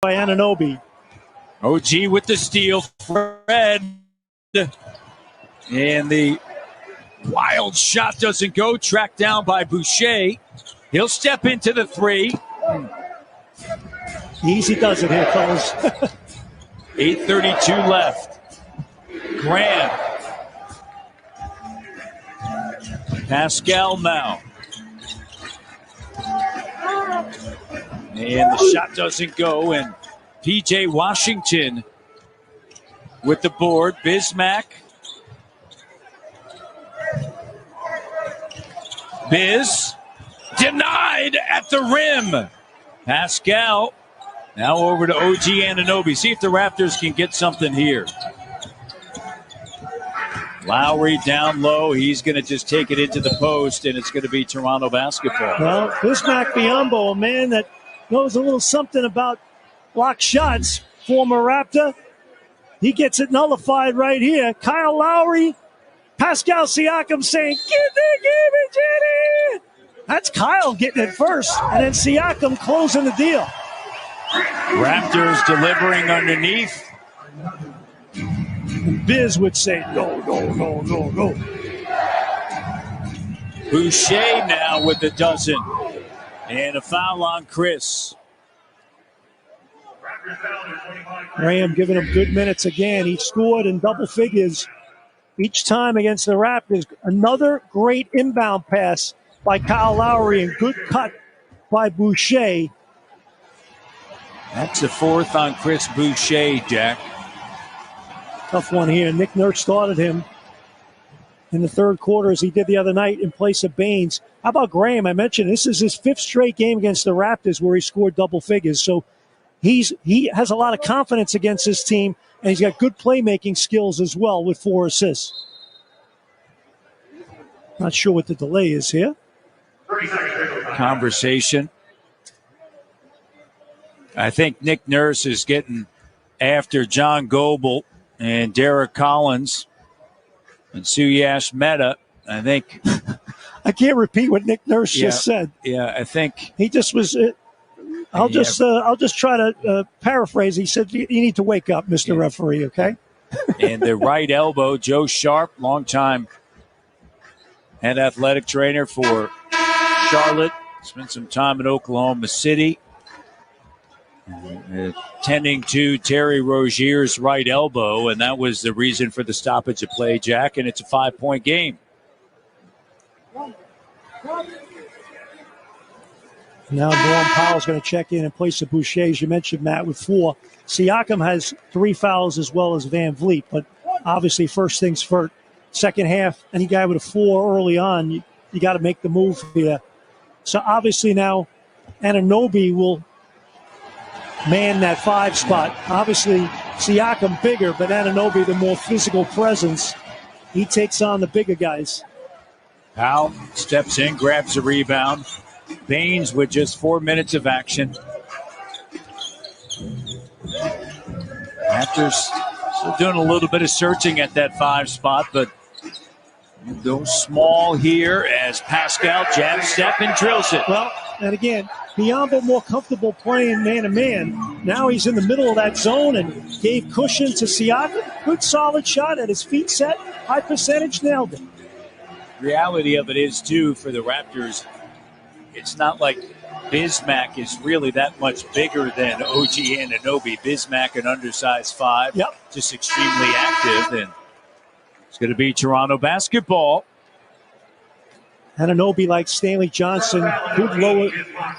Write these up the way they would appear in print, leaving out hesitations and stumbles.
by Anunoby. OG with the steal. Fred. And the wild shot doesn't go. Tracked down by Boucher. He'll step into the three. Easy does it here, fellas. 8:32 left. Graham. Pascal now. And the shot doesn't go. And P.J. Washington with the board. Bismack. Biz. Denied at the rim. Pascal. Now over to OG Anunoby. See if the Raptors can get something here. Lowry down low. He's going to just take it into the post, and it's going to be Toronto basketball. Well, Bismack Biyombo, a man that knows a little something about block shots, former Raptor. He gets it nullified right here. Kyle Lowry, Pascal Siakam saying, give it, Jenny. That's Kyle getting it first, and then Siakam closing the deal. Raptors delivering underneath. Biz would say, no. Boucher now with the dozen. And a foul on Chris. Graham giving him good minutes again. He scored in double figures each time against the Raptors. Another great inbound pass by Kyle Lowry and good cut by Boucher. That's the fourth on Chris Boucher, Jack. Tough one here. Nick Nurse started him in the third quarter as he did the other night in place of Baines. How about Graham? I mentioned this is his fifth straight game against the Raptors where he scored double figures. So he has a lot of confidence against his team, and he's got good playmaking skills as well with 4 assists. Not sure what the delay is here. Conversation. I think Nick Nurse is getting after John Goebel and Derek Collins and Suyash Mehta. I think I can't repeat what Nick Nurse just said. Yeah, I think he just was. I'll just try to paraphrase. He said, "You need to wake up, Mr. Referee." Okay. And the right elbow, Joe Sharp, longtime head athletic trainer for Charlotte. Spent some time in Oklahoma City. Tending to Terry Rozier's right elbow, and that was the reason for the stoppage of play, Jack, and it's a 5-point game. Now Norm Powell's going to check in place of Boucher, as you mentioned, Matt, with 4. Siakam has 3 fouls as well as Van Vliet, but obviously first things first. Second half, any guy with a 4 early on, you got to make the move here. So obviously now Anunoby will man that 5 spot. Obviously, Siakam bigger, but Anunoby the more physical presence. He takes on the bigger guys. Powell steps in, grabs the rebound. Baines with just 4 minutes of action. Raptors still doing a little bit of searching at that 5 spot, but go small here as Pascal jab step and drills it. Well, and again, Biyombo more comfortable playing man-to-man. Now he's in the middle of that zone and gave cushion to Siakam. Good solid shot at his feet set. High percentage, nailed it. Reality of it is, too, for the Raptors, it's not like Bismack is really that much bigger than OG Anunoby. Bismack, an undersized 5, just extremely active, and it's going to be Toronto basketball. Anunoby, like Stanley Johnson, good lower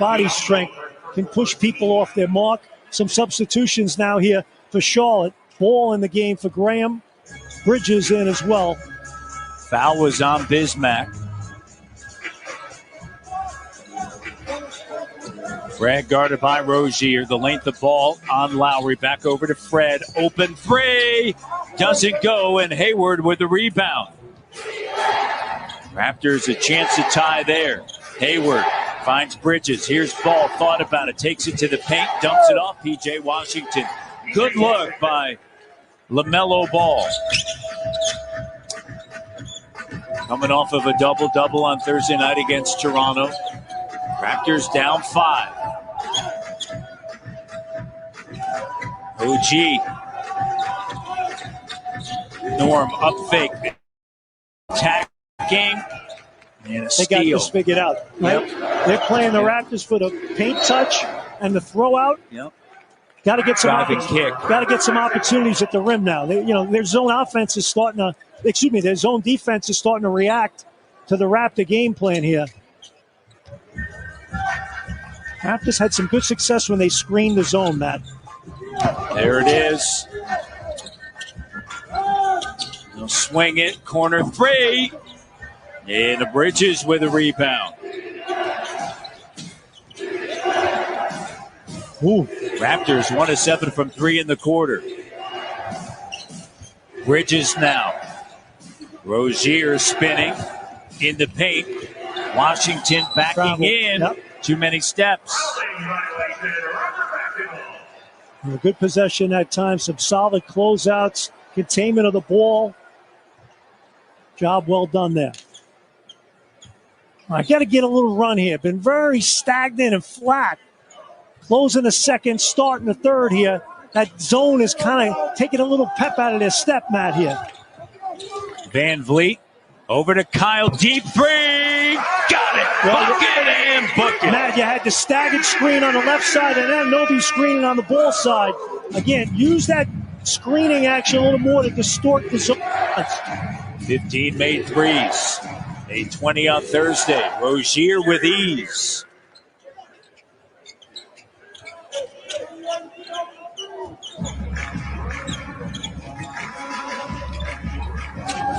body strength, can push people off their mark. Some substitutions now here for Charlotte. Ball in the game for Graham. Bridges in as well. Foul was on Bismack. Brad guarded by Rozier. The length of ball on Lowry. Back over to Fred. Open 3. Doesn't go, and Hayward with the rebound. Raptors a chance to tie there. Hayward finds Bridges. Here's Ball. Thought about it. Takes it to the paint. Dumps it off. P.J. Washington. Good look by LaMelo Ball. Coming off of a double-double on Thursday night against Toronto. Raptors down 5. OG. Norm up fake. Attacking. And a steal. They got this figured out. Right? Yep. They're playing the Raptors for the paint touch and the throw out. Yep. Got to get some kick. Got to get some opportunities at the rim now. Their zone offense is starting to. Their zone defense is starting to react to the Raptor game plan here. Raptors had some good success when they screened the zone, Matt. There it is. They'll swing it. Corner three. And the Bridges with a rebound. Ooh. Raptors 1 of 7 from 3 in the quarter. Bridges now. Rozier spinning in the paint. Washington backing in. Yep. Too many steps. A good possession at times. Some solid closeouts. Containment of the ball. Job well done there. I got to get a little run here. Been very stagnant and flat. Closing the second, starting the third here. That zone is kind of taking a little pep out of their step, Matt, here. Van Vliet over to Kyle. Deep three. Got it. Bucket and bucket. Matt, you had the staggered screen on the left side and then Novi screening on the ball side. Again, use that screening action a little more to distort the zone. 15 made threes. Made 20 on Thursday. Rozier with ease.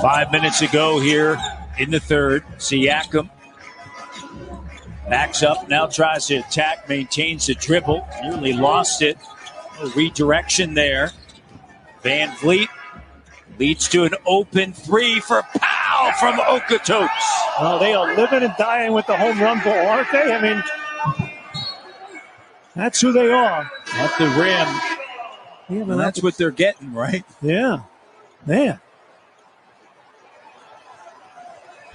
Five minutes ago here in the third. Siakam backs up, now tries to attack, maintains the dribble, nearly lost it. A redirection there. Van Vliet leads to an open three for Powell from Okotoks. Well, they are living and dying with the home run ball, aren't they? I mean, that's who they are. At the rim. Yeah, that's what they're getting, right? Yeah. Man.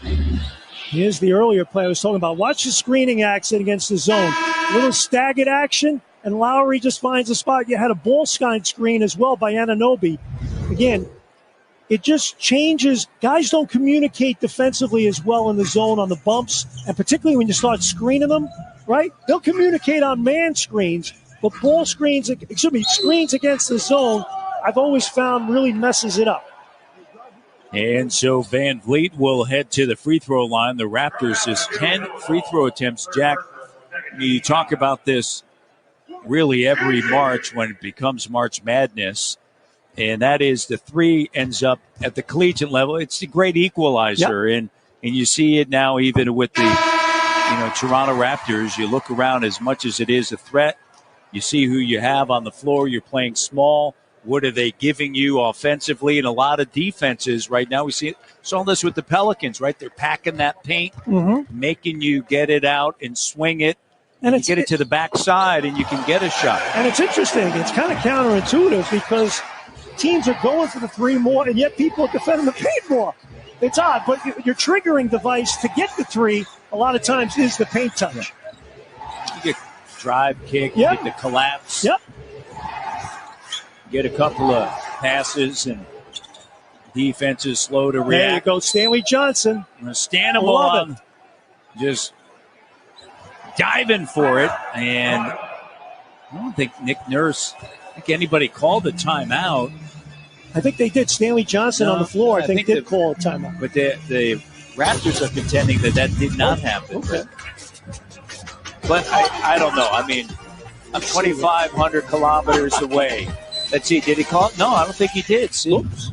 Here's the earlier play I was talking about. Watch the screening action against the zone. A little staggered action, and Lowry just finds a spot. You had a ball screen as well by Anunoby. Again, it just changes. Guys don't communicate defensively as well in the zone on the bumps, and particularly when you start screening them, right? They'll communicate on man screens, but screens against the zone, I've always found really messes it up. And so Van Vliet will head to the free throw line. The Raptors is 10 free throw attempts. Jack, you talk about this really every March when it becomes March Madness, and that is the three ends up at the collegiate level. It's the great equalizer, yep. and you see it now even with the Toronto Raptors. You look around, as much as it is a threat, you see who you have on the floor. You're playing small. What are they giving you offensively? And a lot of defenses right now. We saw this with the Pelicans, right? They're packing that paint, making you get it out and swing it. And you get it to the backside and you can get a shot. And it's interesting. It's kind of counterintuitive because teams are going for the three more, and yet people are defending the paint more. It's odd, but your triggering device to get the three a lot of times is the paint touch. You get drive, kick, you get the collapse. Yep. Get a couple of passes and defense is slow to react. There you go, Stanley Johnson. Stanable just diving for it. And I don't think Nick Nurse, anybody called a timeout. I think they did. Stanley Johnson on the floor, I think did call a timeout. But the Raptors are contending that did not happen. Okay. But I don't know. I mean, I'm 2,500 kilometers away. Let's see. Did he call it? No, I don't think he did. See? Oops.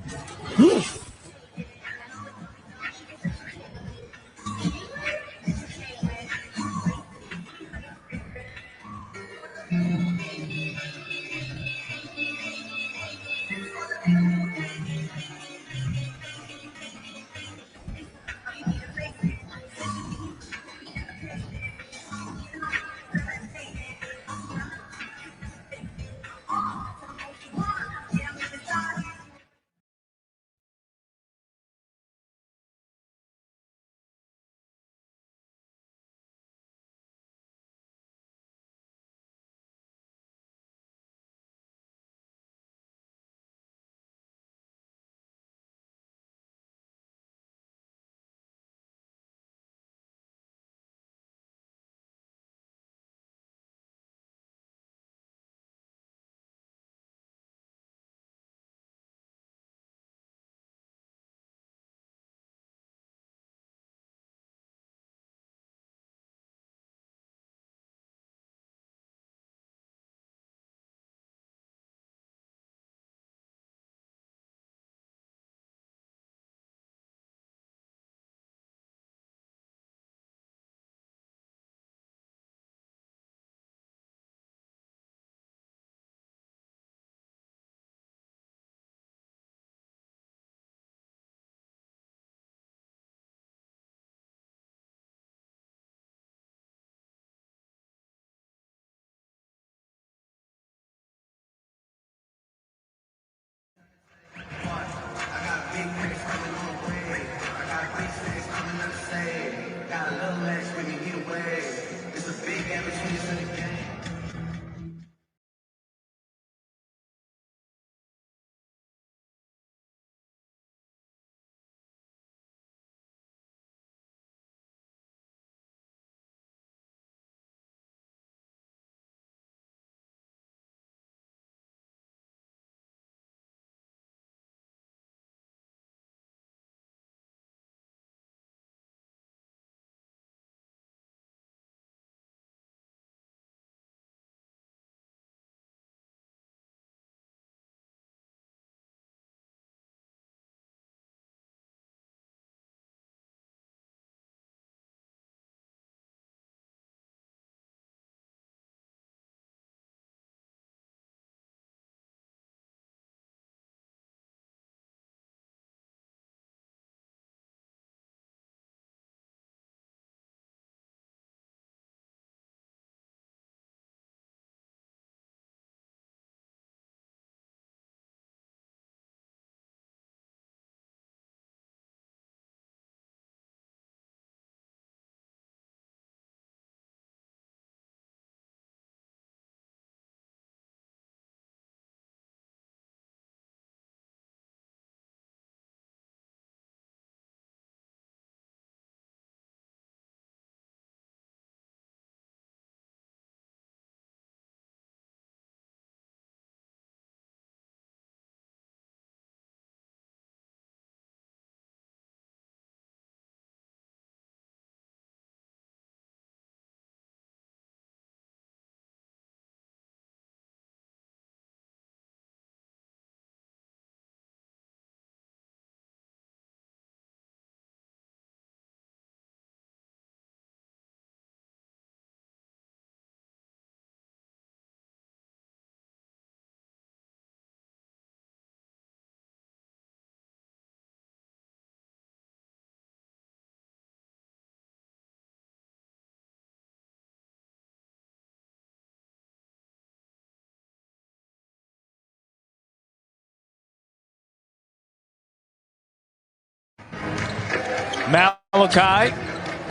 Malachi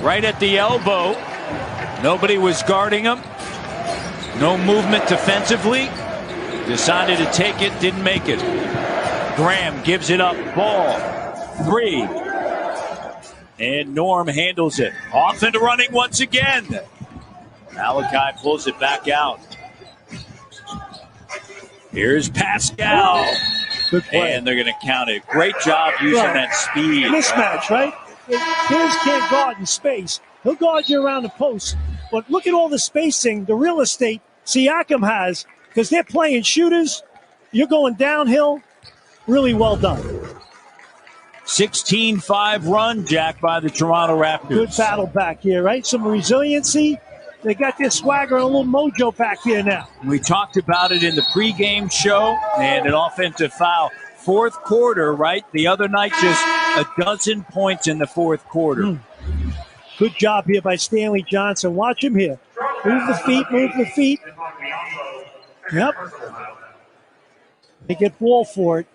right at the elbow. Nobody was guarding him. No movement defensively. Decided to take it, didn't make it. Graham gives it up. Ball. 3. And Norm handles it. Off and running once again. Malachi pulls it back out. Here's Pascal. Good play. And they're going to count it. Great job using that speed. Mismatch, right? Gibbs can't guard in space. He'll guard you around the post. But look at all the spacing, the real estate Siakam has, because they're playing shooters. You're going downhill. Really well done. 16-5 run, Jack, by the Toronto Raptors. Good battle back here, right? Some resiliency. They got their swagger and a little mojo back here now. We talked about it in the pregame show, and an offensive foul. Fourth quarter, right? The other night, just a dozen points in the fourth quarter. Good job here by Stanley Johnson. Watch him here. Move the feet, move the feet. Yep. They get ball for it.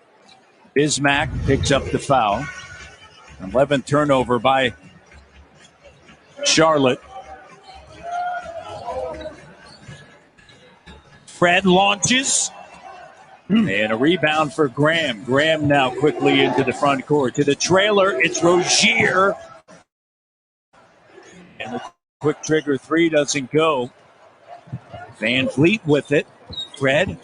Bismack picks up the foul. 11th turnover by Charlotte. Fred launches. And a rebound for Graham. Graham now quickly into the front court. To the trailer, it's Rozier. And the quick trigger 3 doesn't go. Van Vliet with it. Fred.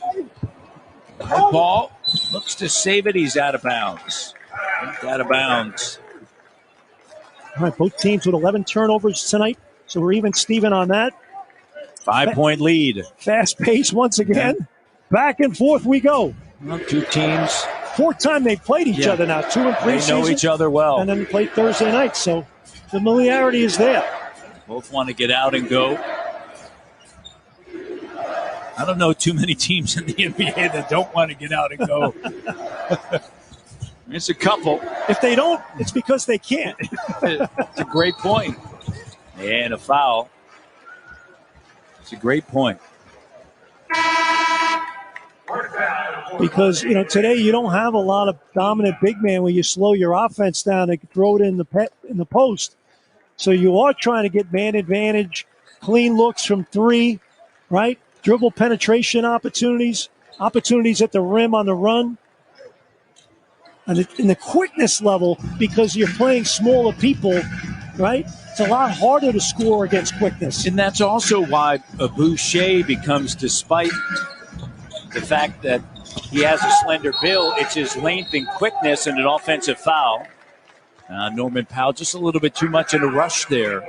Ball. Looks to save it. He's out of bounds. Out of bounds. All right, both teams with 11 turnovers tonight. So we're even Steven on that. 5-point lead. Fast pace once again. Back and forth we go. Well, two teams. Fourth time they played each other now. 2 in preseason. They know each other well. And then played Thursday night. So familiarity is there. Both want to get out and go. I don't know too many teams in the NBA that don't want to get out and go. It's a couple. If they don't, it's because they can't. It's a great point. And a foul. It's a great point. Because, today you don't have a lot of dominant big man where you slow your offense down and throw it in the post. So you are trying to get man advantage, clean looks from 3, right? Dribble penetration opportunities at the rim on the run. And in the quickness level, because you're playing smaller people, right? It's a lot harder to score against quickness. And that's also why Boucher becomes, despite the fact that he has a slender build, it's his length and quickness and an offensive foul. Norman Powell, just a little bit too much in a rush there.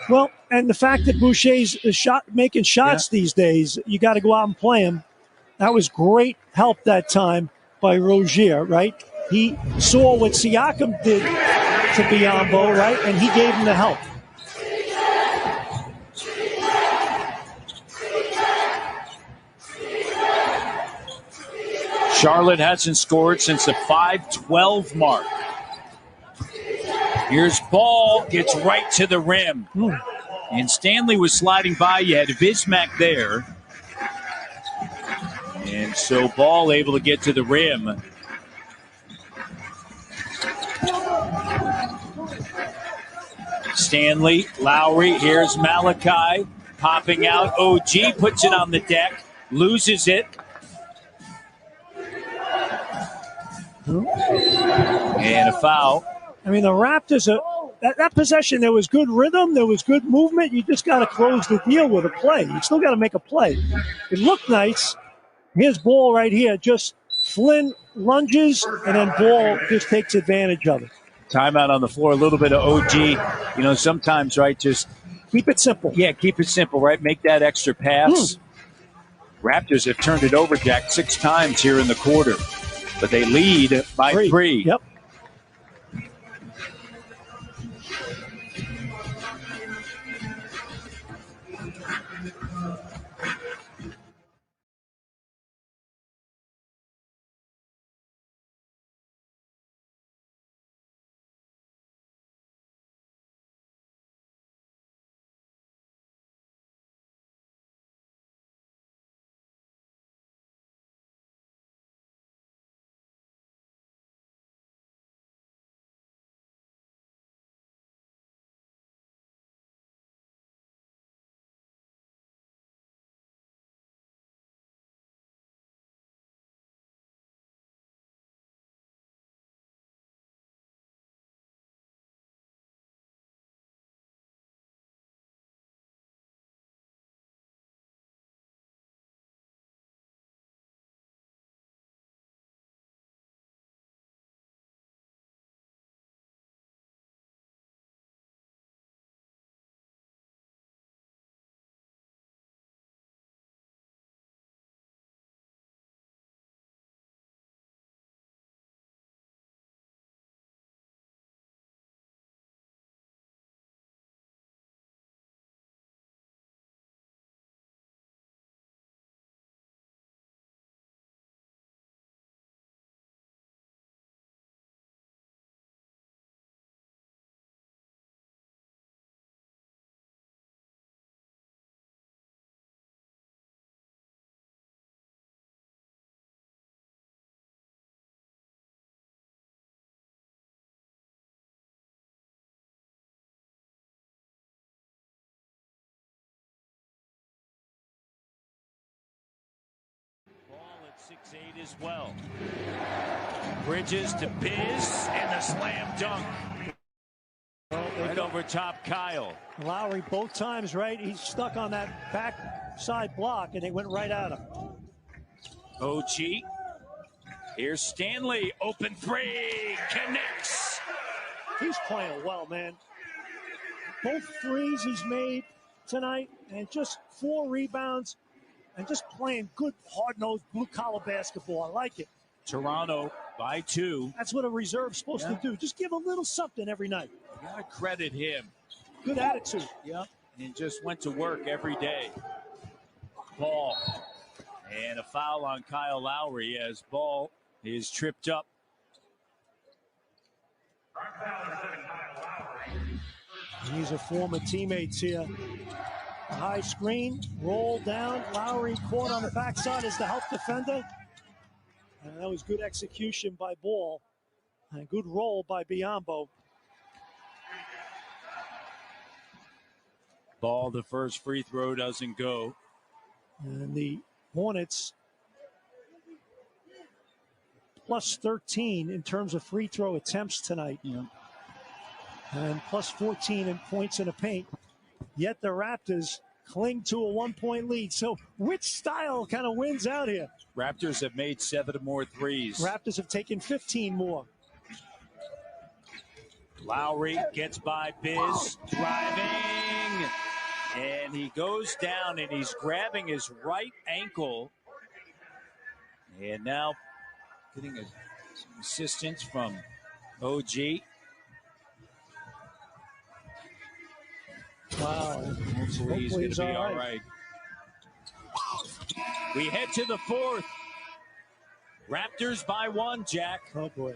Well, and the fact that Boucher's making shots these days, you got to go out and play him. That was great help that time by Rozier, right? He saw what Siakam did to Biyombo, right? And he gave him the help. Charlotte hasn't scored since the 5:12 mark. Here's Ball, gets right to the rim. And Stanley was sliding by. You had Bismack there. And so Ball able to get to the rim. Stanley, Lowry, here's Malachi. Popping out. OG puts it on the deck. Loses it. And a foul. I mean, the Raptors, that possession, there was good rhythm, there was good movement. You just got to close the deal with a play. You still got to make a play. It looked nice. Here's Ball right here. Just Flynn lunges, and then Ball just takes advantage of it. Timeout on the floor. A little bit of OG. Sometimes, right, just keep it simple. Yeah, keep it simple, right? Make that extra pass. Raptors have turned it over, Jack, 6 times here in the quarter. But they lead by 3. Yep. 6'8" as well. Bridges to Biz and the slam dunk. Right over top Kyle. Lowry both times, right? He's stuck on that backside block, and they went right at him. OG. Here's Stanley. Open three. Connects. He's playing well, man. Both threes he's made tonight, and just 4 rebounds, and just playing good, hard-nosed, blue-collar basketball. I like it. Toronto by 2. That's what a reserve's supposed to do. Just give a little something every night. You got to credit him. Good attitude. Yep. And just went to work every day. Ball. And a foul on Kyle Lowry as Ball is tripped up. These are former teammates here. A high screen, roll down. Lowry caught on the backside as the help defender. And that was good execution by Ball. And good roll by Biyombo. Ball, the first free throw doesn't go. And the Hornets plus 13 in terms of free throw attempts tonight. Yeah. And plus 14 in points in the paint. Yet the Raptors cling to a 1-point lead. So which style kind of wins out here? Raptors have made 7 more threes. Raptors have taken 15 more. Lowry gets by Biz, driving, and he goes down and he's grabbing his right ankle. And now getting some assistance from OG. Wow. Hopefully he's going to be all right. We head to the 4th. Raptors by 1, Jack. Oh, boy.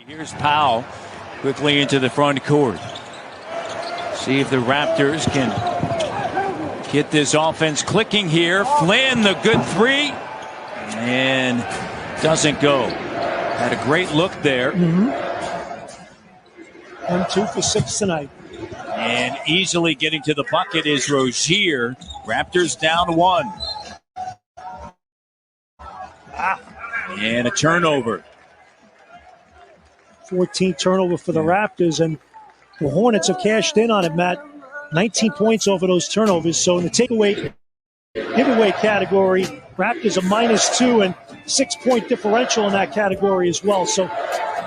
Here's Powell quickly into the front court. See if the Raptors can get this offense clicking here. Flynn, the good 3, and doesn't go. Had a great look there. 1, 2 for 6 tonight. And easily getting to the bucket is Rozier. Raptors down 1. And a turnover. 14 turnover for the Raptors, and the Hornets have cashed in on it, Matt. 19 points over those turnovers. So in the takeaway, giveaway category, Raptors a -2 and 6-point differential in that category as well. So,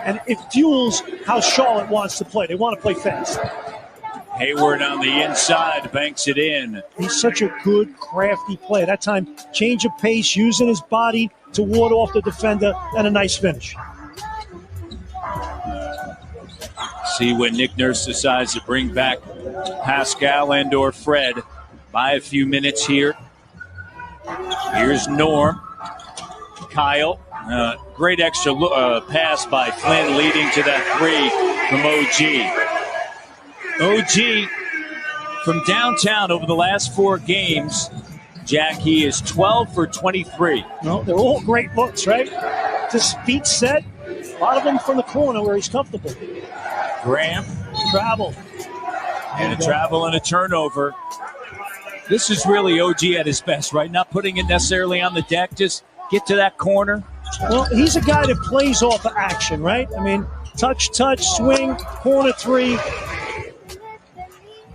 and it fuels how Charlotte wants to play. They want to play fast. Hayward on the inside, banks it in. He's such a good, crafty player. That time, change of pace, using his body to ward off the defender, and a nice finish. See when Nick Nurse decides to bring back Pascal and or Fred by a few minutes here. Here's Norm. Kyle. Great extra pass by Flynn, leading to that 3 from OG. OG from downtown over the last 4 games, Jack, he is 12 for 23. No, they're all great looks, right? Just feet set. A lot of them from the corner where he's comfortable. Graham. Travel. And a travel and a turnover. This is really OG at his best, right? Not putting it necessarily on the deck, just get to that corner. Well, he's a guy that plays off of action, right? I mean, touch, swing, corner 3.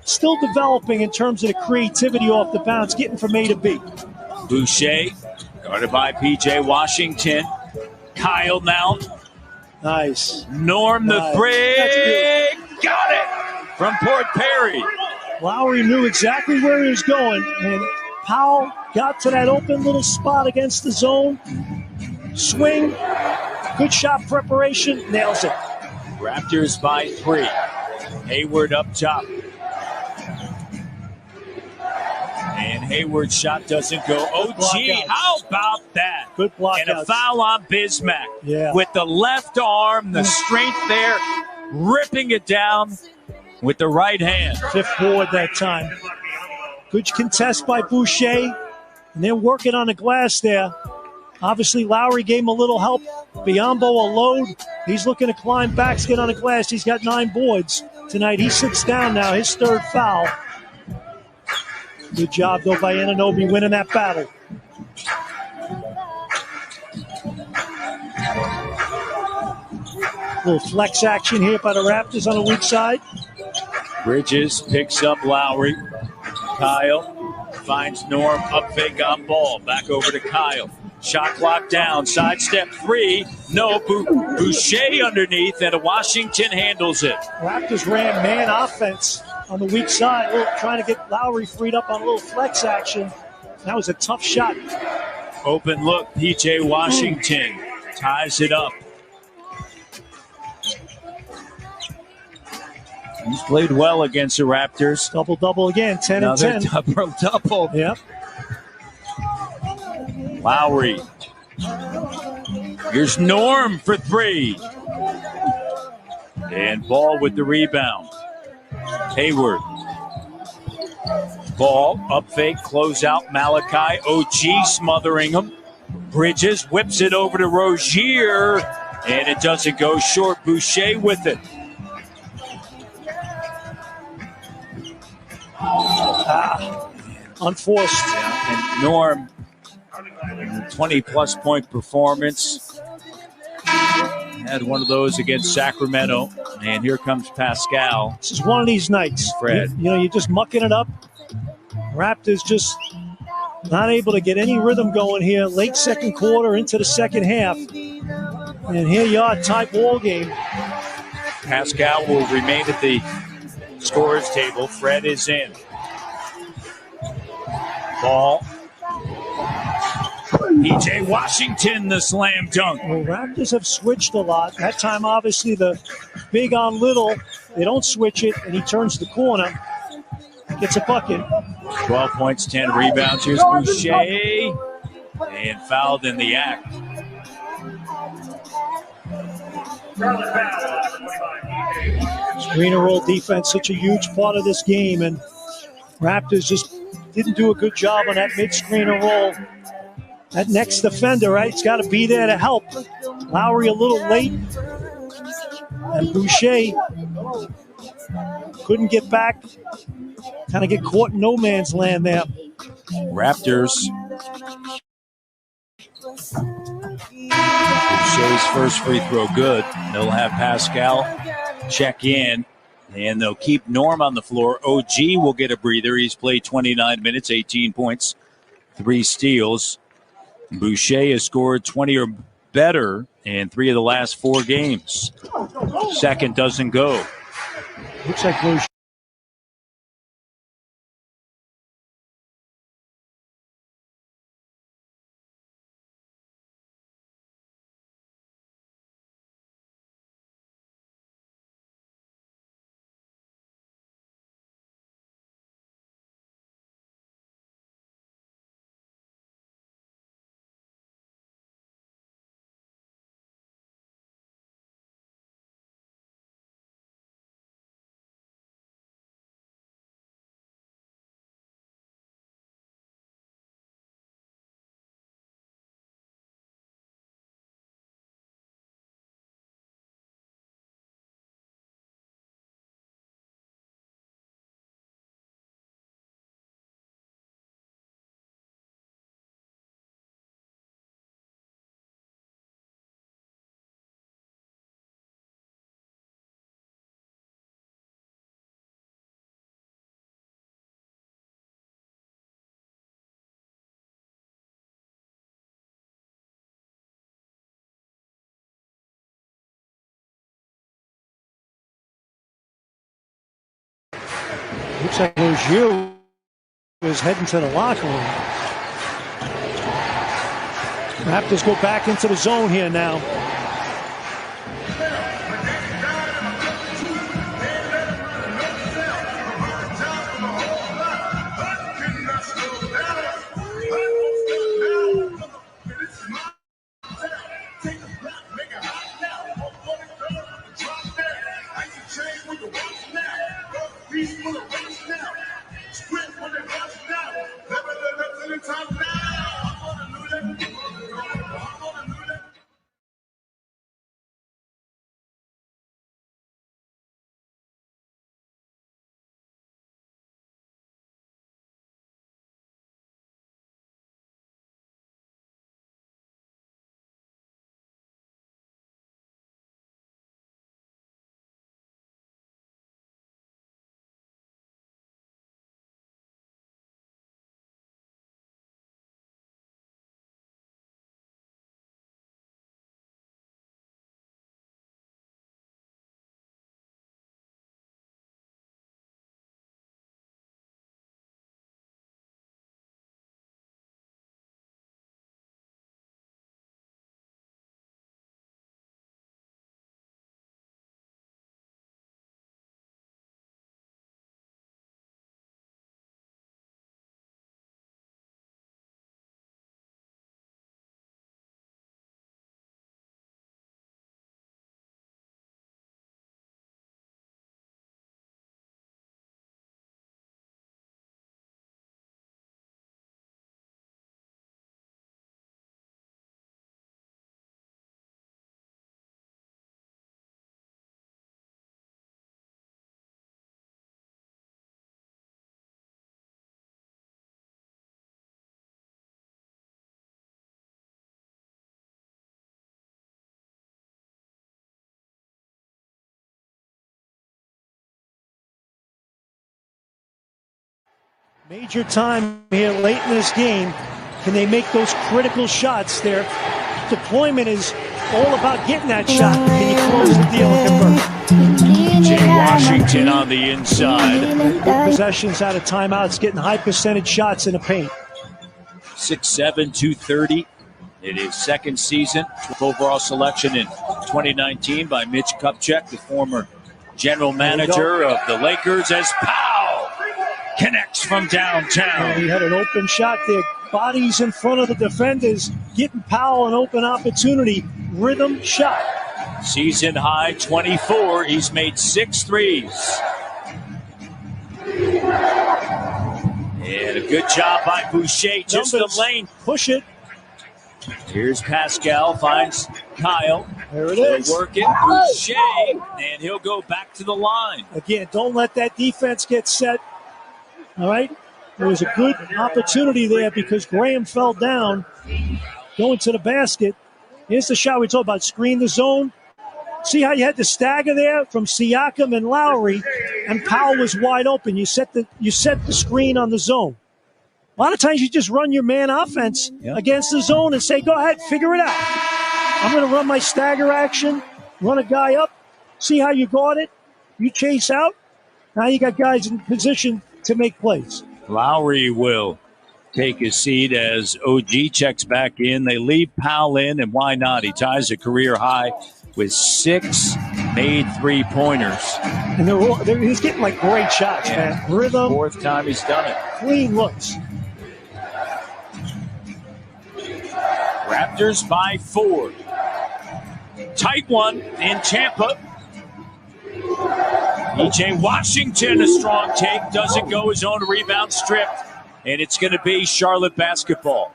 Still developing in terms of the creativity off the bounce, getting from A to B. Boucher, guarded by P.J. Washington. Kyle now. Nice. Norm the 3. Got it from Port Perry. Lowry knew exactly where he was going, and Powell got to that open little spot against the zone. Swing, good shot preparation, nails it. Raptors by 3. Hayward up top. And Hayward's shot doesn't go. OG, how about that? Good block. And a foul on Bismack. Yeah. With the left arm, the strength there, ripping it down with the right hand. 5th board that time. Good contest by Boucher. And they're working on the glass there. Obviously, Lowry gave him a little help. Biyombo a load. He's looking to climb back, get on the glass. He's got 9 boards tonight. He sits down now, his 3rd foul. Good job, though, by Anunoby winning that battle. Little flex action here by the Raptors on the weak side. Bridges picks up Lowry. Kyle finds Norm, up fake on ball. Back over to Kyle. Shot clock down, sidestep 3. No, Boucher underneath, and Washington handles it. Raptors ran man offense on the weak side, trying to get Lowry freed up on a little flex action. That was a tough shot. Open look, P.J. Washington ties it up. He's played well against the Raptors. Double-double again, 10 and 10. Double-double. Yep. Lowry. Here's Norm for 3. And Ball with the rebound. Hayward. Ball, up fake, close out, Malachi. OG smothering him. Bridges whips it over to Rozier. And it doesn't go short. Boucher with it. Unforced. And Norm, 20-plus point performance. Had one of those against Sacramento. And here comes Pascal. This is one of these nights. Fred. You're just mucking it up. Raptors just not able to get any rhythm going here. Late second quarter into the second half. And here you are, tie ball game. Pascal will remain at the scorers table. Fred is in. Ball. P.J. Washington, the slam dunk. Well, Raptors have switched a lot. That time, obviously, the big on little. They don't switch it, and he turns the corner. Gets a bucket. 12 points, 10 rebounds. Here's Boucher. And fouled in the act. Screen and roll defense, such a huge part of this game, and Raptors just didn't do a good job on that mid-screen and roll. That next defender, right, it's got to be there to help. Lowry a little late, and Boucher Couldn't get back. Kind of get caught in no man's land there. Raptors. Shay's first free throw good. They'll have Pascal check in, and they'll keep Norm on the floor. OG will get a breather. He's played 29 minutes, 18 points, 3 steals. Boucher has scored 20 or better in 3 of the last 4 games. Second doesn't go. Looks like Boucher. Looks like Rozier is heading to the locker room. Raptors go back into the zone here now. Major time here late in this game. Can they make those critical shots? Their deployment is all about getting that shot. Can you close the deal and convert? Jay Washington on the inside. Good possessions out of timeouts, getting high percentage shots in the paint. 6'7", 230. It is second season. 12th overall selection in 2019 by Mitch Kupchak, the former general manager of the Lakers, as Powell connects from downtown. He had an open shot there. Bodies in front of the defenders, getting Powell an open opportunity. Rhythm shot. Season high 24. He's made 6 threes. And a good job by Boucher. Just the lane. Push it. Here's Pascal, finds Kyle. There it is. Work it, Boucher, and he'll go back to the line. Again, don't let that defense get set. All right? There was a good opportunity there because Graham fell down going to the basket. Here's the shot we talked about, screen the zone. See how you had the stagger there from Siakam and Lowry, and Powell was wide open. You set the screen on the zone. A lot of times you just run your man offense against the zone and say, go ahead, figure it out. I'm going to run my stagger action, run a guy up, see how you guard it. You chase out. Now you got guys in position to make plays. Lowry will take his seat as OG checks back in. They leave Powell in, and why not? He ties a career high with 6 made three-pointers. And he's getting like great shots, man. Rhythm. 4th time he's done it. Clean looks. Raptors by 4. Tight one in Tampa. E.J. Washington, a strong take, doesn't go, his own rebound stripped, and it's going to be Charlotte basketball.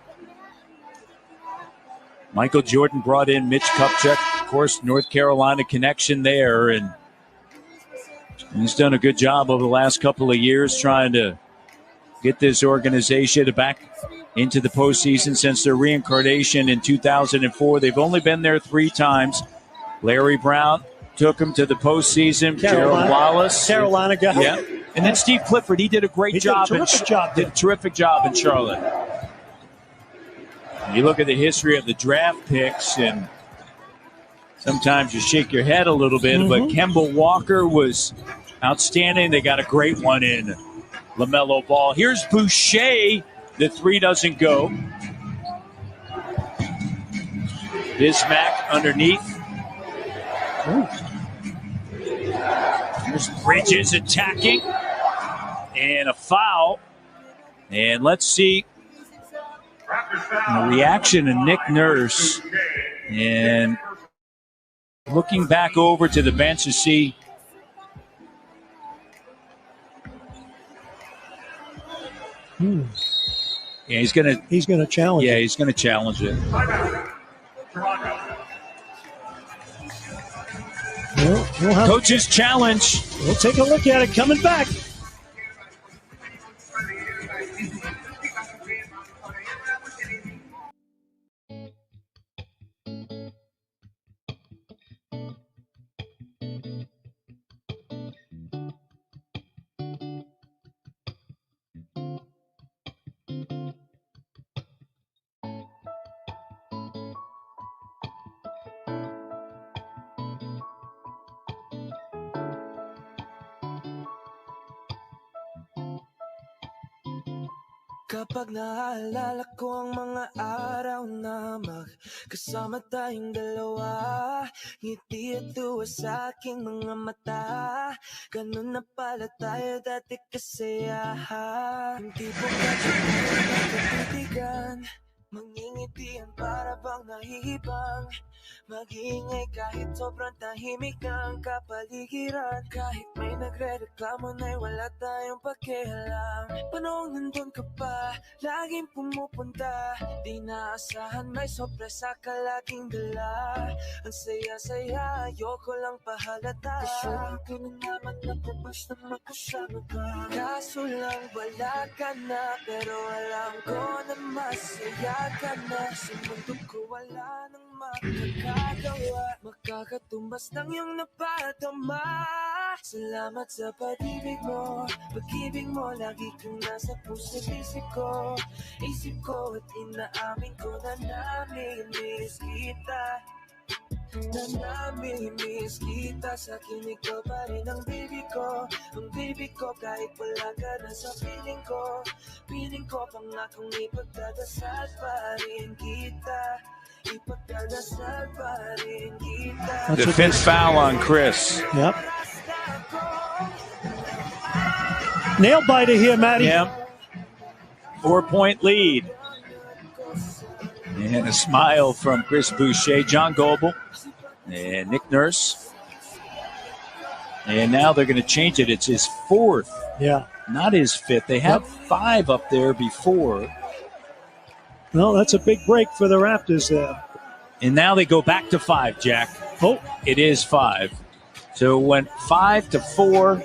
Michael Jordan brought in Mitch Kupchak, of course, North Carolina connection there, and he's done a good job over the last couple of years trying to get this organization back into the postseason since their reincarnation in 2004. They've only been there 3 times. Larry Brown took him to the postseason. Gerald Wallace, Carolina guy. Yeah. And then Steve Clifford, he did a great job. Did a terrific job in Charlotte. You look at the history of the draft picks, and sometimes you shake your head a little bit, but Kemba Walker was outstanding. They got a great one in LaMelo Ball. Here's Boucher. The 3 doesn't go. Bismack underneath. There's Bridges attacking. And a foul. And let's see the reaction of Nick Nurse. And looking back over to the bench to see. Yeah, he's gonna challenge. Yeah, he's gonna challenge it. Coach's challenge. We'll take a look at it coming back. Kapag naalala ko ang mga araw na magkasama tayong dalawa, ngiti at tuwa sa aking mga mata, ganun na pala tayo dati kasaya. Hindi po katitigan, mangingitian para bang nahihibang, mag-iingay kahit sobrang tahimik ang kapaligiran, kahit may nagre-reklamo na'y wala tayong pakialam. Panong nandun ka pa, laging pumupunta, di naasahan may sorpresa ka laging dala. Ang saya-saya, ayoko lang pahalata, kasyari ko na naman natapos na magkasama ka. Kaso lang wala ka na, pero alam ko na masaya ka na. Sa mundo ko wala nang makakagawa, makakatumbas ng iyong napadama. Salamat sa pag-ibig mo, pag-ibig mo, lagi kang nasa puso't isip ko. Isip ko at inaamin ko na namimiss kita, na namimiss kita. Sa akin ikaw pa rin ang baby ko, ang baby ko, kahit wala ka na sa piling ko. Piling ko pangakong ipagdadasal pa rin kita, ipagdadasal pa rin kita. The 5th foul on Chris. Yep. Nail biter here, Matty. Yep. 4-point lead. And a smile from Chris Boucher, John Goebel, and Nick Nurse. And now they're going to change it. It's his 4th. Yeah. Not his 5th. They had 5 up there before. No, that's a big break for the Raptors there. And now they go back to 5, Jack. Oh, it is 5. So it went 5 to 4,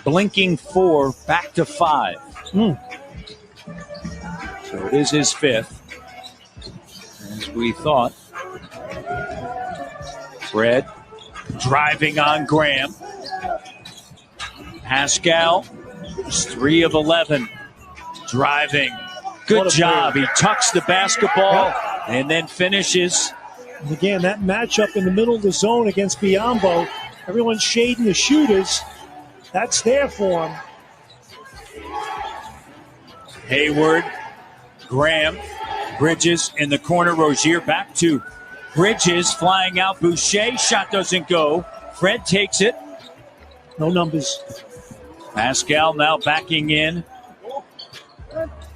blinking 4, back to 5. So it is his 5th, as we thought. Fred driving on Graham. Pascal is 3 of 11. Driving. Good job. He tucks the basketball and then finishes. And again, that matchup in the middle of the zone against Biyombo, everyone's shading the shooters. That's there for him. Hayward, Graham, Bridges in the corner. Rozier back to Bridges, flying out. Boucher, shot doesn't go. Fred takes it. No numbers. Pascal now backing in.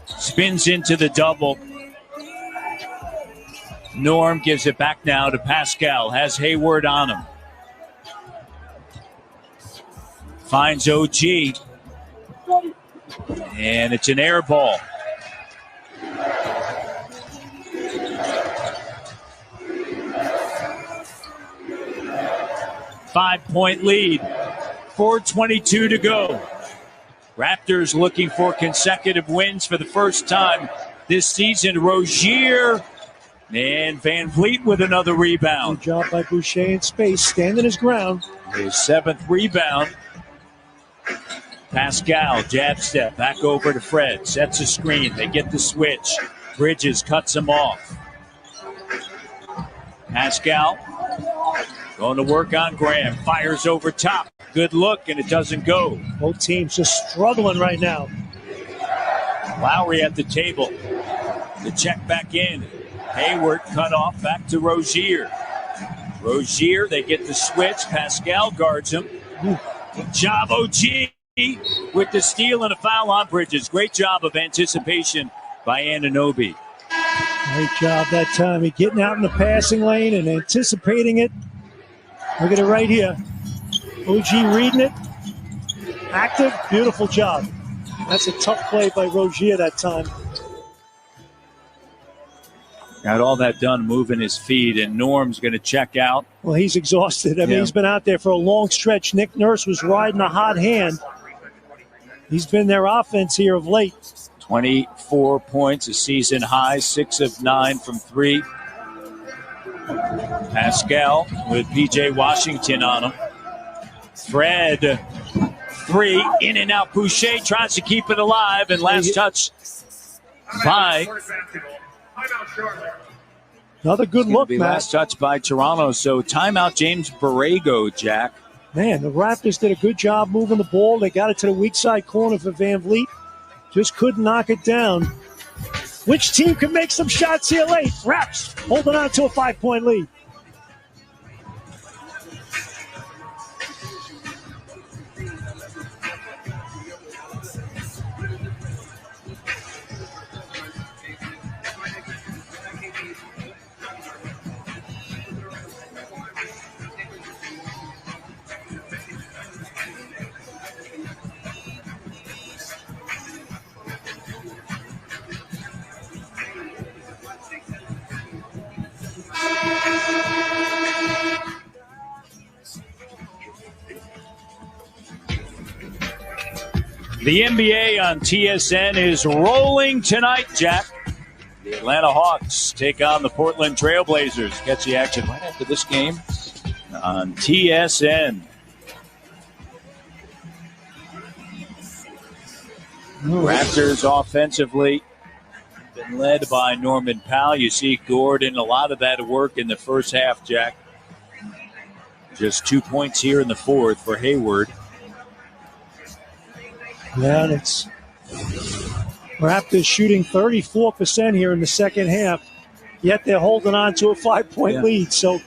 Spins into the double. Norm gives it back now to Pascal. Has Hayward on him. Finds OG. And it's an air ball. Five-point lead. 4:22 to go. Raptors looking for consecutive wins for the first time this season. Rozier and Van Vliet with another rebound. Good job by Boucher in space, standing his ground. His 7th rebound. Pascal, jab step, back over to Fred. Sets a screen. They get the switch. Bridges cuts him off. Pascal going to work on Graham. Fires over top. Good look, and it doesn't go. Both teams just struggling right now. Lowry at the table. The check back in. Hayward cut off, back to Rozier. Rozier, they get the switch. Pascal guards him. Good job, OG, with the steal and a foul on Bridges. Great job of anticipation by Anunoby. Great job that time. He's getting out in the passing lane and anticipating it. Look at it right here. OG reading it. Active. Beautiful job. That's a tough play by Rozier that time. Got all that done moving his feet, and Norm's going to check out. Well, he's exhausted. I mean, he's been out there for a long stretch. Nick Nurse was riding a hot hand. He's been their offense here of late. 24 points, a season high, 6 of 9 from 3. Pascal with PJ Washington on him. Fred, 3, in and out. Boucher tries to keep it alive, and last touch by... Another good look, Matt. Last touch by Toronto. So timeout, James Borrego, Jack. Man, the Raptors did a good job moving the ball. They got it to the weak side corner for Van Vliet. Just couldn't knock it down. Which team can make some shots here late? Raps holding on to a 5-point lead. The NBA on TSN is rolling tonight, Jack. The Atlanta Hawks take on the Portland Trailblazers. Catch the action right after this game on TSN. Raptors offensively been led by Norman Powell. You see Gordon, a lot of that work in the first half, Jack. Just 2 points here in the fourth for Hayward. Yeah, and it's Raptors shooting 34% here in the second half, yet they're holding on to a 5-point lead. So,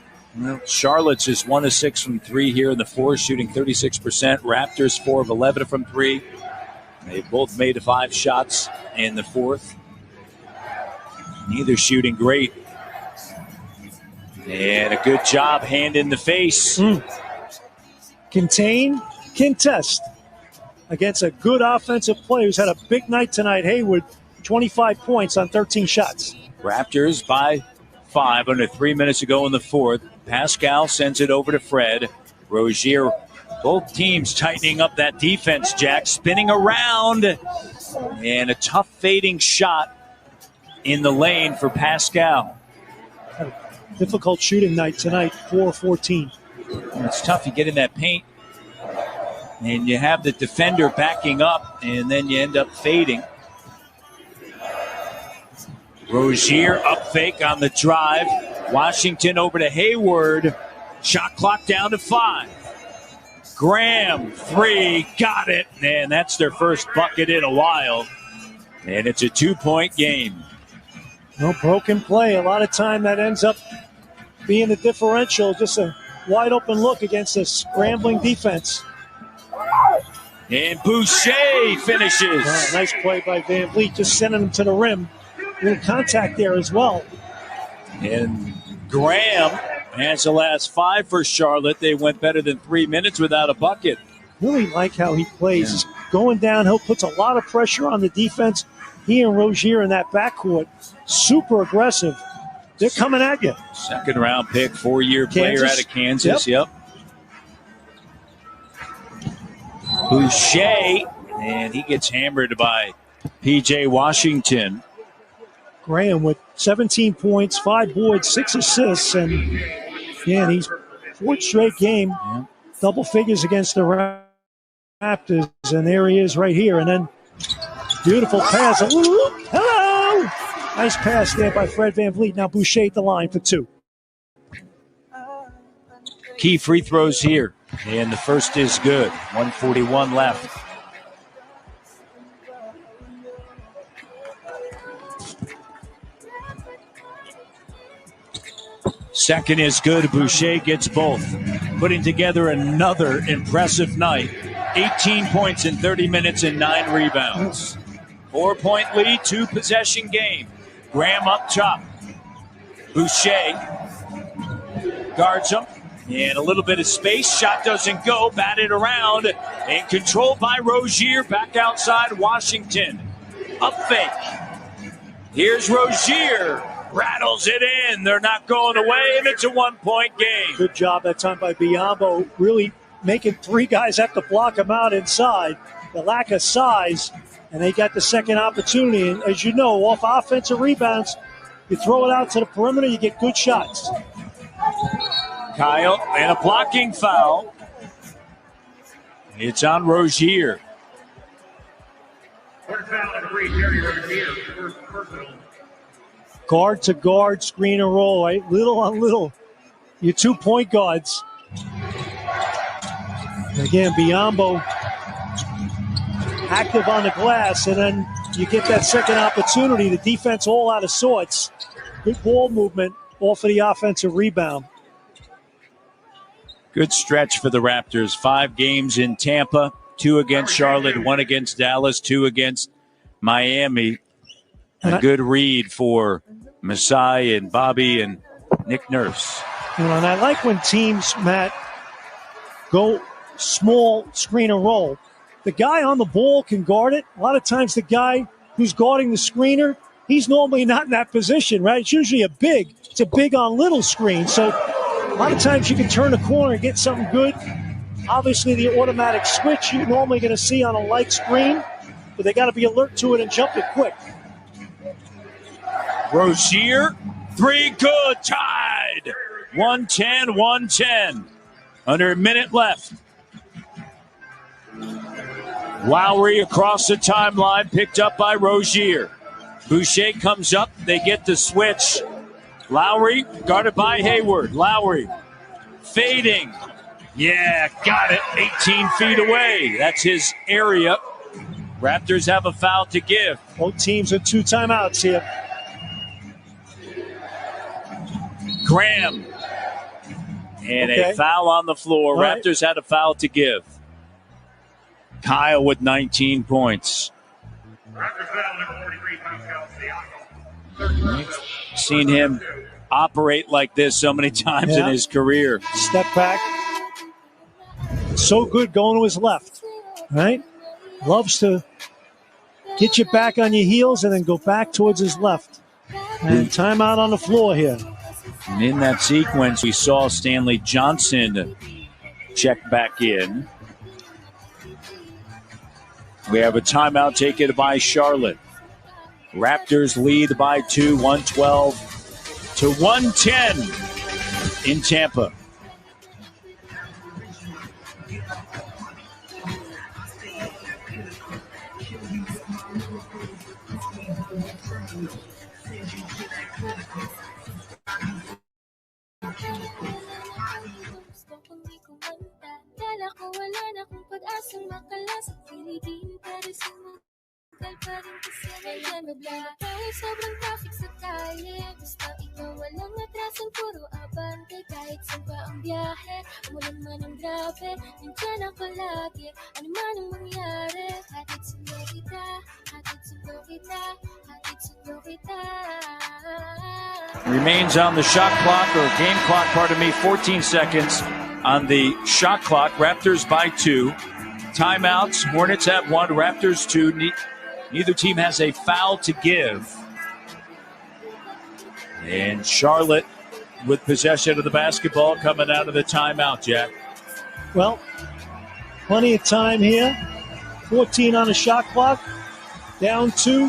Charlotte's just 1 of 6 from 3 here in the fourth, shooting 36%. Raptors 4 of 11 from 3. They both made 5 shots in the fourth. Neither shooting great. And a good job, hand in the face. Contain, contest. Against a good offensive player who's had a big night tonight. Hayward, 25 points on 13 shots. Raptors by 5 under 3 minutes to go in the fourth. Pascal sends it over to Fred. Rozier, both teams tightening up that defense, Jack. Spinning around. And a tough fading shot in the lane for Pascal. Difficult shooting night tonight, 4-14. It's tough. You get in that paint, and you have the defender backing up, and then you end up fading. Rozier up fake on the drive. Washington over to Hayward. Shot clock down to 5. Graham, 3, got it. And that's their first bucket in a while. And it's a 2-point game. No broken play. A lot of time that ends up being a differential. Just a wide open look against a scrambling defense. And Boucher finishes. Oh, nice play by Van Vliet, just sending him to the rim. A little contact there as well. And Graham has the last 5 for Charlotte. They went better than 3 minutes without a bucket. Really like how he plays. He's going downhill, puts a lot of pressure on the defense. He and Rozier in that backcourt, super aggressive. They're coming at you. Second round pick, 4-year player out of Kansas. Yep. Boucher, and he gets hammered by P.J. Washington. Graham with 17 points, 5 boards, 6 assists, and he's 4th straight game, double figures against the Raptors, and there he is right here. And then beautiful pass. Hello! Nice pass there by Fred Van Vliet. Now Boucher at the line for 2. Key free throws here, and the first is good. 1:41 left. Second is good. Boucher gets both. Putting together another impressive night. 18 points in 30 minutes and 9 rebounds. 4-point lead, 2-possession game. Graham up top. Boucher guards him. And a little bit of space. Shot doesn't go. Batted around. And controlled by Rozier. Back outside Washington. Up fake. Here's Rozier. Rattles it in. They're not going away, and it's a 1-point game. Good job that time by Biyombo, really making 3 guys have to block him out inside. The lack of size, and they got the second opportunity. And as you know, off offensive rebounds, you throw it out to the perimeter, you get good shots. Kyle, and a blocking foul. It's on Rozier. Guard to guard, screen and roll, right? Little on little. Your 2 point guards. Again, Biyombo active on the glass, and then you get that second opportunity. The defense all out of sorts. Good ball movement off of the offensive rebound. Good stretch for the Raptors. 5 games in Tampa, 2 against Charlotte, 1 against Dallas, 2 against Miami. A good read for Masai and Bobby and Nick Nurse. And I like when teams, Matt, go small screen and roll. The guy on the ball can guard it. A lot of times the guy who's guarding the screener, he's normally not in that position, right? It's usually it's a big on little screen. So a lot of times you can turn the corner and get something good. Obviously the automatic switch you're normally going to see on a light screen, but they got to be alert to it and jump it quick. Rozier, 3 good, tied. 110. Under a minute left. Lowry across the timeline, picked up by Rozier. Boucher comes up, they get the switch. Lowry, guarded by Hayward. Lowry, fading. Yeah, got it, 18 feet away. That's his area. Raptors have a foul to give. Both teams with 2 timeouts here. Graham. And a foul on the floor. All Raptors had a foul to give. Kyle with 19 points. We've seen him operate like this so many times in his career. Step back. So good going to his left, right? Loves to get you back on your heels and then go back towards his left. And timeout on the floor here. And in that sequence, we saw Stanley Johnson check back in. We have a timeout taken by Charlotte. Raptors lead by 2, 112 to 110 in Tampa. Sobrang traffic sa kalye, basta ikaw walang atrasan, puro abante, kahit saan pa ang biyahe, umulan man ang grabe, nandiyan ako lagi, ano man ang mangyari, hatid sundo kita, hatid sundo kita, hatid sundo kita. Remains on the shot clock, or game clock, 14 seconds on the shot clock. Raptors by 2. Timeouts, Hornets have 1, Raptors 2. Neither team has a foul to give. And Charlotte with possession of the basketball coming out of the timeout, Jack. Well, plenty of time here. 14 on the shot clock. Down 2.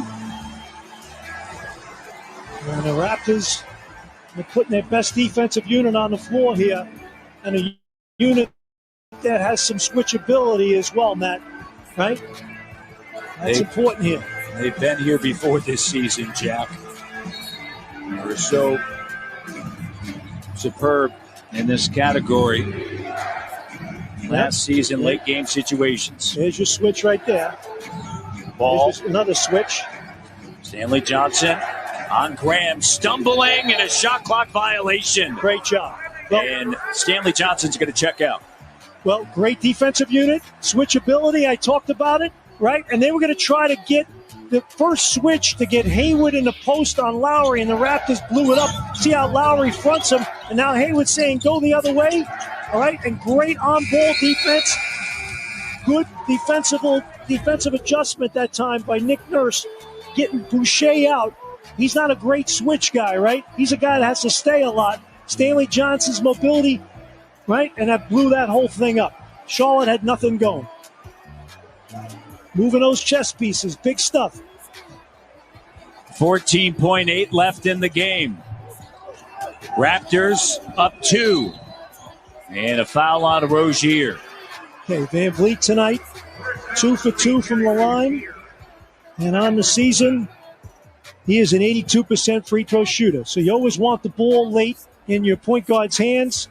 And the Raptors are putting their best defensive unit on the floor here. And a unit that has some switchability as well, Matt. Right? That's important here. They've been here before this season, Jack. They were so superb in this category last season, late game situations. There's your switch right there. Ball. Another switch. Stanley Johnson on Graham, stumbling, and a shot clock violation. Great job. And Stanley Johnson's going to check out. Well, great defensive unit, switchability, I talked about it, right? And they were going to try to get the first switch to get Hayward in the post on Lowry, and the Raptors blew it up. See how Lowry fronts him, and now Hayward's saying go the other way, all right? And great on-ball defense. Good defensive adjustment that time by Nick Nurse, getting Boucher out. He's not a great switch guy, right? He's a guy that has to stay a lot. Stanley Johnson's mobility, right? And that blew that whole thing up. Charlotte had nothing going. Moving those chess pieces, big stuff. 14.8 left in the game. Raptors up 2. And a foul on Rozier. Okay, Van Vliet tonight, 2 for 2 from the line. And on the season, he is an 82% free throw shooter. So you always want the ball late in your point guard's hands.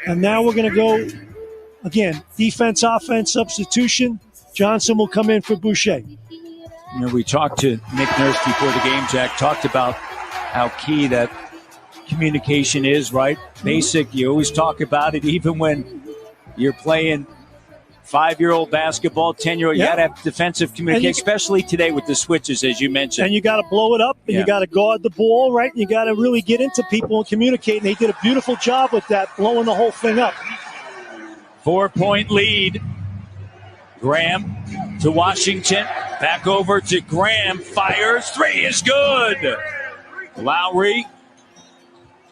And now we're going to go, again, defense, offense, substitution. Johnson will come in for Boucher. You know, we talked to Nick Nurse before the game, Jack, talked about how key that communication is, right? Basic, you always talk about it, even when you're playing 5-year-old basketball, 10-year-old, you got to have defensive communication, especially today with the switches, as you mentioned. And you got to blow it up, and you got to guard the ball, right? And you got to really get into people and communicate, and they did a beautiful job with that, blowing the whole thing up. 4-point lead. Graham to Washington. Back over to Graham. Fires. 3 is good. Lowry.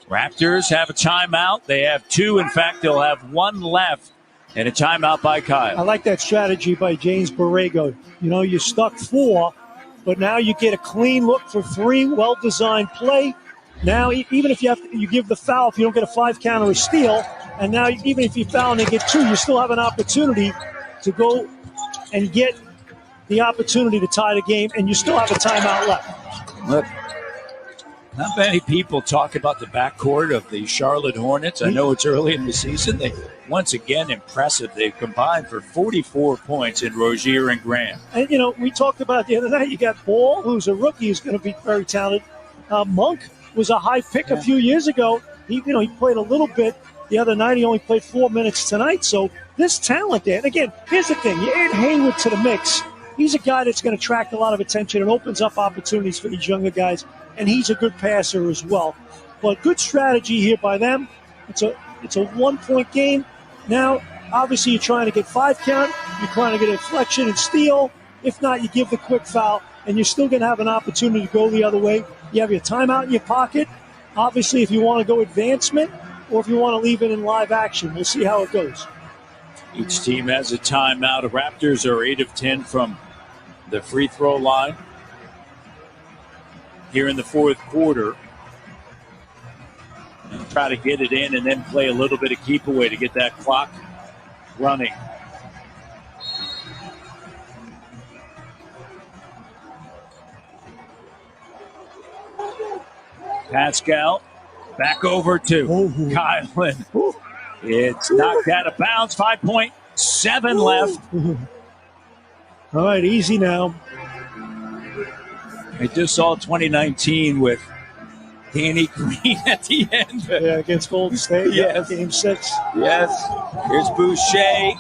Raptors have a timeout. They have 2. In fact, they'll have 1 left. And a timeout by Kyle. I like that strategy by James Borrego. You know, you're stuck 4, but now you get a clean look for 3. Well-designed play. Now, even if you give the foul, if you don't get a 5 count or a steal, and now even if you foul and they get 2, you still have an opportunity to go and get the opportunity to tie the game, and you still have a timeout left. Look, not many people talk about the backcourt of the Charlotte Hornets. I know it's early in the season. They, once again, impressive. They've combined for 44 points in Rozier and Graham. And, you know, we talked about the other night, you got Ball, who's a rookie, who's going to be very talented. Monk was a high pick a few years ago. He played a little bit the other night. He only played 4 minutes tonight. So this talent there. And again, here's the thing. You add Hayward to the mix. He's a guy that's going to attract a lot of attention and opens up opportunities for these younger guys. And he's a good passer as well. But good strategy here by them. It's a 1-point game. Now, obviously, you're trying to get 5 count. You're trying to get a deflection and steal. If not, you give the quick foul, and you're still going to have an opportunity to go the other way. You have your timeout in your pocket, obviously, if you want to go advancement or if you want to leave it in live action. We'll see how it goes. Each team has a timeout. The Raptors are 8 of 10 from the free throw line here in the fourth quarter. And try to get it in and then play a little bit of keep away to get that clock running. Pascal back over to Kylan. It's knocked out of bounds. 5.7 left. All right, easy now. I just saw 2019 with Danny Green at the end. Yeah, against Golden State. Yes. Game 6. Yes. Here's Boucher.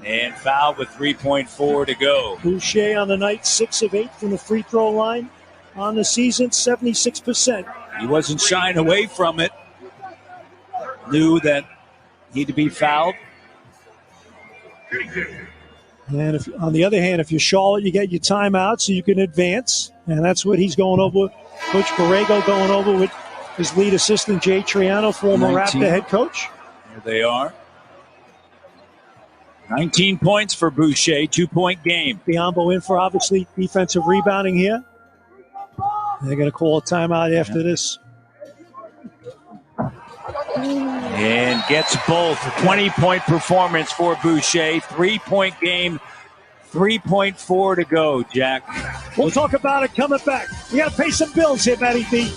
And foul with 3.4 to go. Boucher on the night, 6 of 8 from the free throw line. On the season, 76%. He wasn't shying away from it. Knew that he had to be fouled. And if, on the other hand, if you're Charlotte, you get your timeout so you can advance. And that's what he's going over with. Coach Borrego going over with his lead assistant, Jay Triano, former Raptor head coach. There they are. 19 points for Boucher, 2-point game. Biombo in for, obviously, defensive rebounding here. They're going to call a timeout after this. And gets both. 20-point performance for Boucher. 3-point game. 3.4 to go, Jack. We'll talk about it coming back. We got to pay some bills here, Matty B.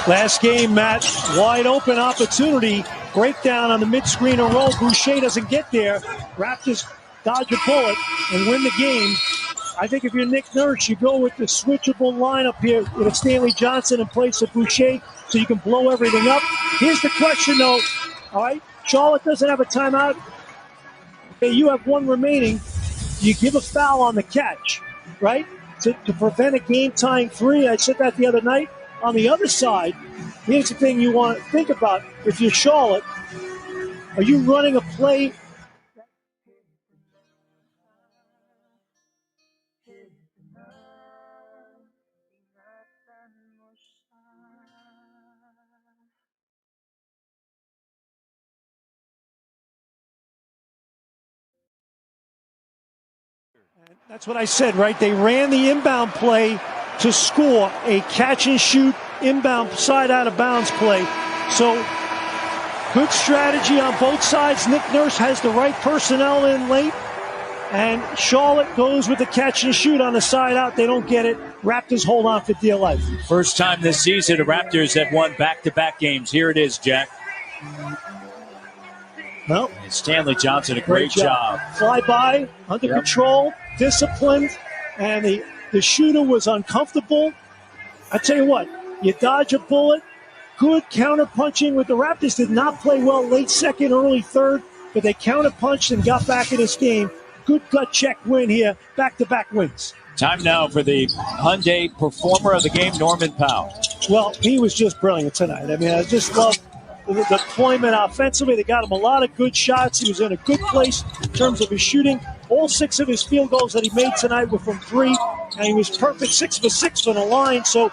Last game, Matt, wide open opportunity. Breakdown on the mid-screen and roll. Boucher doesn't get there. Raptors dodge a bullet and win the game. I think if you're Nick Nurse, you go with the switchable lineup here with Stanley Johnson in place of Boucher so you can blow everything up. Here's the question, though. All right, Charlotte doesn't have a timeout. Okay, you have one remaining. You give a foul on the catch, right, to prevent a game-tying three. I said that the other night. On the other side, here's the thing you want to think about. If you're Charlotte, are you running a play? That's what I said, right? They ran the inbound play to score a catch-and-shoot inbound side out-of-bounds play. So, good strategy on both sides. Nick Nurse has the right personnel in late. And Charlotte goes with the catch-and-shoot on the side out. They don't get it. Raptors hold on for dear life. First time this season, the Raptors have won back-to-back games. Here it is, Jack. Well, and Stanley Johnson, a great job. Fly by, under control, disciplined, and the shooter was uncomfortable. I tell you what, you dodge a bullet. Good counter-punching with the Raptors. Did not play well late second, early third, but they counter-punched and got back in this game. Good gut check win here. Back-to-back wins. Time now for the Hyundai performer of the game, Norman Powell. Well, he was just brilliant tonight. I mean, I just love the deployment offensively. They got him a lot of good shots. He was in a good place in terms of his shooting. All 6 of his field goals that he made tonight were from 3, and he was perfect 6 for 6 from the line. So,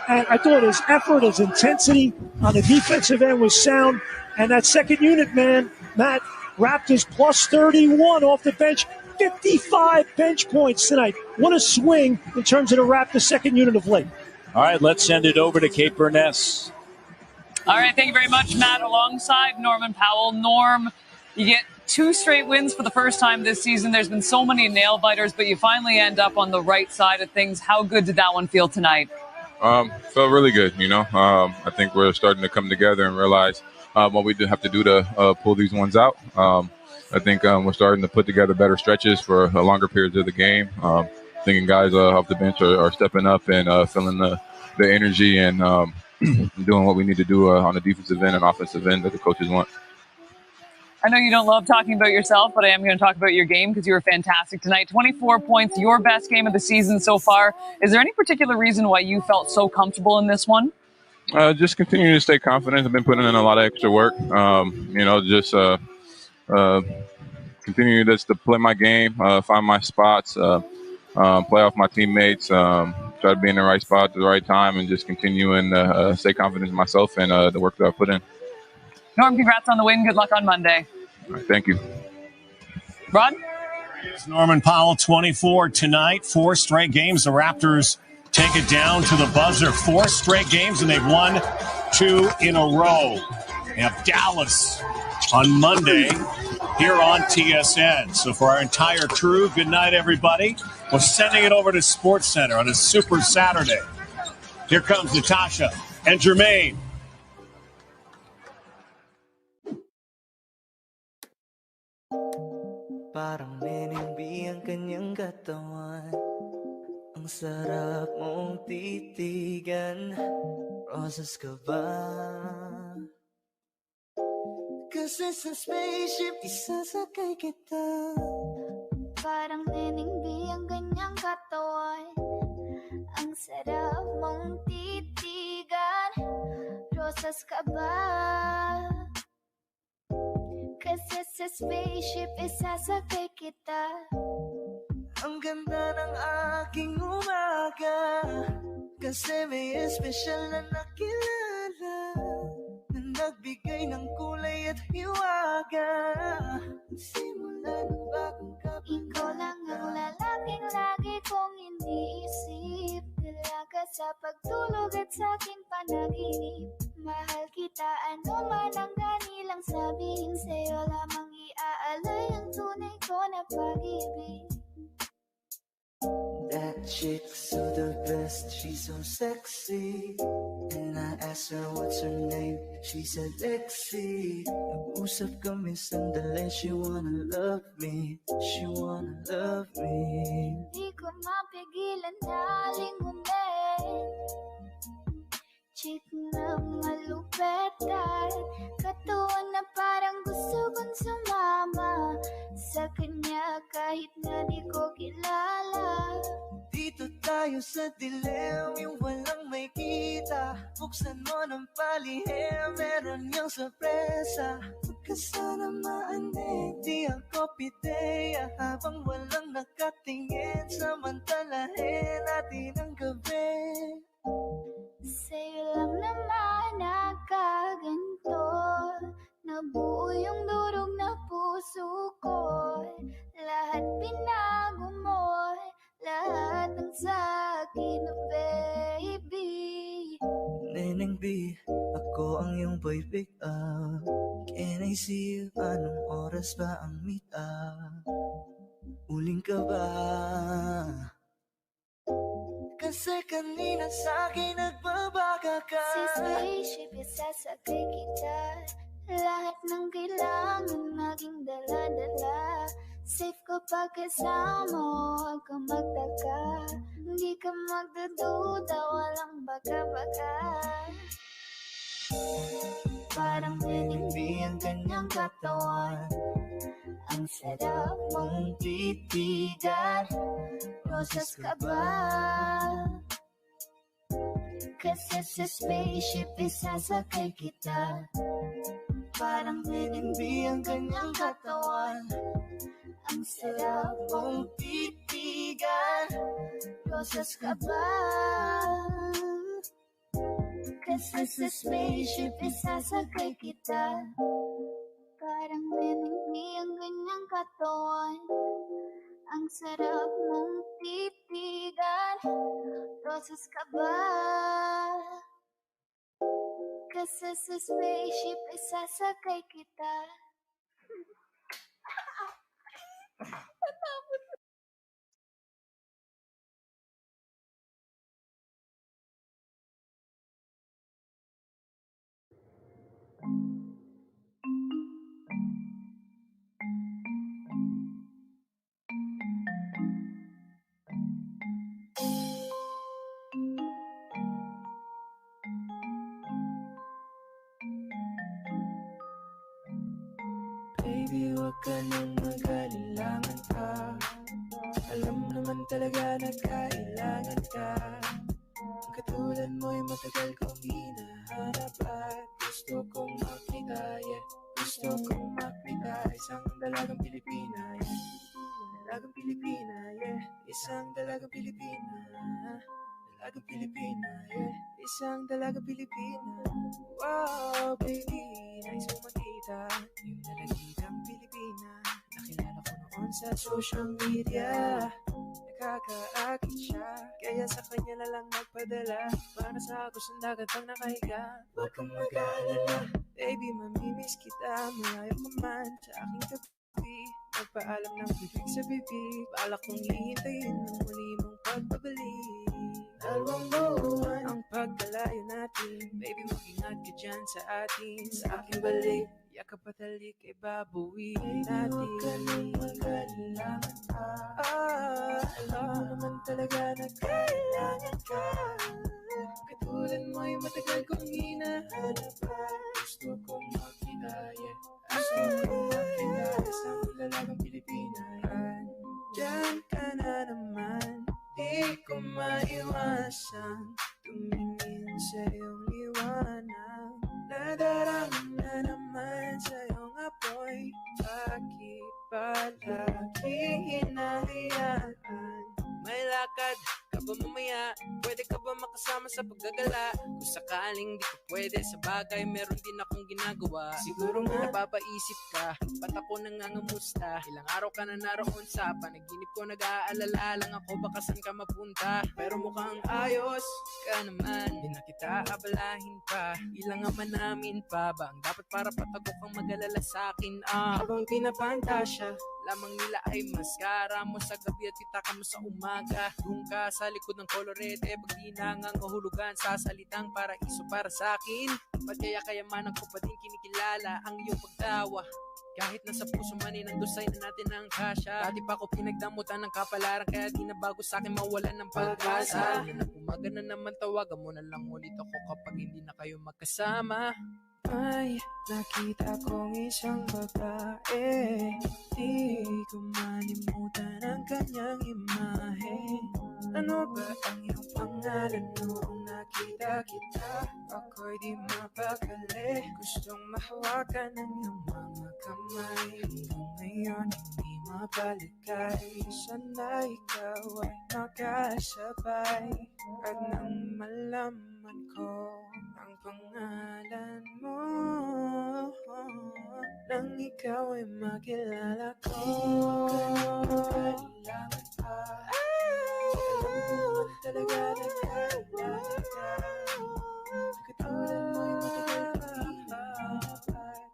and I thought his effort, his intensity on the defensive end was sound. And that second unit, man, Matt, Raptors plus 31 off the bench, 55 bench points tonight. What a swing in terms of the Raptors second unit of late. All right, let's send it over to Kate Burness. All right, thank you very much, Matt. Alongside Norman Powell. Norm, you get 2 straight wins for the first time this season. There's been so many nail-biters, but you finally end up on the right side of things. How good did that one feel tonight? Felt really good, you know. I think we're starting to come together and realize what we do have to do to pull these ones out. I think we're starting to put together better stretches for longer periods of the game. thinking guys off the bench are stepping up and feeling the energy and doing what we need to do on the defensive end and offensive end that the coaches want. I know you don't love talking about yourself, but I am going to talk about your game because you were fantastic tonight. 24 points, your best game of the season so far. Is there any particular reason why you felt so comfortable in this one? Just continuing to stay confident. I've been putting in a lot of extra work. Just continue just to play my game, find my spots, play off my teammates, try to be in the right spot at the right time, and just continuing to stay confident in myself and the work that I put in. Norm, congrats on the win. Good luck on Monday. All right, thank you. Rod? Here's Norman Powell, 24 tonight. 4 straight games. The Raptors take it down to the buzzer. 4 straight games, and they've won 2 in a row. They have Dallas on Monday here on TSN. So for our entire crew, good night, everybody. We're sending it over to SportsCenter on a Super Saturday. Here comes Natasha and Jermaine. Parang nenengbi ang kanyang katawan. Ang sarap mong titigan. Rosas ka ba? Kasi sa spaceship isasakay kita. Parang nenengbi ang kanyang katawan. Ang sarap mong titigan. Rosas ka ba? Kasi sa spaceship isasakay kita. Ang ganda ng aking umaga. Kasi may espesyal na nakilala na nagbigay ng kulay at hiwaga. Simula ng bagong kapag Ikaw lang ang lalaking lagi kong iniisip. Dalaga sa pagtulog at sa aking panaginip. Mahal kita, ano man ang ganilang sabihin. Sa'yo lamang iaalay ang tunay ko na pag-ibig. That chick's so the best, she's so sexy. And I asked her what's her name, she said Lexi. Nag-usap kami sandali, she wanna love me, she wanna love me. Di ko mapigilan na lingunin. Chick na malupet at katuwa na parang gusto kong sumama sa kanya kahit na di ko kilala. Dito tayo sa dilim, yung walang may kita. Buksan mo ng palihim, meron yung sorpresa. Huwag ka sana maanig, di ako pideya. Habang walang nakatingin, samantalahin natin ang gabi. Sa'yo lang naman nakaganto. Nabuo yung durog na puso ko. Lahat binago mo, lahat ng sa'kin, baby. Neneng B, ako ang iyong boy pick up. Can I see you? Anong oras ba ang meet up? Uling ka ba? Kasi kanina sa'kin nagbabaga ka. Si spaceship isasakay kita. Lahat ng kailangan maging dala-dala. Safe ko pag kasama mo, huwag ka magtaka. Hindi ka magdududa, walang baka-baka. Parang Nenengbi ang kanyang katawan. ang sarap mong titigan. Rosas ka ba? Kasi sa spaceship isasakay kita. Parang nenengbi ang kanyang katawan. Ang sarap mong titigan. rosas ka ba? Kasi sa spaceship isasakay kita. Parang nenengbi ang kanyang katawan. Ang sarap mong titigan. Rosas ka ba? Kasi sa spaceship isasakay kita. Baby, wag ka nang mag-alilangan pa. Alam naman talaga na kailangan ka. Katulad mo'y matagal kong hinahanap at gusto kong makita, yeah. Gusto kong makita isang dalagang Pilipina, yeah. Dalagang Pilipina, yeah. Isang dalagang Pilipina. Dalagang Pilipina, yeah. Isang dalagang Pilipina. Wow, baby, nais mo makita yung dalagang Pilipina. Nakilala ko noon sa social media. Nakakaakit siya, kaya sa kanya na lang nagpadala. Para sa Hakws ng dagat ang nakahiga. Huwag kang mag-aalala, baby, mamimiss kita. Malayo ka man sa aking tabi. Nagpaalam ng bibig sa bibig. Balak kong hihintayin ang muli mong pagbabalik. Dalawang buwan ang pagkalayo natin. Baby, mag-ingat ka dyan sa atin. Sa aking balik, yakap at halik ay babuin natin. Huwag ka nang mag-alilangan pa. Alam mo naman talaga na kailangan ka. Katulad mo'y matagal kong hinahanap pa. Gusto kong makita, yeah. Gusto kong makita isang dalagang Pilipina, yeah. Diyan ka na naman, di ko maiwasan tumingin sa iyong liwanag. Nadarama na naman sa iyong apoy. Bakit palagi hinahayaan? May lakad ka ba mamaya? Pwede ka ba makasama sa paggagala? Kung sakaling di ko pwede sa bagay, meron din akong ginagawa. Siguro nga napapaisip ka, ba't ako nangangamusta? Ilang araw ka na naroon sa panaginip ko, nag-aalala lang ako baka saan ka mapunta. Pero mukhang ayos ka naman, di na kita abalahin pa. Ilang ama namin pa ba ang dapat para patago kang mag-alala sa akin? Habang pinapantasya lamang nila ay maskara mo sa gabi at itaka mo sa umaga. Doon ka sa likod ng kolorete, pag di nangangahulugan sa salitang paraiso para sa akin. Ba't kaya kayamanan ko pa din kinikilala ang iyong pagtawa? Kahit nasa puso man ay nandusay na natin ang kasya. Dati pa ko pinagdamutan ng kapalaran, kaya di na bago sa akin mawalan ng pag-asa. Umaga na naman, tawagan mo na lang ulit ako kapag hindi na kayo magkasama. May nakita kong isang babae, di ko malimutan ang kanyang imahe. Ano ba ang iyong pangalan noong nakita kita? Ako'y di mapakali, gustong mahawakan ang iyong mga kamay. Hanggang ngayon hindi mabalikay, sana ikaw ay makasabay. At nang malaman ko ang pangalan mo, nang ikaw ay makilala ko. Kailangan pa, alam mo talaga na kailangan ka. Katulad mo'y matagal kong hinahanap.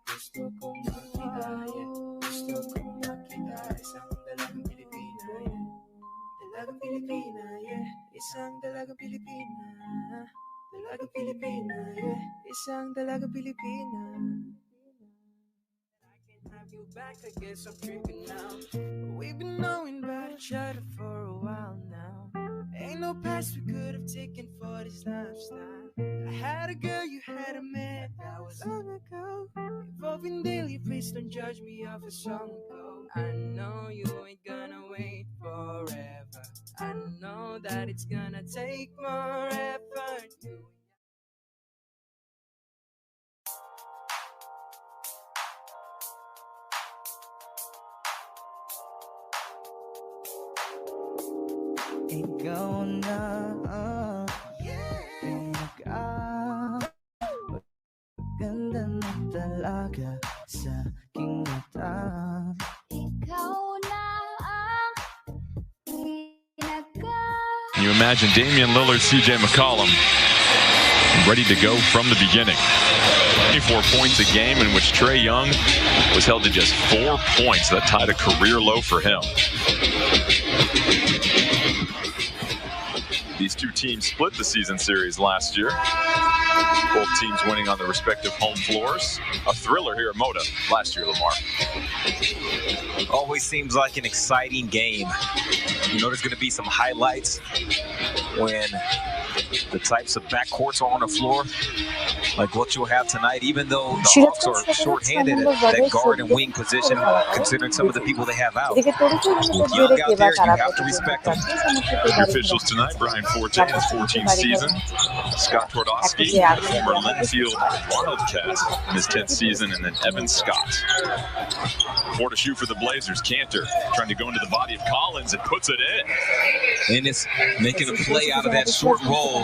Gusto kong makita, yeah. Gusto kong makita isang dalagang Pilipina, yeah. Dalagang Pilipina, yeah. Isang dalagang Pilipina. Dalagang Pilipina, yeah. Isang dalagang Pilipina. I can't have you back, I guess I'm tripping now. We've been knowing about each other for a while now. Ain't no past we could have taken for this lifestyle. I had a girl, you had a man, that was long ago. Evolving daily, please don't judge me off a song ago. I know you ain't gonna wait forever. I know that it's gonna take more effort. Ikaw na pinaka-ganda na talaga sa aking mata. Ikaw na ang pinaka. Can you imagine Damian Lillard, CJ McCollum ready to go from the beginning? 24 points a game, in which Trae Young was held to just 4 points. That tied a career low for him. These two teams split the season series last year. Both teams winning on their respective home floors. A thriller here at Moda last year, Lamar. Always seems like an exciting game. You know there's going to be some highlights when the types of backcourts are on the floor. like what you'll have tonight, even though the Hawks are short-handed at that guard and wing position, considering some of the people they have out. With Young out there, you have to respect them. The officials tonight, Brian Forte in his 14th season. Scott Twardowski, the former Linfield Wildcats in his 10th season, and then Evan Scott. 4 to shoot for the Blazers. Cantor trying to go into the body of Collins and puts it in. And it's making a play out of that short roll.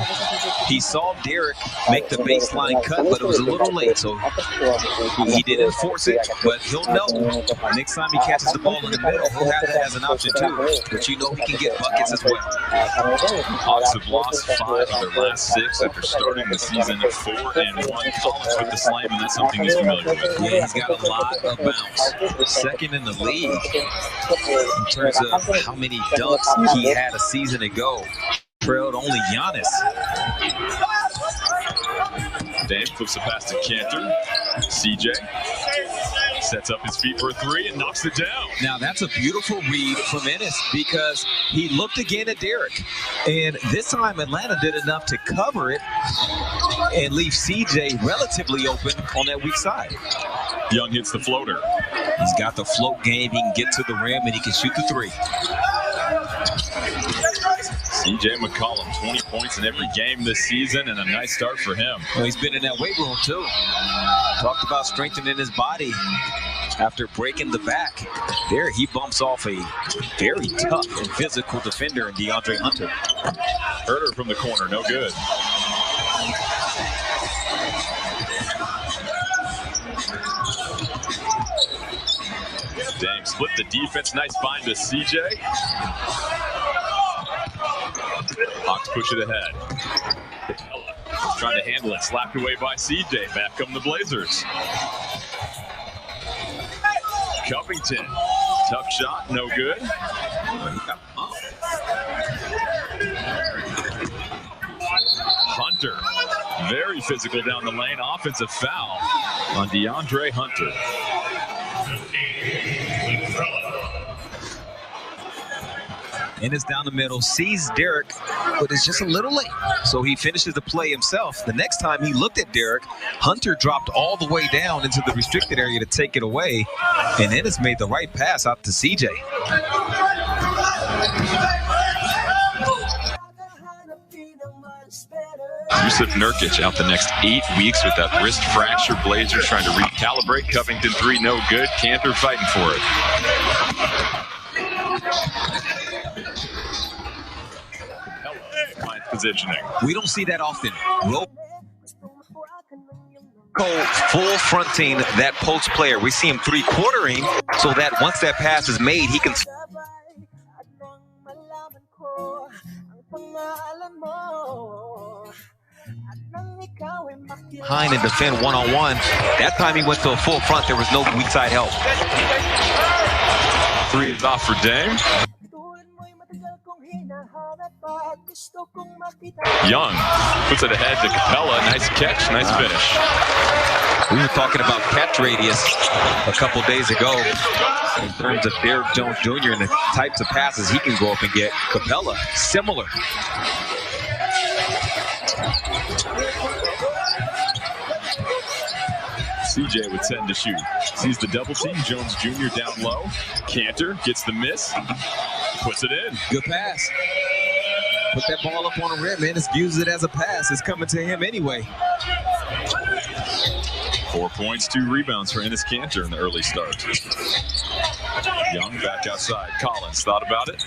He saw Derek make the baseline cut, but it was a little late, so he didn't force it, but he'll know next time he catches the ball in the middle, he'll have that as an option too. But you know he can get buckets as well. Hawks have lost 5 of their last 6 after starting the season at 4-1. Collins with the slam, and that's something he's familiar with. Yeah, he's got a lot of bounce. Second in the league in terms of how many dunks he had a season ago. Trailed only Giannis. Dame flips the pass to Cantor. CJ sets up his feet for a 3 and knocks it down. Now that's a beautiful read from Ennis because he looked again at Derek. And this time Atlanta did enough to cover it and leave CJ relatively open on that weak side. Young hits the floater. He's got the float game. He can get to the rim and he can shoot the 3. CJ McCollum, 20 points in every game this season, and a nice start for him. Well, he's been in that weight room too. Talked about strengthening his body after breaking the back. There he bumps off a very tough and physical defender in DeAndre Hunter. Herter from the corner, no good. Dame split the defense, nice find to CJ. Hawks push it ahead. Capela trying to handle it, slapped away by CJ. Back come the Blazers. Covington, tough shot, no good. Hunter, very physical down the lane. Offensive foul on DeAndre Hunter. Ennis down the middle, sees Derek, but it's just a little late. So he finishes the play himself. The next time he looked at Derek, Hunter dropped all the way down into the restricted area to take it away. And Ennis made the right pass out to CJ. Yusuf Nurkic out the next 8 weeks with that wrist fracture. Blazers trying to recalibrate. Covington 3, no good. Cantor fighting for it. Capela, positioning. We don't see that often. Full fronting that post player. We see him 3-quartering so that once that pass is made, he can. Behind and defend one-on-one. That time he went to a full front. There was no weak side help. 3 is off for Dame. Young puts it ahead to Capela. Nice catch, nice finish. We were talking about catch radius a couple days ago in terms of Derek Jones Jr. and the types of passes he can go up and get. Capela, similar. CJ with 10 to shoot. Sees the double team. Jones Jr. down low. Cantor gets the miss. Puts it in. Good pass. Put that ball up on the rim, man. Just views it as a pass. It's coming to him anyway. 4 points, 2 rebounds for Enes Kanter in the early start. Young back outside. Collins thought about it.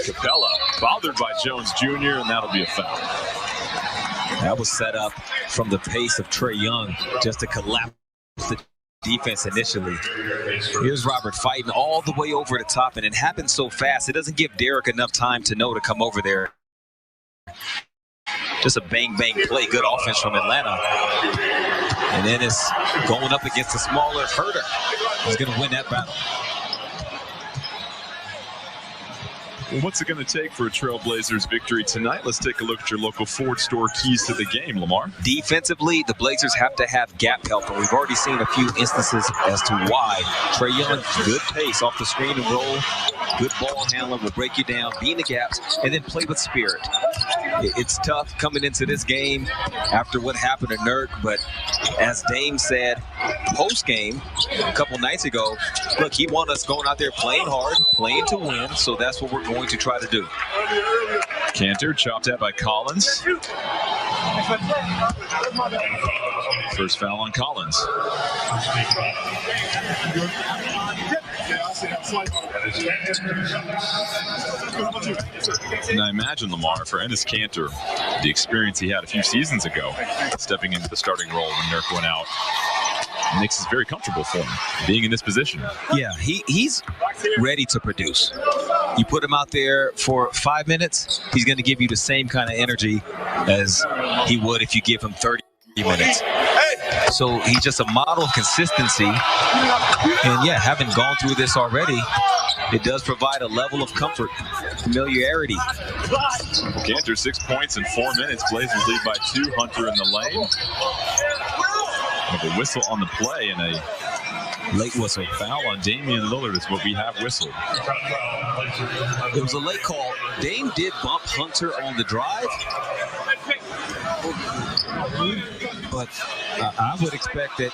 Capela bothered by Jones Jr., and that'll be a foul. That was set up from the pace of Trae Young just to collapse the defense initially. Here's Robert fighting all the way over the top, and it happens so fast. It doesn't give Derek enough time to know to come over there. Just a bang-bang play. Good offense from Atlanta. And then it's going up against a smaller Herter. He's going to win that battle. Well, what's it going to take for a Trailblazers victory tonight? Let's take a look at your local Ford store keys to the game, Lamar. Defensively, the Blazers have to have gap help, and we've already seen a few instances as to why. Trae Young, good pace off the screen and roll, good ball handler, will break you down, be in the gaps, and then play with spirit. It's tough coming into this game after what happened to Nurk, but as Dame said post-game a couple nights ago, look, he wants us going out there playing hard, playing to win, so that's what we're going to try to do. Cantor chopped out by Collins. First foul on Collins. And I imagine, Lamar, for Enes Kanter, the experience he had a few seasons ago, stepping into the starting role when Nurk went out, makes it very comfortable for him, being in this position. Yeah, he's ready to produce. You put him out there for 5 minutes, he's going to give you the same kind of energy as he would if you give him 30 minutes. So he's just a model of consistency. And yeah, having gone through this already, it does provide a level of comfort, familiarity. Cantor, 6 points in 4 minutes. Blazers lead by 2. Hunter in the lane. With a whistle on the play and a late whistle. Foul on Damian Lillard is what we have whistled. It was a late call. Dame did bump Hunter on the drive. But I would expect that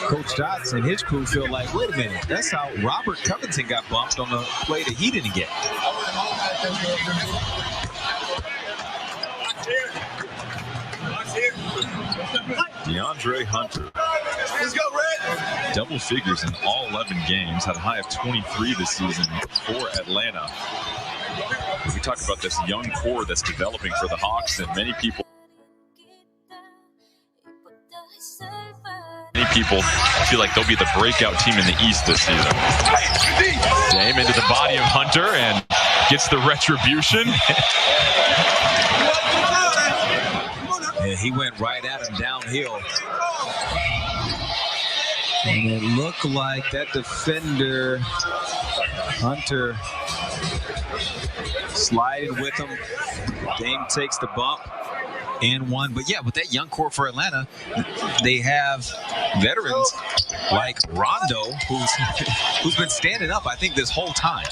Coach Dotson and his crew feel like, wait a minute, that's how Robert Covington got bumped on the play that he didn't get. DeAndre Hunter. Let's go, Red. Double figures in all 11 games. Had a high of 23 this season for Atlanta. We talk about this young core that's developing for the Hawks, and many people feel like they'll be the breakout team in the East this season. Dame into the body of Hunter and gets the retribution. Yeah, he went right at him downhill. And it looked like that defender, Hunter, sliding with him. Dame takes the bump and one. But yeah, with that young core for Atlanta, they have veterans like Rondo, who's been standing up, I think, this whole time.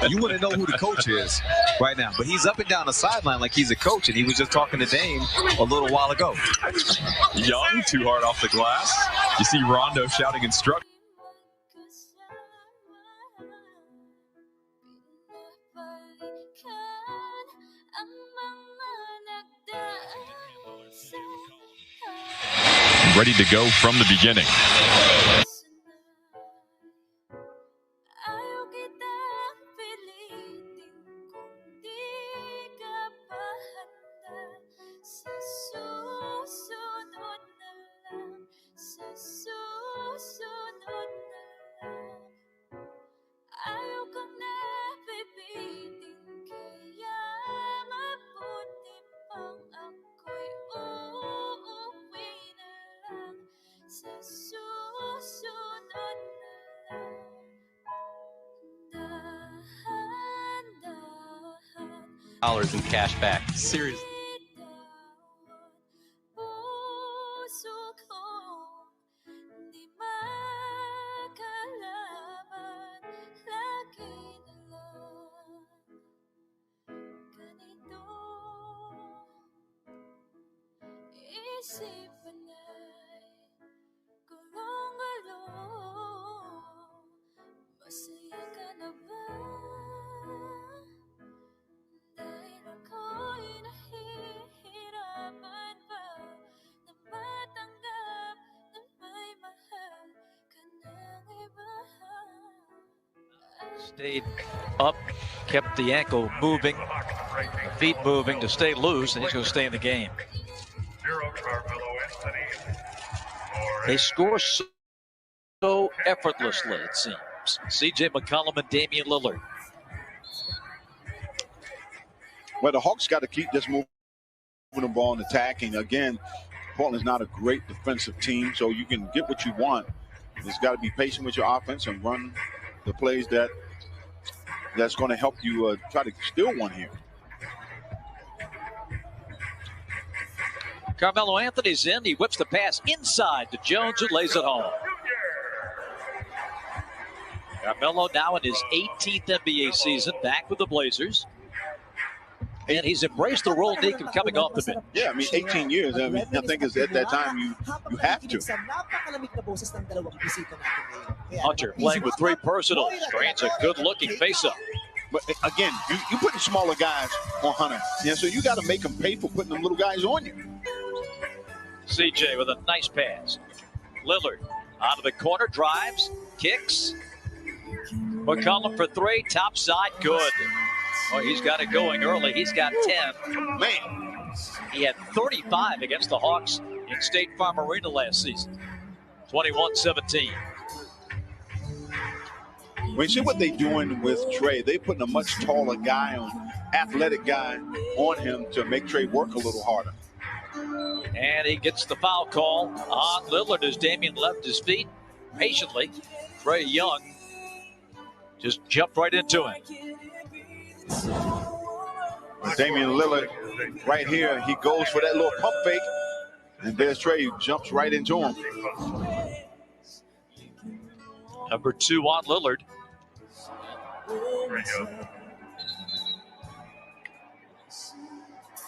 You want to know who the coach is right now. But he's up and down the sideline like he's a coach, and he was just talking to Dame a little while ago. Young, too hard off the glass. You see Rondo shouting instructions. Ready to go from the beginning. $1 in cash back. Seriously. Stayed up, kept the ankle moving, feet moving to stay loose, and he's going to stay in the game. They score so effortlessly, it seems. C.J. McCollum and Damian Lillard. Well, the Hawks got to keep this moving the ball and attacking. Again, Portland's not a great defensive team, so you can get what you want. It's got to be patient with your offense and run the plays that's going to help you try to steal one here. Carmelo Anthony's in. He whips the pass inside to Jones, who lays it home. Carmelo now in his 18th NBA season, back with the Blazers. And he's embraced the role, Nick, of coming off the bench. Yeah, I mean, 18 years. I mean, I think it's at that time you have to. Hunter playing with 3 personals. Drains a good-looking face-up. But again, you putting smaller guys on Hunter. Yeah, so you got to make them pay for putting them little guys on you. CJ with a nice pass. Lillard out of the corner, drives, kicks. McCollum for 3, top side, good. Oh, he's got it going early. He's got 10. Man, he had 35 against the Hawks in State Farm Arena last season. 21-17. When you see what they're doing with Trey, they're putting a much taller guy athletic guy on him to make Trey work a little harder. And he gets the foul call on Lillard as Damian left his feet patiently. Trae Young just jumped right into him. Damian Lillard right here, he goes for that little pump fake, and there's Trey, jumps right into him. Number 2 on Lillard.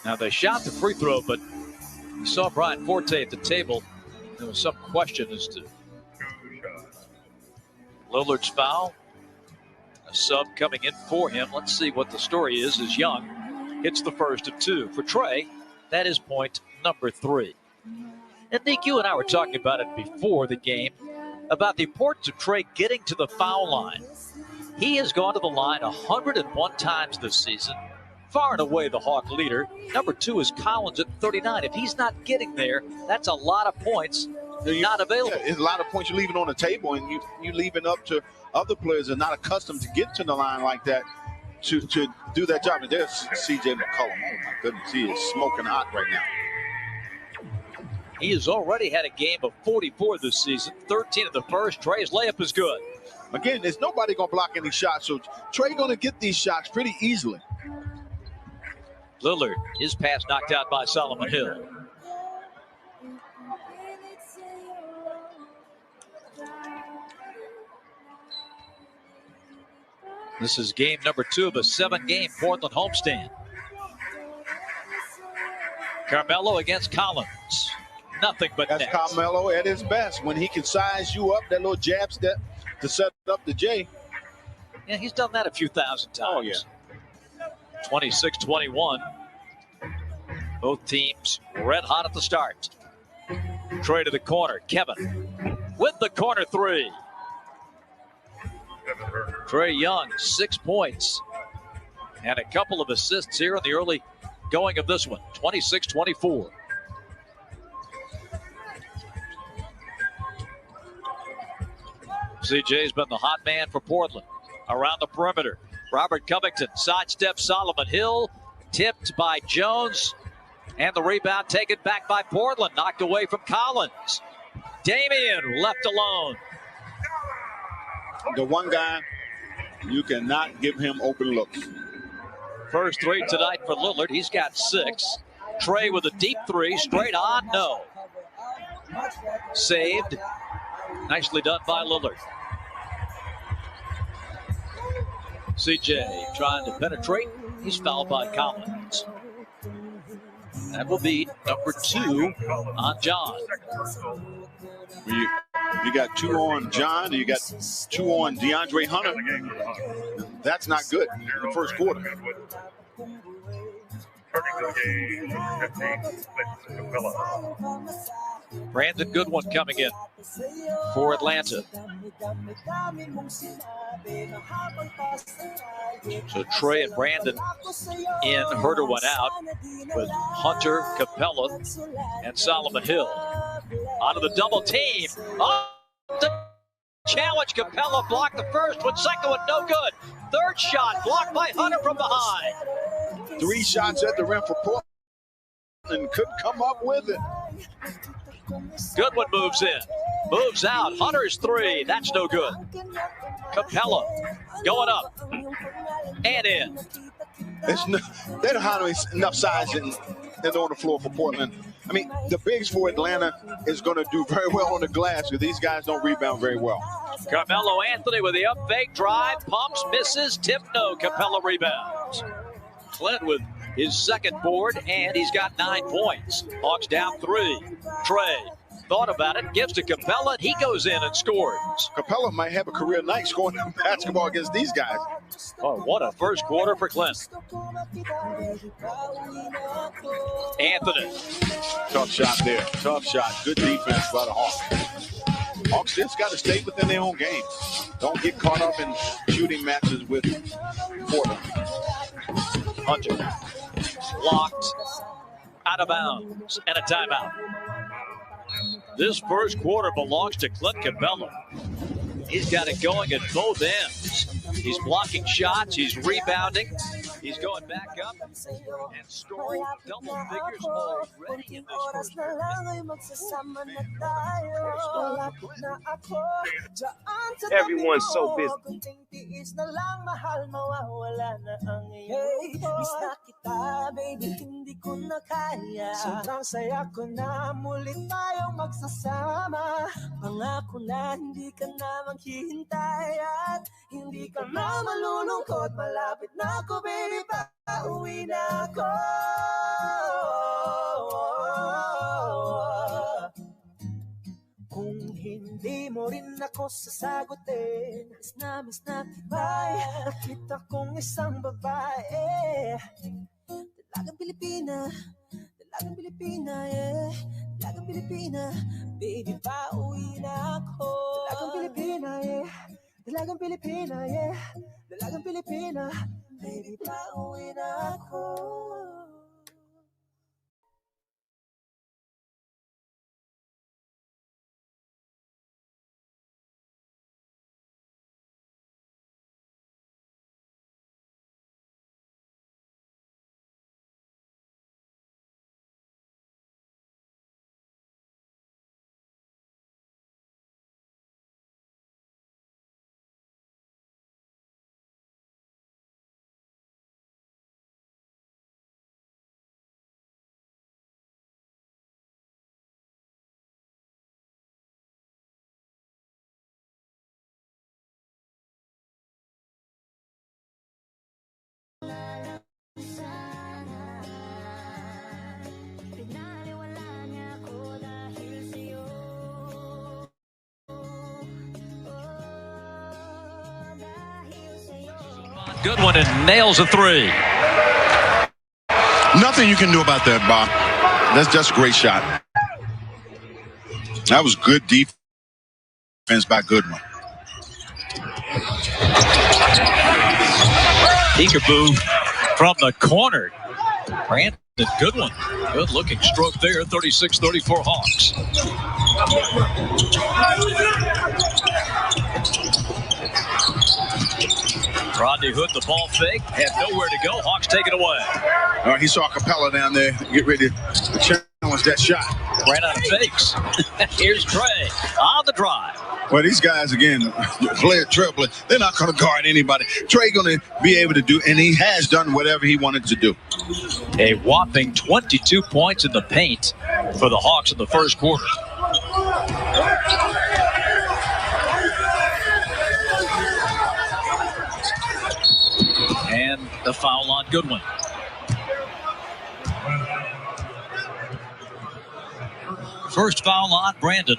Now they shot the free throw, but you saw Brian Forte at the table. There was some question as to Lillard's foul. A sub coming in for him. Let's see what the story is as Young hits the first of 2. For Trey, that is point number 3. And Nick, you and I were talking about it before the game, about the importance of Trey getting to the foul line. He has gone to the line 101 times this season, far and away the Hawk leader. Number 2 is Collins at 39. If he's not getting there, that's a lot of points not available. Yeah, it's a lot of points you're leaving on the table, and you leaving up to other players that are not accustomed to get to the line like that to do that job. And there's CJ McCollum. Oh, my goodness. He is smoking hot right now. He has already had a game of 44 this season, 13 of the first. Trey's layup is good. Again, there's nobody going to block any shots, so Trey going to get these shots pretty easily. Lillard, his pass knocked out by Solomon Hill. This is game number 2 of a 7-game Portland homestand. Carmelo against Collins. Nothing but That's net. Carmelo at his best when he can size you up, that little jab step to set up the J. Yeah, he's done that a few thousand times. Oh, yeah. 26-21. Both teams red hot at the start. Trey to the corner. Kevin with the corner 3. Trae Young, 6 points and a couple of assists here in the early going of this one. 26-24. CJ's been the hot man for Portland. Around the perimeter, Robert Covington sidesteps Solomon Hill, tipped by Jones, and the rebound taken back by Portland, knocked away from Collins. Damian left alone. The one guy, you cannot give him open looks. First 3 tonight for Lillard. He's got 6. Trey with a deep 3, straight on, no. Saved. Nicely done by Lillard. CJ trying to penetrate. He's fouled by Collins. That will be number 2 on John. You got 2 on John, you got 2 on DeAndre Hunter. That's not good in the first quarter. Brandon Goodwin coming in for Atlanta. So Trey and Brandon in. Herter went out with Hunter, Capela, and Solomon Hill. Onto the double team. Oh, the challenge. Capela blocked the first one. Second one, no good. Third shot blocked by Hunter from behind. 3 shots at the rim for Portland and couldn't come up with it. Goodwin moves in. Moves out. Hunter's 3. That's no good. Capela going up and in. They don't have enough size on the floor for Portland. I mean, the bigs for Atlanta is going to do very well on the glass because these guys don't rebound very well. Carmelo Anthony with the up fake drive, pumps, misses, tip, no. Capela rebounds. Clint with his second board, and he's got 9 points. Hawks down 3. Trey thought about it, gives to Capela, and he goes in and scores. Capela might have a career night scoring basketball against these guys. Oh, what a first quarter for Clint. Anthony. Tough shot there. Tough shot. Good defense by the Hawks. Hawks just got to stay within their own game. Don't get caught up in shooting matches with Portland. Hunter. Blocked. Out of bounds. And a timeout. This first quarter belongs to Clint Capela. He's got it going at both ends. He's blocking shots. He's rebounding. He's going back up and scoring double figures already in this first quarter. Everyone's so busy. Sobrang saya ko na muli tayong magsasama. Pangako na hindi ka na maghihintay at hindi ka na malulungkot. Malapit na ako, baby, pauwi na ako. Kung hindi mo rin ako sasagutin, miss na tibay, nakita kong isang babae. Dalagang Pilipina, yeah. Dalagang Pilipina, baby, pauwi na ako. Dalagang Pilipina, yeah. Dalagang Pilipina, yeah. Dalagang Pilipina, baby, pauwi na ako. Good one, and nails a 3. Nothing you can do about that, Bob. That's just a great shot. That was good defense by Goodwin. Peekaboo from the corner. Brandon Goodwin. Good looking stroke there. 36-34 Hawks. Rodney Hood, the ball fake, had nowhere to go. Hawks take it away. He saw Capela down there. Get ready to challenge that shot. Ran out of fakes. Here's Trey on the drive. Well, these guys, again, play a Trailblazer. They're not going to guard anybody. Trey going to be able to do, and he has done whatever he wanted to do. A whopping 22 points in the paint for the Hawks in the first quarter. And the foul on Goodwin. First foul on Brandon.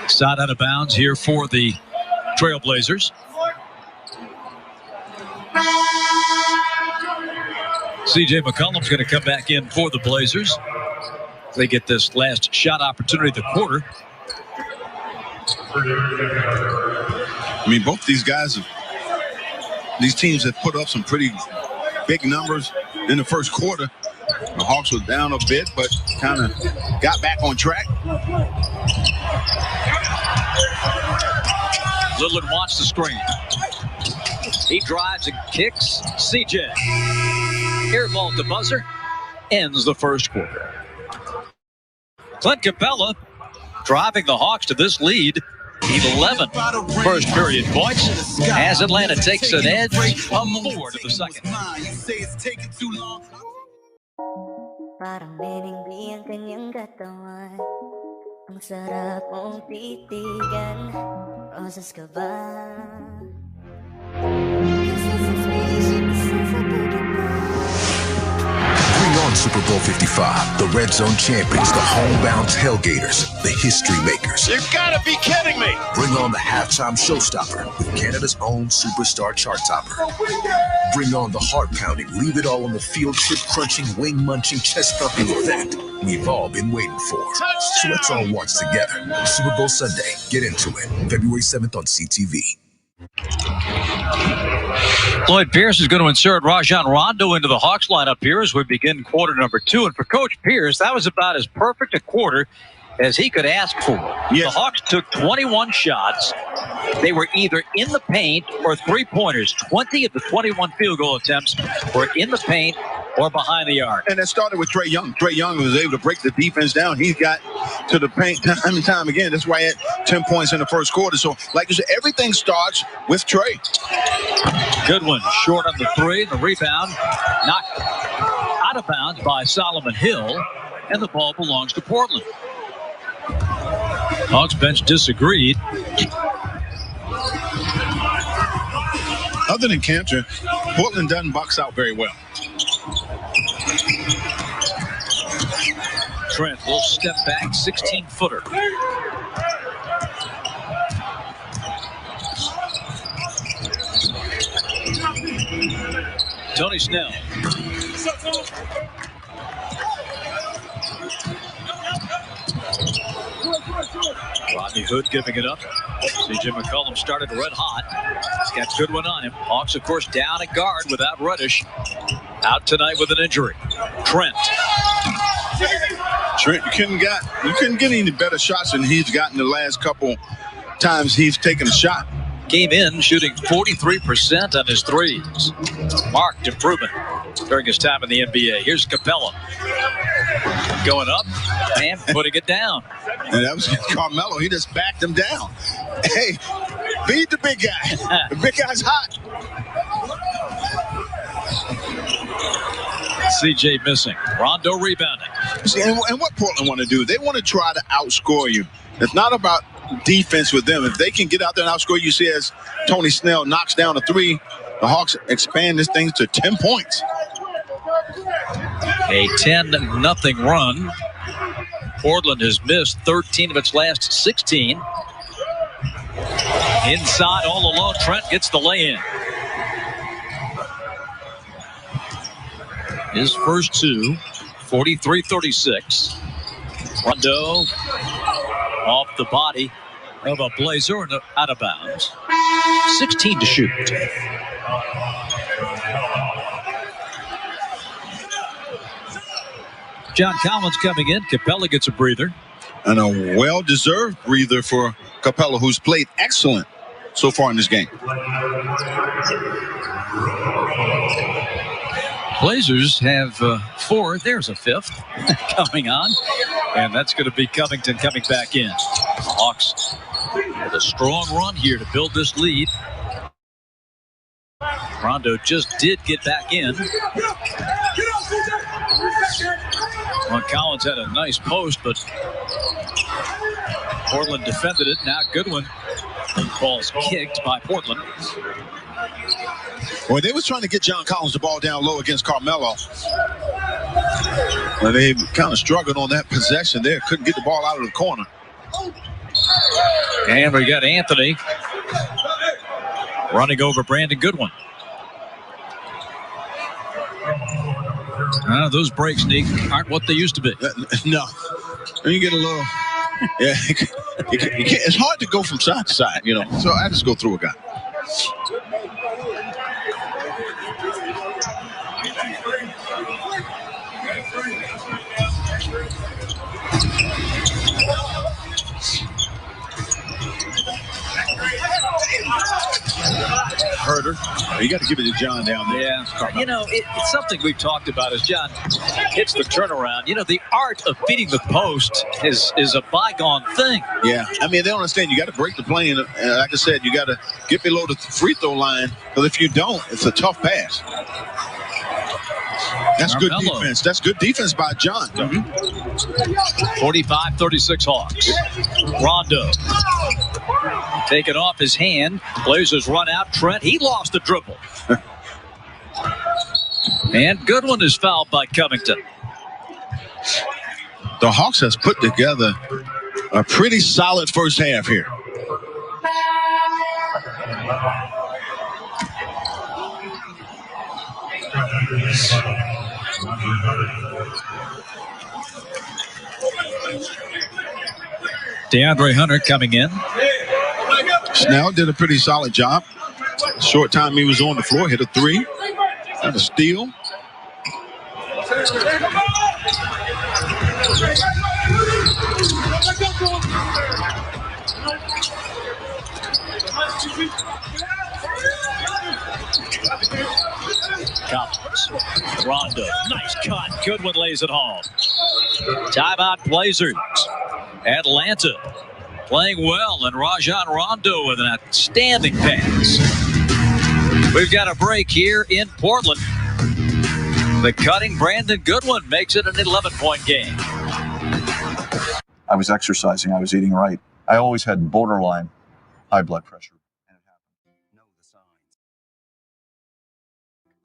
Shot out of bounds here for the Trailblazers. CJ McCollum's going to come back in for the Blazers. They get this last shot opportunity of the quarter. I mean, both these guys, these teams have put up some pretty big numbers in the first quarter. The Hawks were down a bit, but kind of got back on track. Lillard wants the screen. He drives and kicks. CJ. Airball at the buzzer. Ends the first quarter. Clint Capela driving the Hawks to this lead. 11 first period points as Atlanta takes an edge forward to the second. Parang binigbi ang kanyang katawan. Ang sarap mong titigan. Rosas ka ba? On Super Bowl 55, the Red Zone champions, the homebound tailgaters, the history makers. You gotta be kidding me! Bring on the halftime showstopper with Canada's own superstar chart topper. Bring on the heart-pounding, leave it all on the field, chip-crunching, wing-munching, chest-thumping event we've all been waiting for. So let's all watch together. Super Bowl Sunday. Get into it. February 7th on CTV. Lloyd Pierce is going to insert Rajon Rondo into the Hawks lineup here as we begin quarter number 2. And for Coach Pierce, that was about as perfect a quarter as he could ask for. Yes. The Hawks took 21 shots. They were either in the paint or three-pointers. 20 of the 21 field goal attempts were in the paint or behind the arc. And it started with Trae Young. Trae Young was able to break the defense down. He got to the paint time and time again. That's why he had 10 points in the first quarter. So, like you said, everything starts with Trae. Good one. Short on the three. The rebound knocked out of bounds by Solomon Hill. And the ball belongs to Portland. Hawks bench disagreed. Other than Cantor, Portland doesn't box out very well. Trent will step back, 16-footer. Tony Snell. Rodney Hood giving it up. CJ McCollum started red hot. He's got a good one on him. Hawks, of course, down at guard without Reddish. Out tonight with an injury. Trent, you couldn't get any better shots than he's gotten the last couple times he's taken a shot. Came in shooting 43% on his threes. Marked improvement during his time in the NBA. Here's Capela. Going up and putting it down. And that was Carmelo. He just backed him down. Hey, beat the big guy. The big guy's hot. CJ missing. Rondo rebounding. See, and what Portland want to do, they want to try to outscore you. It's not about defense with them. If they can get out there and outscore you, see as Tony Snell knocks down a three, the Hawks expand this thing to 10 points. A 10-0 run. Portland has missed 13 of its last 16. Inside all alone, Trent gets the lay-in. His first two, 43-36. Rondo off the body of a Blazer and out of bounds. 16 to shoot. John Collins coming in. Capela gets a breather. And a well-deserved breather for Capela, who's played excellent so far in this game. Blazers have 4. There's a 5th coming on. And that's going to be Covington coming back in. Hawks with a strong run here to build this lead. Rondo just did get back in. Well, Collins had a nice post, but Portland defended it. Now Goodwin. Ball's kicked by Portland. Well, they was trying to get John Collins the ball down low against Carmelo. Well, they kind of struggled on that possession there. Couldn't get the ball out of the corner. And we got Anthony running over Brandon Goodwin. Those breaks, Nick, aren't what they used to be. No. You get a little... Yeah, it's hard to go from side to side, you know. So I just go through a guy. Herder. You got to give it to John down there. Yeah. You know, it's something we've talked about as John hits the turnaround. You know, the art of beating the post is a bygone thing. Yeah. I mean, they don't understand. You got to break the plane. And like I said, you got to get below the free throw line. Because if you don't, it's a tough pass. That's good defense. That's good defense by John. 45-36 Hawks. Rondo. Taken off his hand. Blazers run out. Trent, he lost the dribble. And Goodwin is fouled by Covington. the Hawks has put together a pretty solid first half here. DeAndre Hunter coming in. Snell did a pretty solid job. Short time he was on the floor, hit a three and a steal. Collins, Rondo, nice cut. Goodwin lays it home. Timeout Blazers. Atlanta playing well, and Rajon Rondo with an outstanding pass. We've got a break here in Portland. The cutting Brandon Goodwin makes it an 11-point game. I was exercising. I was eating right. I always had borderline high blood pressure. Know the signs.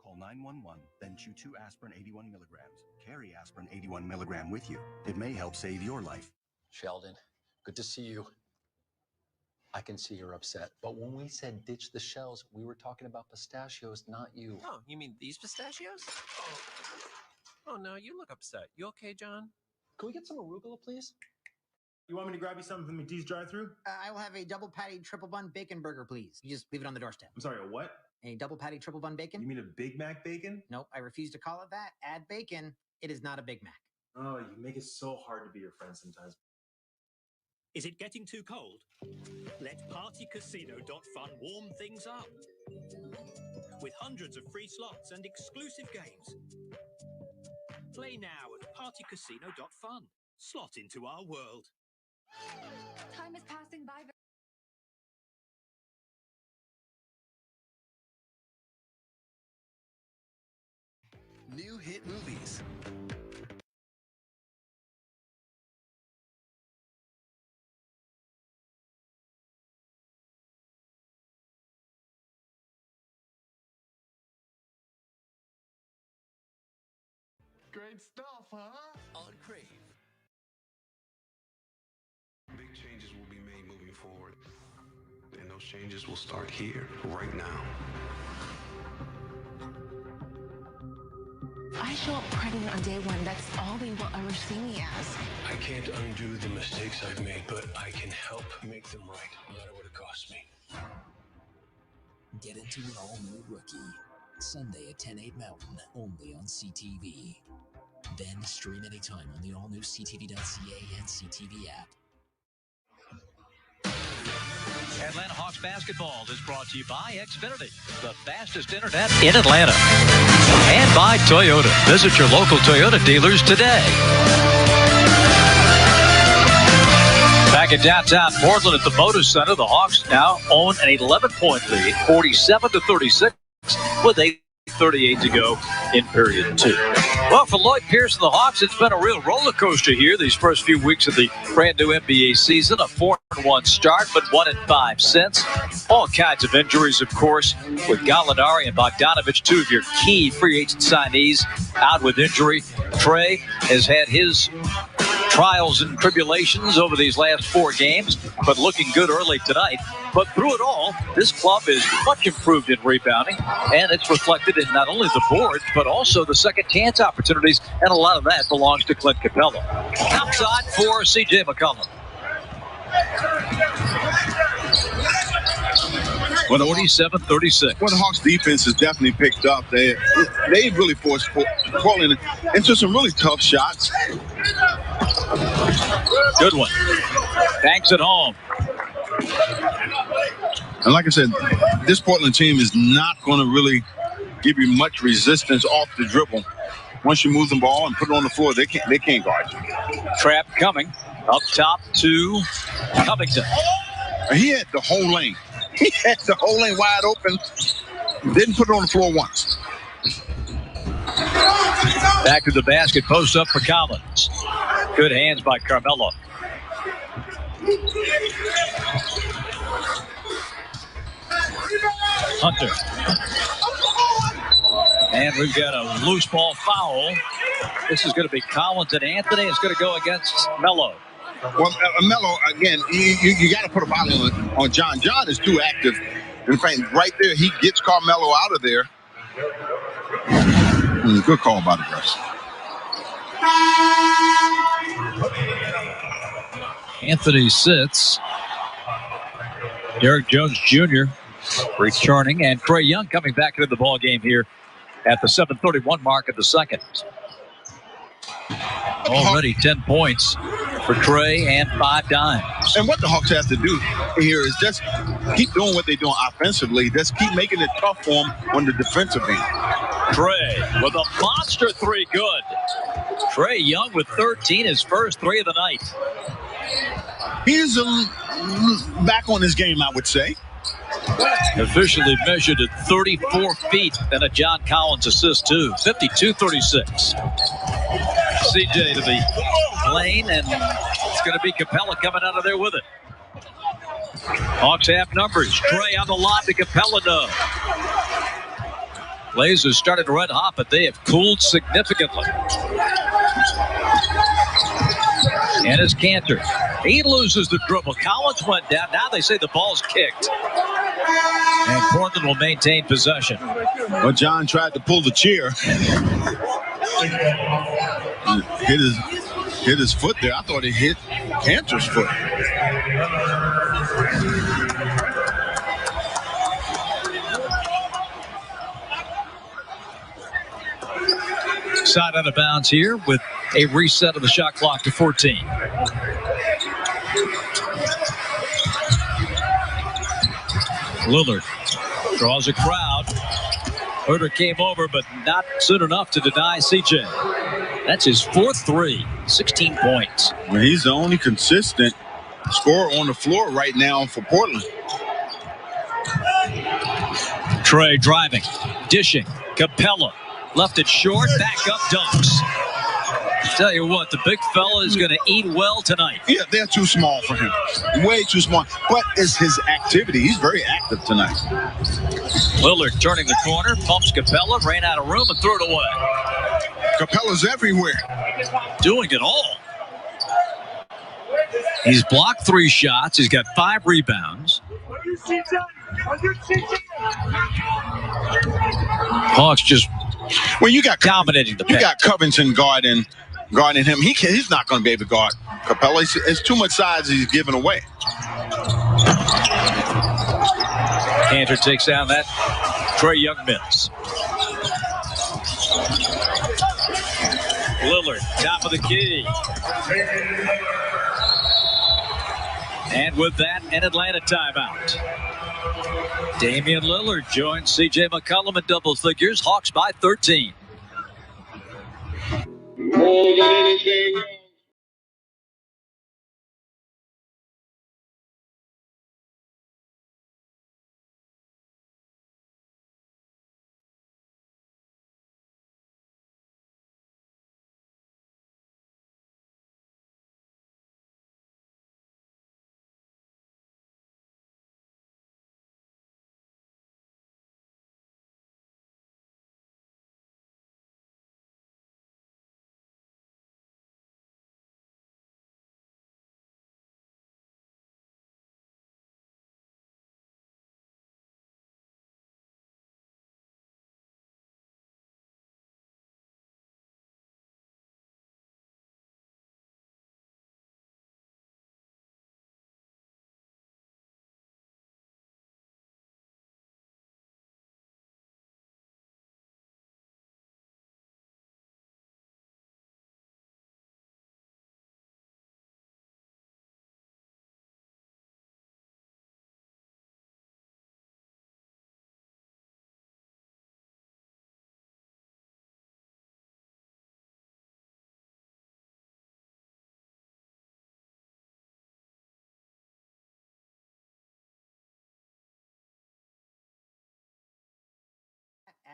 Call 911, then chew 2 aspirin 81 milligrams. Carry aspirin 81 milligram with you. It may help save your life. Sheldon, good to see you. I can see you're upset, but when we said ditch the shells, we were talking about pistachios, not you. Oh, you mean these pistachios? Oh no, you look upset. You okay, John? Can we get some arugula, please? You want me to grab you something from McDee's drive-thru? I will have a double patty triple bun bacon burger, please. You just leave it on the doorstep. I'm sorry, a what? A double patty triple bun bacon? You mean a Big Mac bacon? Nope, I refuse to call it that. Add bacon. It is not a Big Mac. Oh, you make it so hard to be your friend sometimes. Is it getting too cold? Let partycasino.fun warm things up. With hundreds of free slots and exclusive games. Play now at partycasino.fun. Slot into our world. Time is passing by. New hit movies. Great stuff, huh? On Crave. Big changes will be made moving forward. And those changes will start here, right now. I show up pregnant on day one. That's all they will ever see me as. I can't undo the mistakes I've made, but I can help make them right, no matter what it costs me. Get into an all-new Rookie. Sunday at 10/8 Mountain, only on CTV. Then stream anytime on the all-new CTV.ca and CTV app. Atlanta Hawks basketball is brought to you by Xfinity, the fastest internet in Atlanta. And by Toyota. Visit your local Toyota dealers today. Back in downtown Portland at the Moda Center, the Hawks now own an 11-point lead, 47-36, with 8:38 to go in period 2. Well, for Lloyd Pierce and the Hawks, it's been a real roller coaster here these first few weeks of the brand new NBA season. A 4-1 start, but 1-5 since. All kinds of injuries, of course, with Gallinari and Bogdanovich, two of your key free agent signees, out with injury. Trae has had his trials and tribulations over these last 4 games, but looking good early tonight. But through it all, this club is much improved in rebounding, and it's reflected in not only the boards, but also the second chance opportunities, and a lot of that belongs to Clint Capela. Outside for C.J. McCollum. Well, 47-36. Well, the Hawks defense has definitely picked up. They really forced Portland into some really tough shots. Good one. Banks it home. And like I said, this Portland team is not going to really give you much resistance off the dribble. Once you move the ball and put it on the floor, they can't guard you. Trap coming up top to Covington. He had the whole lane. He had the whole lane wide open. Didn't put it on the floor once. Back to the basket, post up for Collins. Good hands by Carmelo. Hunter. And we've got a loose ball foul This is going to be Collins and Anthony. It's going to go against Melo. Well, Melo, again, you got to put a volley on John. John is too active. In fact, right there, he gets Carmelo out of there. Good call by the refs. Anthony sits. Derek Jones Jr. returning, and Trae Young coming back into the ball game here at the 7:31 mark of the second. Already 10 points for Trae and 5 dimes. And what the Hawks have to do here is just keep doing what they're doing offensively. Just keep making it tough for them on the defensive end. Trae with a monster three, good. Trae Young with 13, his first three of the night. He's back on his game, I would say. Officially measured at 34 feet and a John Collins assist too. 52-36. CJ to the lane, and it's going to be Capela coming out of there with it. Hawks have numbers. Trae on the lob to Capela. No. Blazers started red hot, but they have cooled significantly. And it's Cantor. He loses the dribble. Collins went down. Now they say the ball's kicked. And Portland will maintain possession. Well, John tried to pull the chair. Hit his foot there. I thought it hit Cantor's foot. Side out of bounds here with a reset of the shot clock to 14. Lillard draws a crowd. Herder came over, but not soon enough to deny CJ. That's his fourth three, 16 points. Well, he's the only consistent scorer on the floor right now for Portland. Trae driving, dishing, Capela left it short, back up dunks. Tell you what, the big fella is going to eat well tonight. Yeah, they're too small for him. Way too small. But it's his activity. He's very active tonight. Lillard turning the corner, pumps Capela, ran out of room and threw it away. Capela's everywhere. Doing it all. He's blocked 3 shots. He's got 5 rebounds. Hawks just dominating the paint. You got Covington guarding him. He's not going to be able to guard Capela. It's too much size he's giving away. Cantor takes down that Trae Young miss. Lillard, top of the key. And with that, an Atlanta timeout. Damian Lillard joins C.J. McCollum in double figures. Hawks by 13. More than anything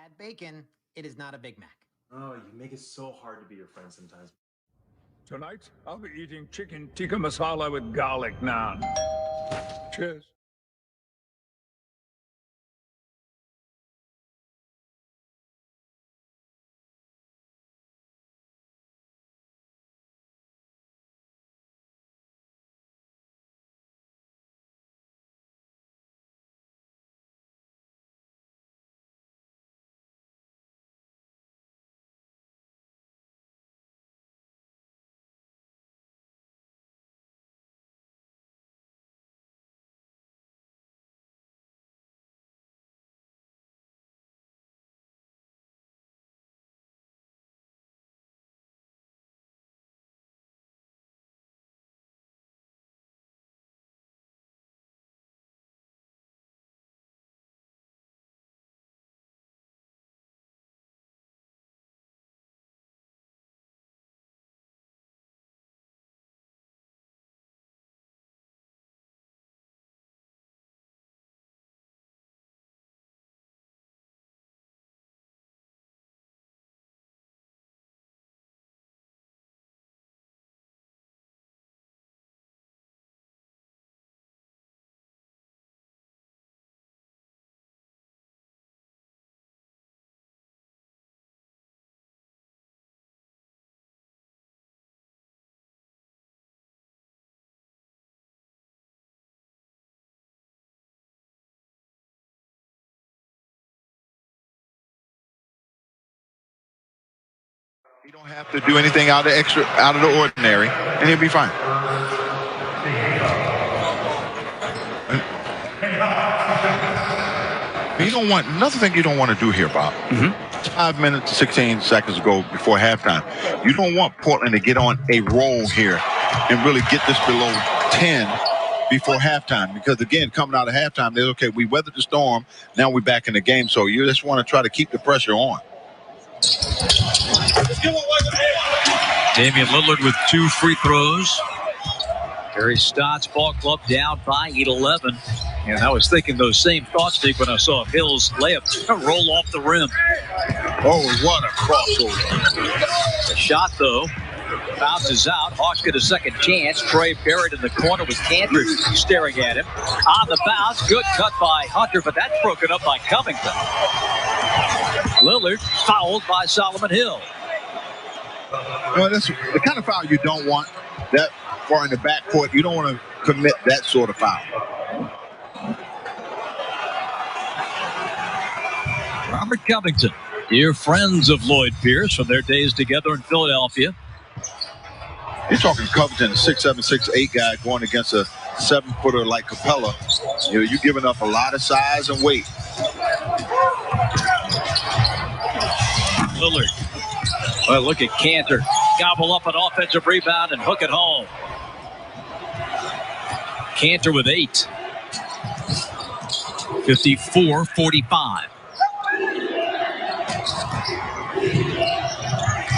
Add bacon, it is not a Big Mac. Oh, you make it so hard to be your friend sometimes. Tonight, I'll be eating chicken tikka masala with garlic naan. Cheers. You don't have to do anything out of the ordinary, and he'll be fine. You don't want another thing you don't want to do here, Bob. 5 minutes, 16 seconds to go before halftime. You don't want Portland to get on a roll here and really get this below 10 before halftime, because again, coming out of halftime, they're okay. We weathered the storm. Now we're back in the game, so you just want to try to keep the pressure on. Damian Lillard with 2 free throws. Gary Stott's ball club down by 11. And I was thinking those same thoughts, Nick, when I saw Hill's layup roll off the rim. Oh, what a crossover. The shot, though, bounces out. Hawks get a second chance. Trey buried in the corner with Cantor staring at him. On the bounce, good cut by Hunter, but that's broken up by Covington. Lillard fouled by Solomon Hill. Well, that's the kind of foul you don't want that far in the backcourt. You don't want to commit that sort of foul. Robert Covington, dear friends of Lloyd Pierce from their days together in Philadelphia. You're talking Covington, a 6'7", 6'8" guy going against a 7-footer like Capela. You're giving up a lot of size and weight. Lillard. Well, look at Cantor. Gobble up an offensive rebound and hook it home. Cantor with 8. 54-45.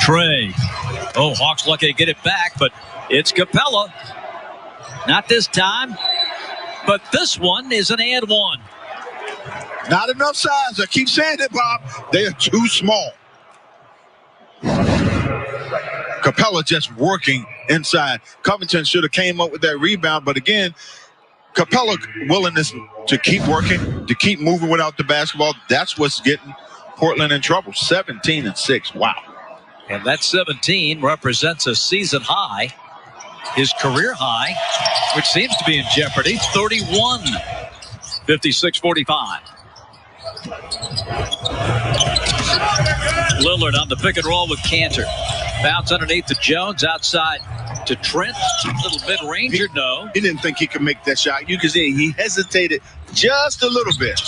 Trey. Oh, Hawks lucky to get it back, but it's Capela. Not this time, but this one is an and one. Not enough size. I keep saying it, Bob. They are too small. Capela just working inside. Covington should have came up with that rebound, but again, Capela willingness to keep working, to keep moving without the basketball, that's what's getting Portland in trouble. 17-6. Wow. And that 17 represents a season high, his career high, which seems to be in jeopardy. 31. 56-45. Lillard on the pick and roll with Cantor. Bounce underneath to Jones, outside to Trent. Little mid-ranger, no. He didn't think he could make that shot. You can see he hesitated just a little bit.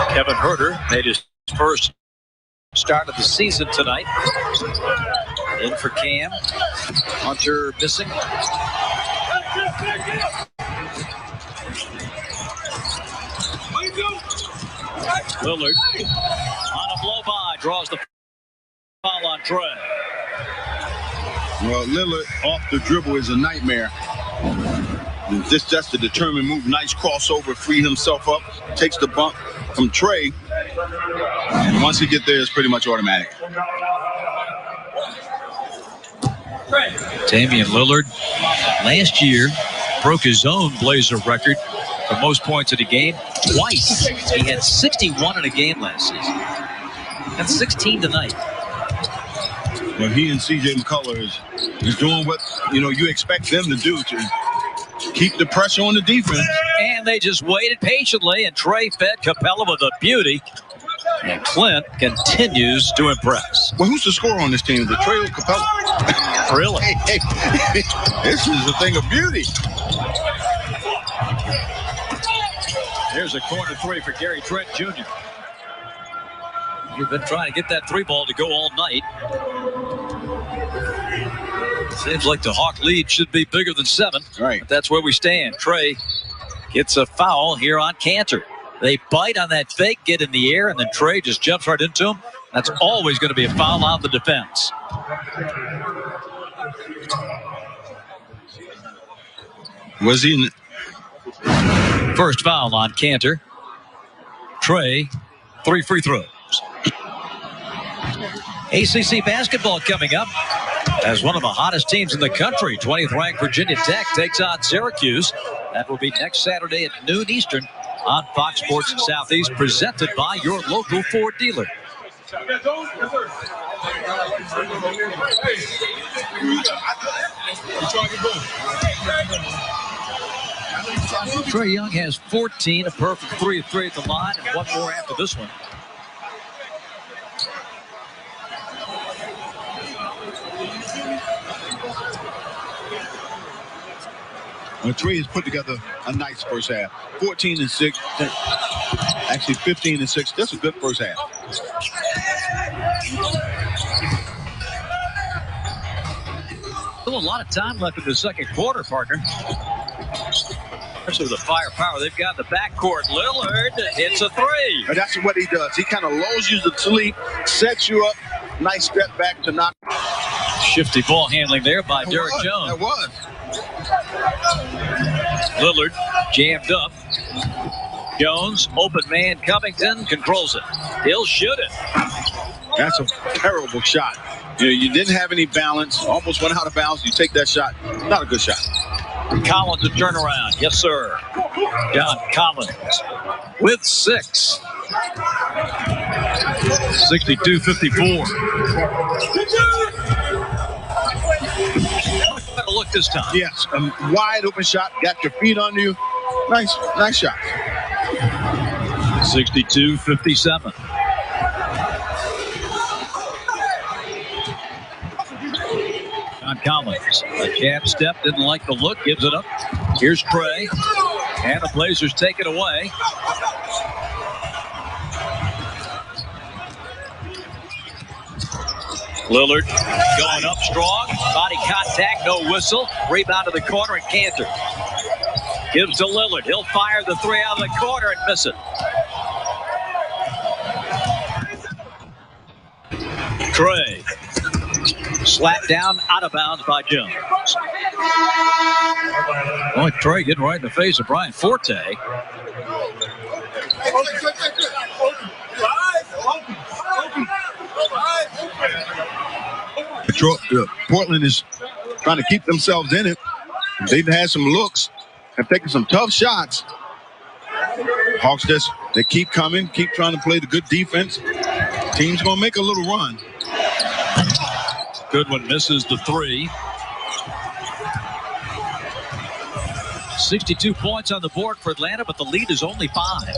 Kevin Huerter made his first start of the season tonight. In for Cam. Hunter missing. Lillard on a blow by, draws the foul on Trey. Well, Lillard off the dribble is a nightmare. Just a determined move. Nice crossover, free himself up, takes the bump from Trey. And once he gets there, it's pretty much automatic. Damian Lillard last year broke his own Blazer record for most points in a game twice. He had 61 in a game last season. And 16 tonight. Well, he and C.J. McCullough is doing what you expect them to do, to keep the pressure on the defense. And they just waited patiently, and Trey fed Capela with a beauty. And Clint continues to impress. Well, who's the scorer on this team? The Trey or Capela? Really? Hey, this is a thing of beauty. There's a corner three for Gary Trent Jr. You've been trying to get that 3-ball to go all night. Seems like the Hawk lead should be bigger than 7. Right. But that's where we stand. Trey gets a foul here on Cantor. They bite on that fake, get in the air, and then Trey just jumps right into him. That's always going to be a foul on the defense. Was he First foul on Cantor. Trey, 3 free throws. ACC basketball coming up as one of the hottest teams in the country. 20th ranked Virginia Tech takes on Syracuse. That will be next Saturday at noon Eastern on Fox Sports Southeast, presented by your local Ford dealer. Trey Young has 14, a perfect 3 of 3 at the line, and one more after this one. Trey has put together a nice first half. 14-6. Actually, 15-6. That's a good first half. Still a lot of time left in the second quarter, partner. Especially with the firepower they've got in the backcourt. Lillard hits a three. And that's what he does. He kind of lulls you to sleep, sets you up. Nice step back to knock. Shifty ball handling there by Derek Jones. That was. Lillard jammed up. Jones, open man, Covington controls it. He'll shoot it. That's a terrible shot. You didn't have any balance. Almost went out of bounds. You take that shot. Not a good shot. Collins to turn around. Yes, sir. John Collins with 6. 62-54. Better look this time. Yes, a wide open shot. Got your feet on you. Nice shot. 62-57. John Collins, a jab step, didn't like the look, gives it up. Here's Trey, and the Blazers take it away. Lillard going up strong, body contact, no whistle. Rebound to the corner and Cantor. Gives to Lillard, he'll fire the three out of the corner and miss it. Trey. Slapped down, out of bounds by Jones. Boy, Trey getting right in the face of Brian Forte. Portland is trying to keep themselves in it. They've had some looks, have taken some tough shots. Hawks they keep coming, keep trying to play the good defense. Team's gonna make a little run. Goodwin misses the three. 62 points on the board for Atlanta, but the lead is only 5.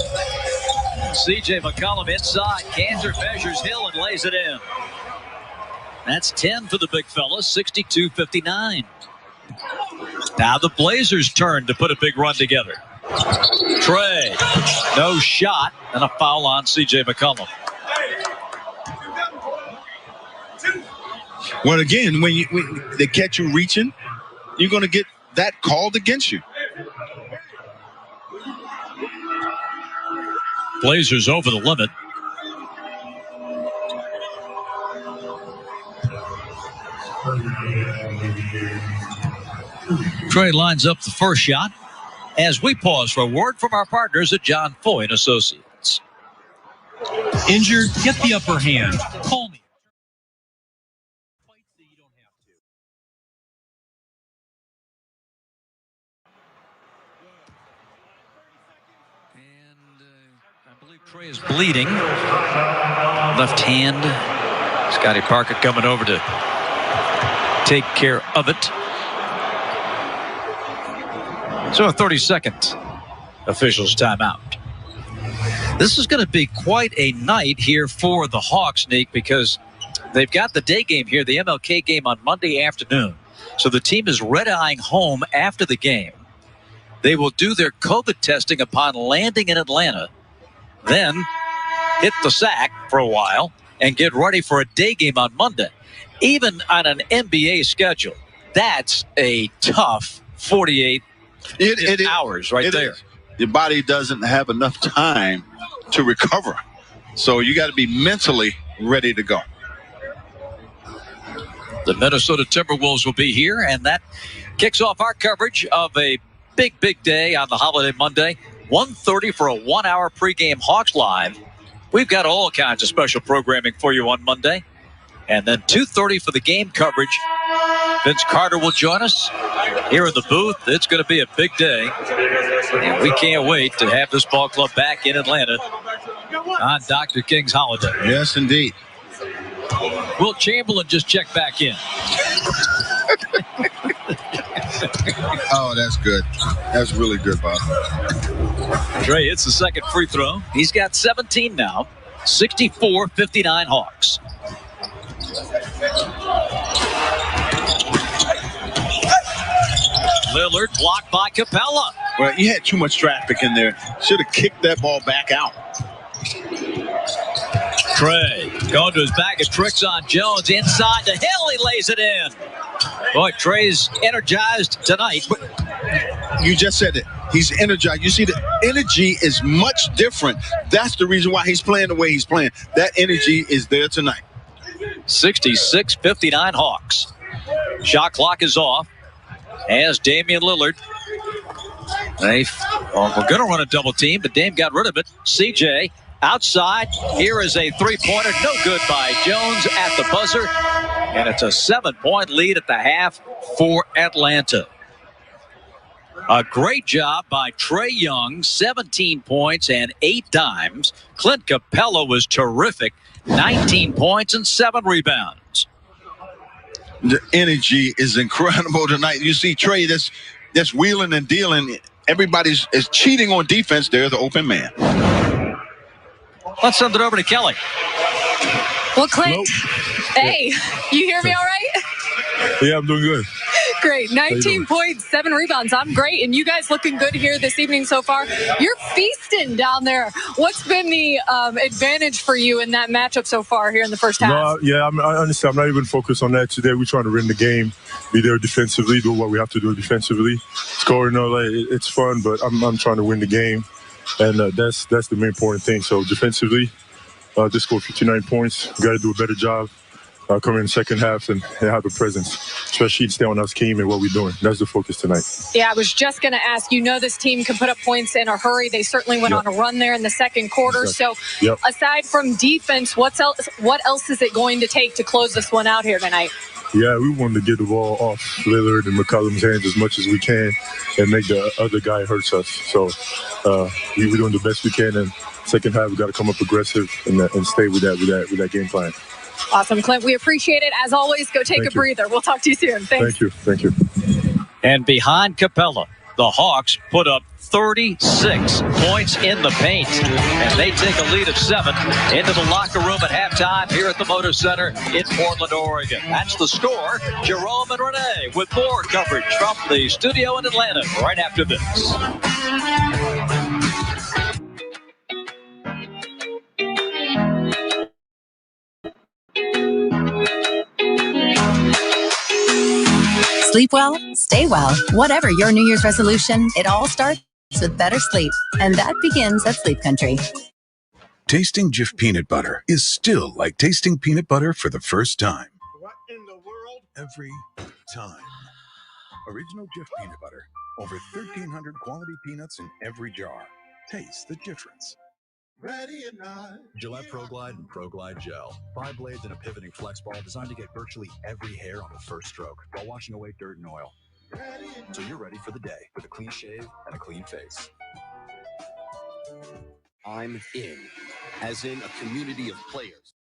C.J. McCollum inside. Cantor measures Hill and lays it in. That's 10 for the big fella, 62-59. Now the Blazers' turn to put a big run together. Trey, no shot, and a foul on C.J. McCollum. Well, again, when they catch you reaching, you're going to get that called against you. Blazers over the limit. Trey lines up the first shot as we pause for a word from our partners at John Foy & Associates. Injured? Get the upper hand. Call me. Trey is bleeding. Left hand. Scotty Parker coming over to take care of it. So a 30-second officials timeout. This is going to be quite a night here for the Hawks, Nick, because they've got the day game here, the MLK game on Monday afternoon. So the team is red-eyeing home after the game. They will do their COVID testing upon landing in Atlanta, then hit the sack for a while and get ready for a day game on Monday. Even on an NBA schedule, that's a tough 48 hours right there. Your body doesn't have enough time to recover. So you got to be mentally ready to go. The Minnesota Timberwolves will be here, and that kicks off our coverage of a big, big day on the holiday Monday. 1:30 for a 1-hour pregame Hawks Live. We've got all kinds of special programming for you on Monday. And then 2:30 for the game coverage. Vince Carter will join us here in the booth. It's going to be a big day. And we can't wait to have this ball club back in Atlanta on Dr. King's holiday. Yes, indeed. Will Chamberlain just check back in? Oh, that's good. That's really good, Bob. Trey hits the second free throw. He's got 17 now. 64-59 Hawks. Lillard blocked by Capela. Well, you had too much traffic in there. Should have kicked that ball back out. Trey going to his bag of tricks on Jones. Inside the hill, he lays it in. Boy, Trey's energized tonight. You just said it. He's energized. You see, the energy is much different. That's the reason why he's playing the way he's playing. That energy is there tonight. 66-59 Hawks. Shot clock is off as Damian Lillard. We're going to run a double team, but Dame got rid of it. CJ outside. Here is a three-pointer. No good by Jones at the buzzer. And it's a 7-point lead at the half for Atlanta. A great job by Trae Young, 17 points and 8 dimes. Clint Capela was terrific, 19 points and 7 rebounds. The energy is incredible tonight. You see Trae that's wheeling and dealing. Everybody's is cheating on defense. They're the open man. Let's send it over to Kelly. Well, Clint, hey, you hear me all right? Yeah, I'm doing good. Great. 19 points, 7 rebounds. I'm great. And you guys looking good here this evening so far. You're feasting down there. What's been the advantage for you in that matchup so far here in the first half? I understand. I'm not even focused on that today. We're trying to win the game, be there defensively, do what we have to do defensively. Scoring, it's fun, but I'm trying to win the game. And that's the main important thing. So defensively, just score 59 points. Got to do a better job. Come in the second half and have a presence, especially to stay on our scheme and what we're doing. That's the focus tonight. Yeah, I was just going to ask, this team can put up points in a hurry. They certainly went on a run there in the second quarter. Exactly. So aside from defense, what else is it going to take to close this one out here tonight? Yeah, we wanted to get the ball off Lillard and McCollum's hands as much as we can and make the other guy hurts us. So we're doing the best we can. And second half, we got to come up aggressive and stay with that game plan. Awesome, Clint. We appreciate it. As always, go take a breather. We'll talk to you soon. Thanks. Thank you. And behind Capela, the Hawks put up 36 points in the paint. And they take a lead of 7 into the locker room at halftime here at the Motor Center in Portland, Oregon. That's the score. Jerome and Renee with more coverage from the studio in Atlanta right after this. Sleep well, stay well. Whatever your New Year's resolution, it all starts with better sleep. And that begins at Sleep Country. Tasting Jif peanut butter is still like tasting peanut butter for the first time. What in the world? Every time. Original Jif peanut butter. Over 1,300 quality peanuts in every jar. Taste the difference. Ready or not. Gillette ProGlide and ProGlide Gel. 5 blades and a pivoting flex ball designed to get virtually every hair on the first stroke while washing away dirt and oil. So you're ready for the day with a clean shave and a clean face. I'm in, as in a community of players.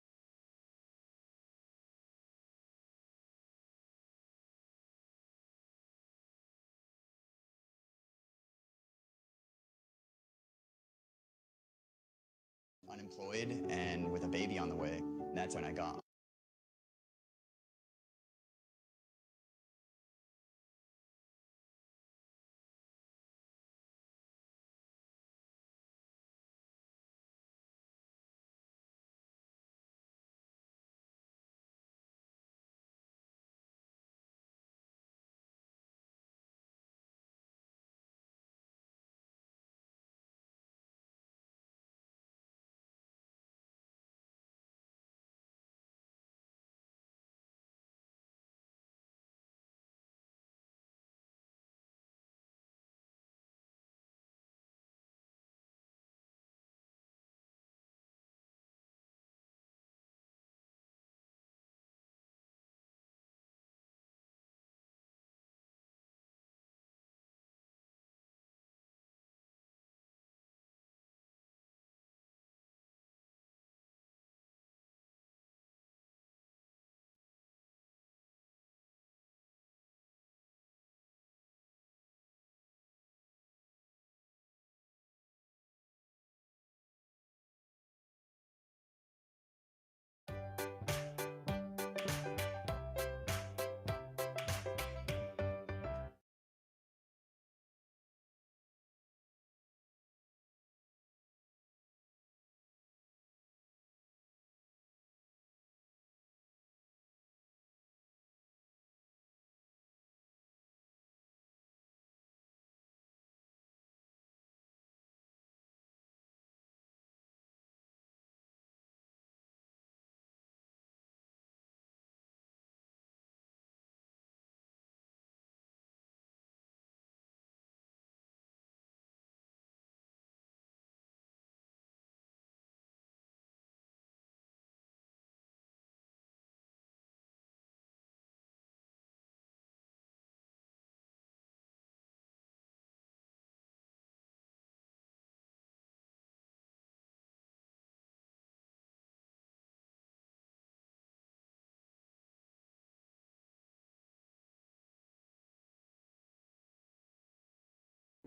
Unemployed and with a baby on the way. That's when I got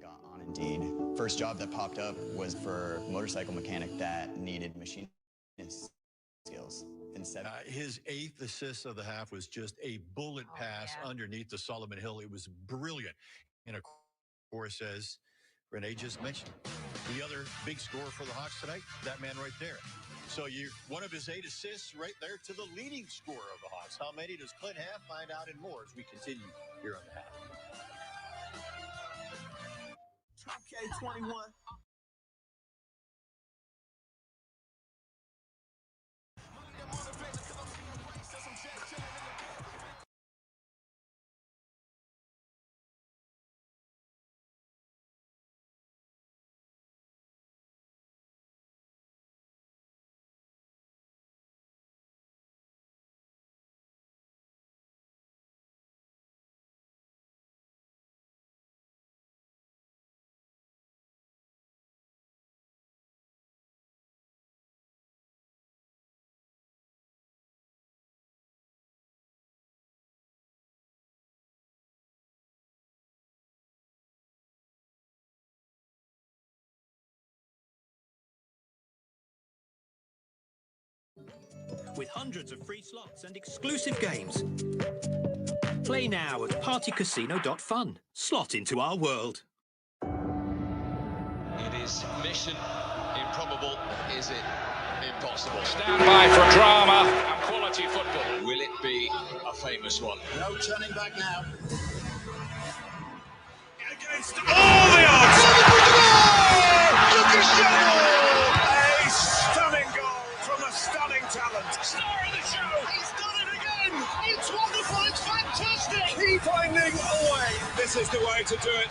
Got on Indeed. First job that popped up was for a motorcycle mechanic that needed machinist skills. His 8th assist of the half was just a bullet pass underneath the Solomon Hill. It was brilliant. And of course, as Renee just mentioned, the other big scorer for the Hawks tonight, that man right there. So one of his 8 assists right there to the leading scorer of the Hawks. How many does Clint have? Find out and more as we continue here on the half. Okay, 21. With hundreds of free slots and exclusive games. Play now at partycasino.fun. Slot into our world. It is mission improbable. Is it impossible? Stand by for drama and quality football. Will it be a famous one? No turning back now. Against all the odds! Look at Shadow! A stunning goal from a stunning talent. Star of the show! He's done it again! It's wonderful! It's fantastic! Keep finding a way! This is the way to do it.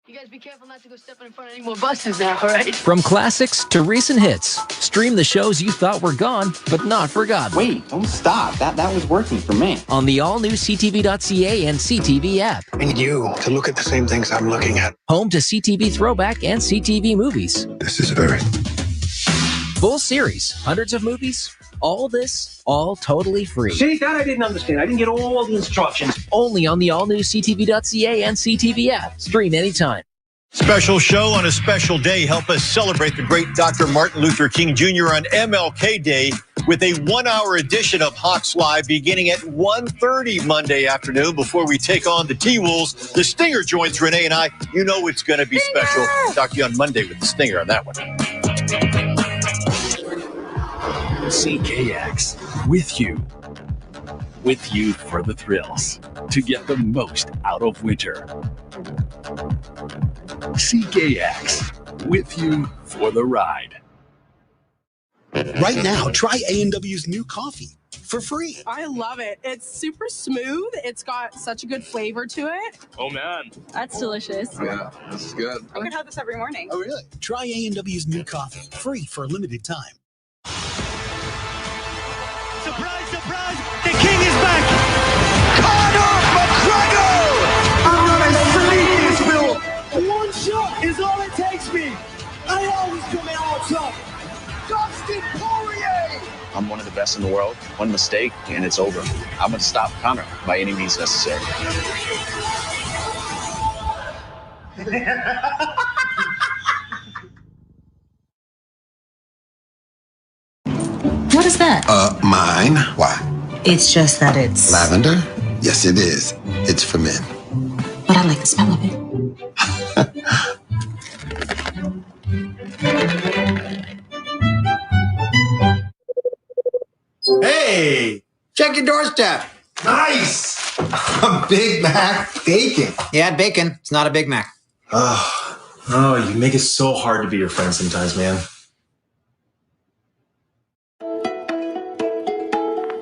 You guys be careful not to go stepping in front of any more buses now, all right? From classics to recent hits, stream the shows you thought were gone, but not forgotten. Wait, don't stop. That was working for me. On the all-new CTV.ca and CTV app. I need you to look at the same things I'm looking at. Home to CTV Throwback and CTV Movies. This is very... Full series, hundreds of movies, all this, all totally free. See, that I didn't understand. I didn't get all the instructions. Only on the all-new CTV.ca and CTV app. Stream anytime. Special show on a special day. Help us celebrate the great Dr. Martin Luther King Jr. on MLK Day with a 1-hour edition of Hawks Live beginning at 1:30 Monday afternoon before we take on the T-Wolves. The Stinger joins Renee and I. You know it's going to be special. Talk to you on Monday with the Stinger on that one. CKX, with you for the thrills, to get the most out of winter. CKX, with you for the ride. Right now, try A&W's new coffee for free. I love it. It's super smooth. It's got such a good flavor to it. Oh, man. That's delicious. Yeah, this is good. I could have this every morning. Oh, really? Try A&W's new coffee, free for a limited time. Surprise, surprise! The king is back! Conor McGregor! I'm gonna sleep this Bill! One shot is all it takes me! I always come out on top! Dustin Poirier! I'm one of the best in the world. One mistake, and it's over. I'm going to stop Conor by any means necessary. What is that? Mine. Why? It's just that it's... Lavender? Yes, it is. It's for men. But I like the smell of it. Hey, check your doorstep. Nice. A Big Mac bacon. Yeah, bacon. It's not a Big Mac. Oh, you make it so hard to be your friend sometimes, man.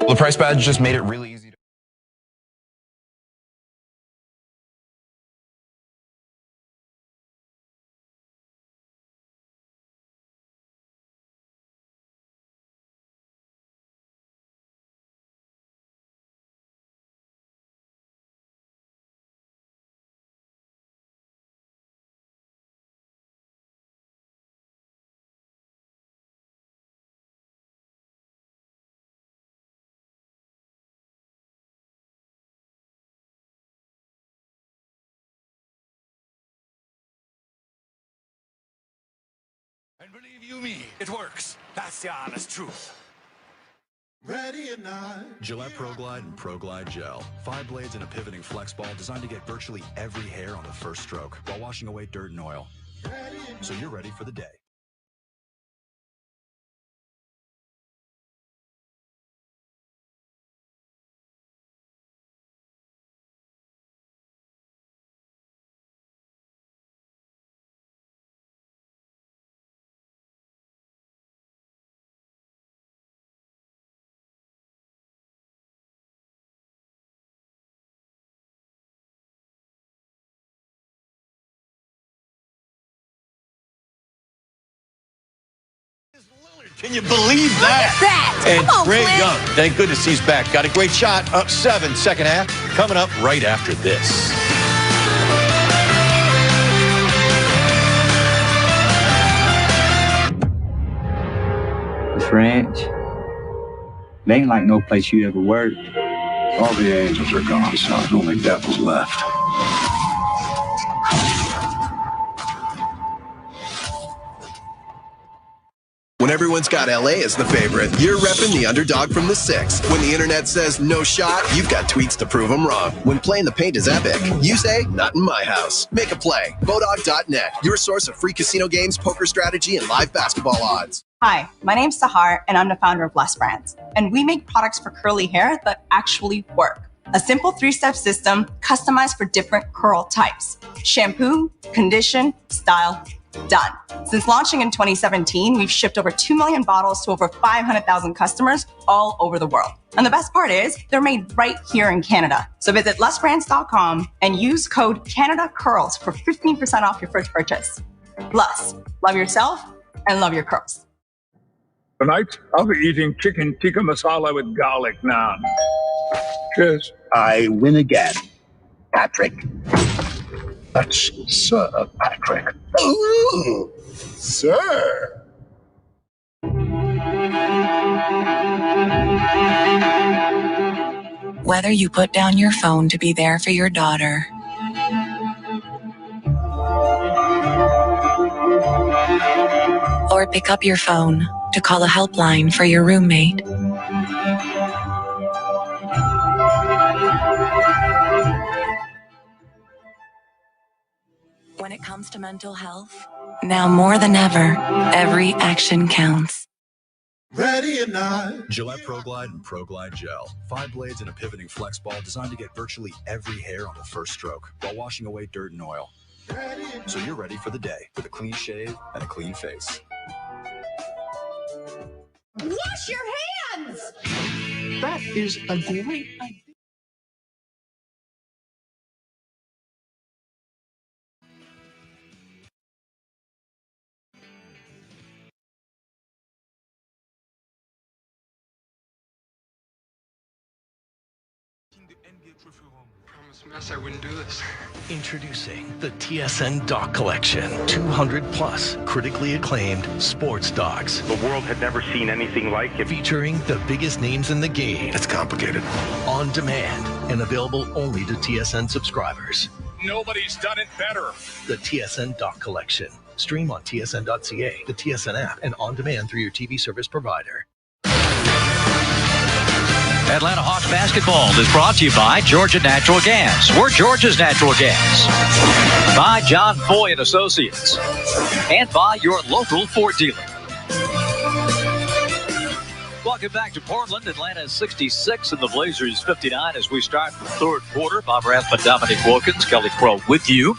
The price badge just made it really easy. And believe you me, it works. That's the honest truth. Ready or not. Gillette Pro Glide and Pro Glide Gel. 5 blades and a pivoting flex ball designed to get virtually every hair on the first stroke while washing away dirt and oil. So you're ready for the day. Can you believe that? And Trae Young, thank goodness he's back. Got a great shot, up 7, second half. Coming up right after this. This ranch, it ain't like no place you ever worked. All the angels are gone, son. Only devils left. When everyone's got LA as the favorite, you're repping the underdog from the 6. When the internet says no shot, you've got tweets to prove them wrong. When playing the paint is epic, you say, not in my house. Make a play. Bodog.net, your source of free casino games, poker strategy, and live basketball odds. Hi, my name's Sahar, and I'm the founder of Less Brands. And we make products for curly hair that actually work. A simple 3-step system customized for different curl types. Shampoo, condition, style, done. Since launching in 2017, we've shipped over 2 million bottles to over 500,000 customers all over the world. And the best part is, they're made right here in Canada. So visit lessbrands.com and use code CanadaCurls for 15% off your first purchase. Plus, love yourself and love your curls. Tonight, I'll be eating chicken tikka masala with garlic naan. Cheers. I win again. Patrick. That's Sir Patrick. Ooh, sir. Whether you put down your phone to be there for your daughter, or pick up your phone to call a helpline for your roommate, when it comes to mental health, now more than ever, every action counts. Ready or not. Gillette Pro Glide and Pro Glide Gel. 5 blades and a pivoting flex ball designed to get virtually every hair on the first stroke while washing away dirt and oil. So you're ready for the day with a clean shave and a clean face. Wash your hands! That is a great idea. Promise Mess I wouldn't do this. Introducing the TSN Doc Collection. 200 plus critically acclaimed sports docs. The world had never seen anything like it. Featuring the biggest names in the game. It's complicated. On demand and available only to TSN subscribers. Nobody's done it better. The TSN Doc Collection. Stream on tsn.ca, the TSN app, and on demand through your TV service provider. Atlanta Hawks basketball is brought to you by Georgia Natural Gas. We're Georgia's natural gas. By John Foy and Associates. And by your local Ford dealer. Welcome back to Portland. Atlanta is 66 and the Blazers 59 as we start the third quarter. Bob Rathman, Dominic Wilkins, Kelly Crow with you.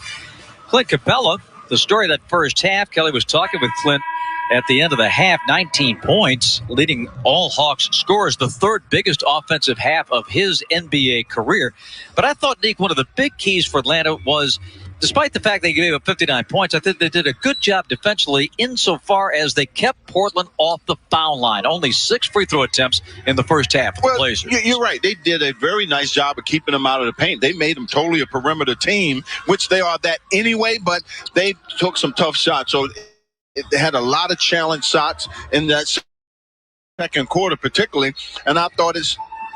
Clint Capela, the story of that first half. Kelly was talking with Clint at the end of the half, 19 points, leading all Hawks scorers, the third biggest offensive half of his NBA career. But I thought, Nick, one of the big keys for Atlanta was, despite the fact they gave up 59 points, I think they did a good job defensively insofar as they kept Portland off the foul line. Only 6 free throw attempts in the first half of the Blazers. You're right. They did a very nice job of keeping them out of the paint. They made them totally a perimeter team, which they are that anyway, but they took some tough shots. So they had a lot of challenge shots in that second quarter particularly, and I thought it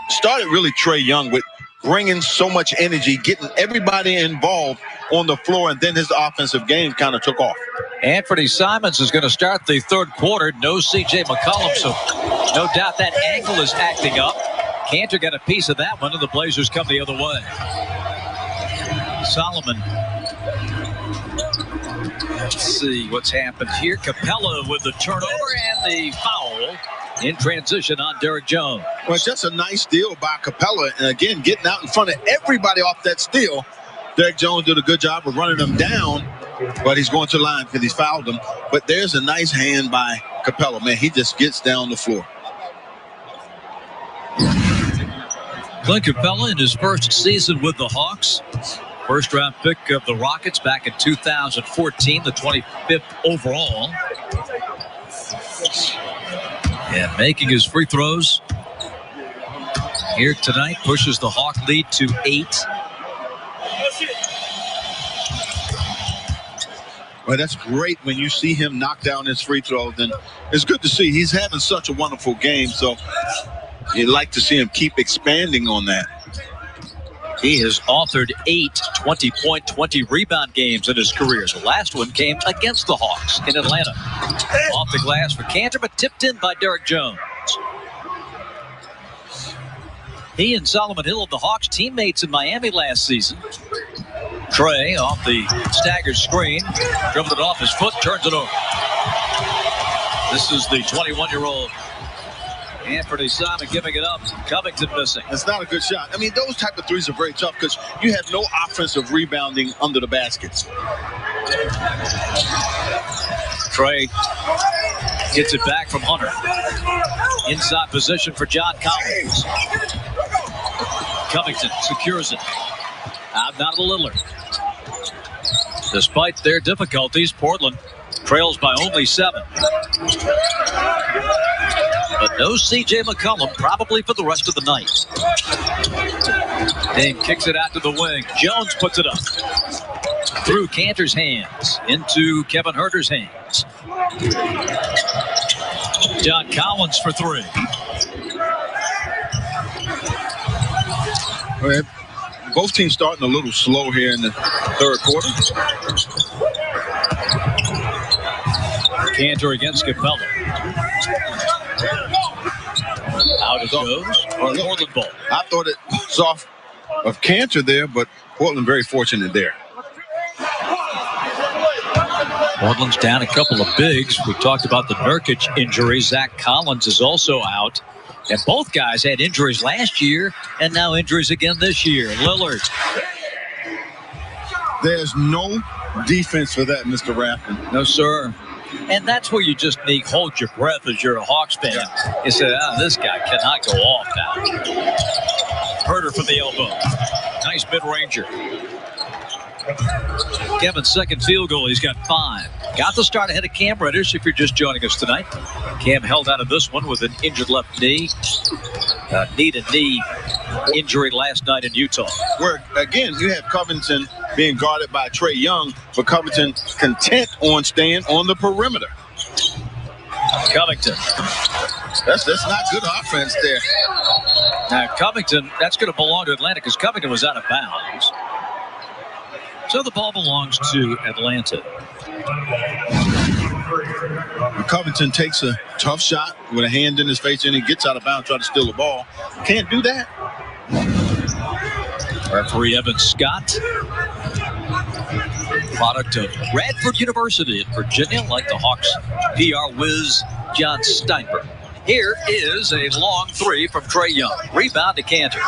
started really Trae Young with bringing so much energy, getting everybody involved on the floor, and then his offensive game kind of took off. Anthony Simons is going to start the third quarter. No C.J. McCollum, so no doubt that ankle is acting up. Cantor got a piece of that one, and the Blazers come the other way. Solomon. Let's see what's happened here. Capela with the turnover and the foul in transition on Derek Jones. Well, just a nice steal by Capela, and again, getting out in front of everybody off that steal. Derek Jones did a good job of running them down, but he's going to the line because he's fouled him. But there's a nice hand by Capela. Man, he just gets down the floor. Clint Capela in his first season with the Hawks. First round pick of the Rockets back in 2014, the 25th overall. And making his free throws here tonight pushes the Hawk lead to 8. Well, that's great when you see him knock down his free throws. And it's good to see. He's having such a wonderful game. So you'd like to see him keep expanding on that. He has authored 8 20-point, 20-rebound games in his career. The last one came against the Hawks in Atlanta. Off the glass for Cantor, but tipped in by Derek Jones. He and Solomon Hill of the Hawks teammates in Miami last season. Trey off the staggered screen, dribbled it off his foot, turns it over. This is the 21-year-old Anthony Simon giving it up. Covington missing. It's not a good shot. I mean, those type of threes are very tough because you have no offensive rebounding under the baskets. Trey gets it back from Hunter. Inside position for John Collins. Covington secures it. Out now to Lillard. Despite their difficulties, Portland trails by only 7. But no C.J. McCollum, probably for the rest of the night. Dame kicks it out to the wing. Jones puts it up. Through Cantor's hands. Into Kevin Huerter's hands. John Collins for 3. Well, both teams starting a little slow here in the third quarter. Cantor against Capela. Out it goes. Portland ball. I thought it was off of Cantor there, but Portland very fortunate there. Portland's down a couple of bigs. We talked about the Nurkic injury. Zach Collins is also out. And both guys had injuries last year and now injuries again this year. Lillard. There's no defense for that, Mr. Rafton. No, sir. And that's where you just need hold your breath as you're a Hawks fan. You say, this guy cannot go off now. Huerter for the elbow. Nice mid-ranger. Kevin's second field goal. He's got 5. Got the start ahead of Cam Reddish if you're just joining us tonight. Cam held out of this one with an injured left knee. Knee-to-knee injury last night in Utah. Where, again, you have Covington being guarded by Trae Young, but Covington content on staying on the perimeter. Covington. That's not good offense there. Now, Covington, that's going to belong to Atlanta because Covington was out of bounds. So the ball belongs to Atlanta. Covington takes a tough shot with a hand in his face and he gets out of bounds, trying to steal the ball. Can't do that. Referee Evan Scott, product of Radford University in Virginia, like the Hawks PR whiz John Steinberg. Here is a long 3 from Trae Young. Rebound to Cantor.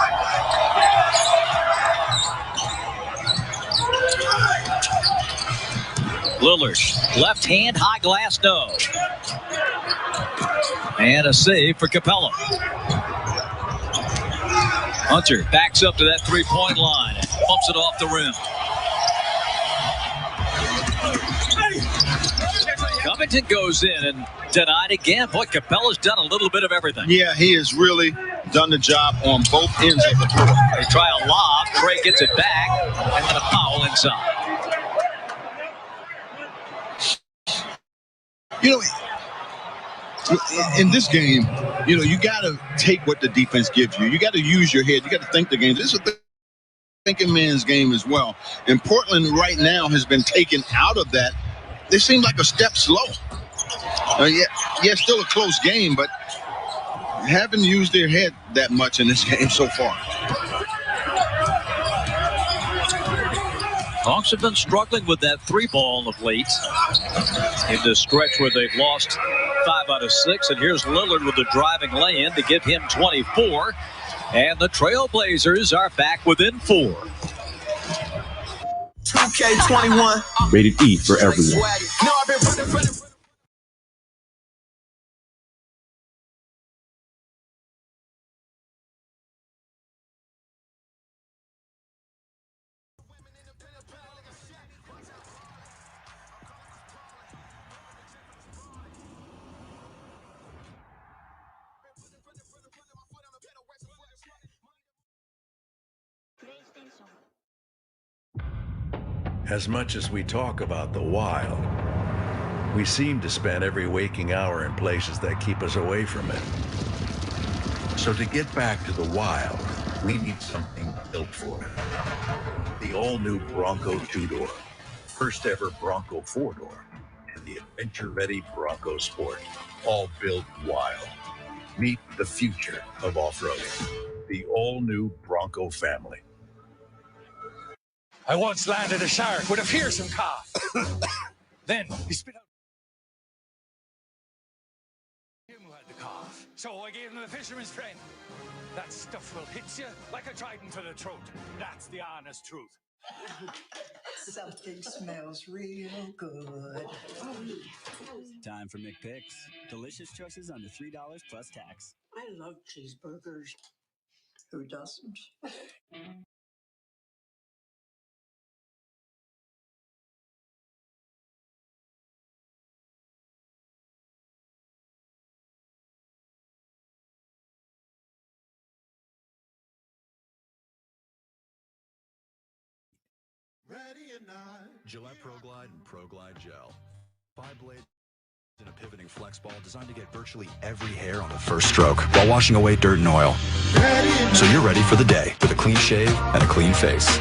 Lillard, left hand, high glass, no. And a save for Capela. Hunter backs up to that 3-point line and bumps it off the rim. Covington goes in and denied again. Boy, Capela's done a little bit of everything. Yeah, he has really done the job on both ends of the floor. They try a lob. Trey gets it back, and then a foul inside. You know, in this game, you got to take what the defense gives you. You got to use your head. You got to think the game. This is a thinking man's game as well. And Portland right now has been taken out of that they seem like a step slow. Yeah, still a close game, but haven't used their head that much in this game so far. Hawks have been struggling with that 3-ball of late in the stretch where they've lost 5 out of 6. And here's Lillard with the driving lay-in to give him 24. And the Trailblazers are back within 4. 2K21. Rated E for everyone. No, I've been running. As much as we talk about the wild, we seem to spend every waking hour in places that keep us away from it. So to get back to the wild, we need something built for it. The all-new Bronco 2-door, first ever Bronco 4-door, and the adventure-ready Bronco Sport, all built wild. Meet the future of off-roading, the all-new Bronco family. I once landed a shark with a fearsome cough. Then he spit out him who had the cough. So I gave him a fisherman's friend. That stuff will hit you like a trident to the throat. That's the honest truth. Something smells real good. Time for McPicks. Delicious choices under $3 plus tax. I love cheeseburgers. Who doesn't? Ready or not. Gillette ProGlide and ProGlide Gel. 5 blades in a pivoting flex ball designed to get virtually every hair on the first stroke while washing away dirt and oil. So you're ready for the day with a clean shave and a clean face.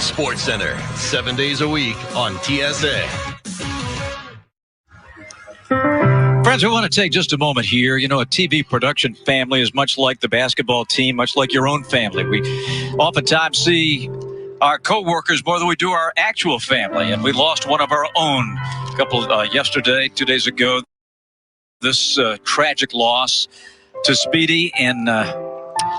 Sports Center, 7 days a week on TSA. Friends, we want to take just a moment here. You know, a TV production family is much like the basketball team, much like your own family. We oftentimes see our coworkers more than we do our actual family, and we lost one of our own a couple yesterday, 2 days ago. This tragic loss to Speedy, and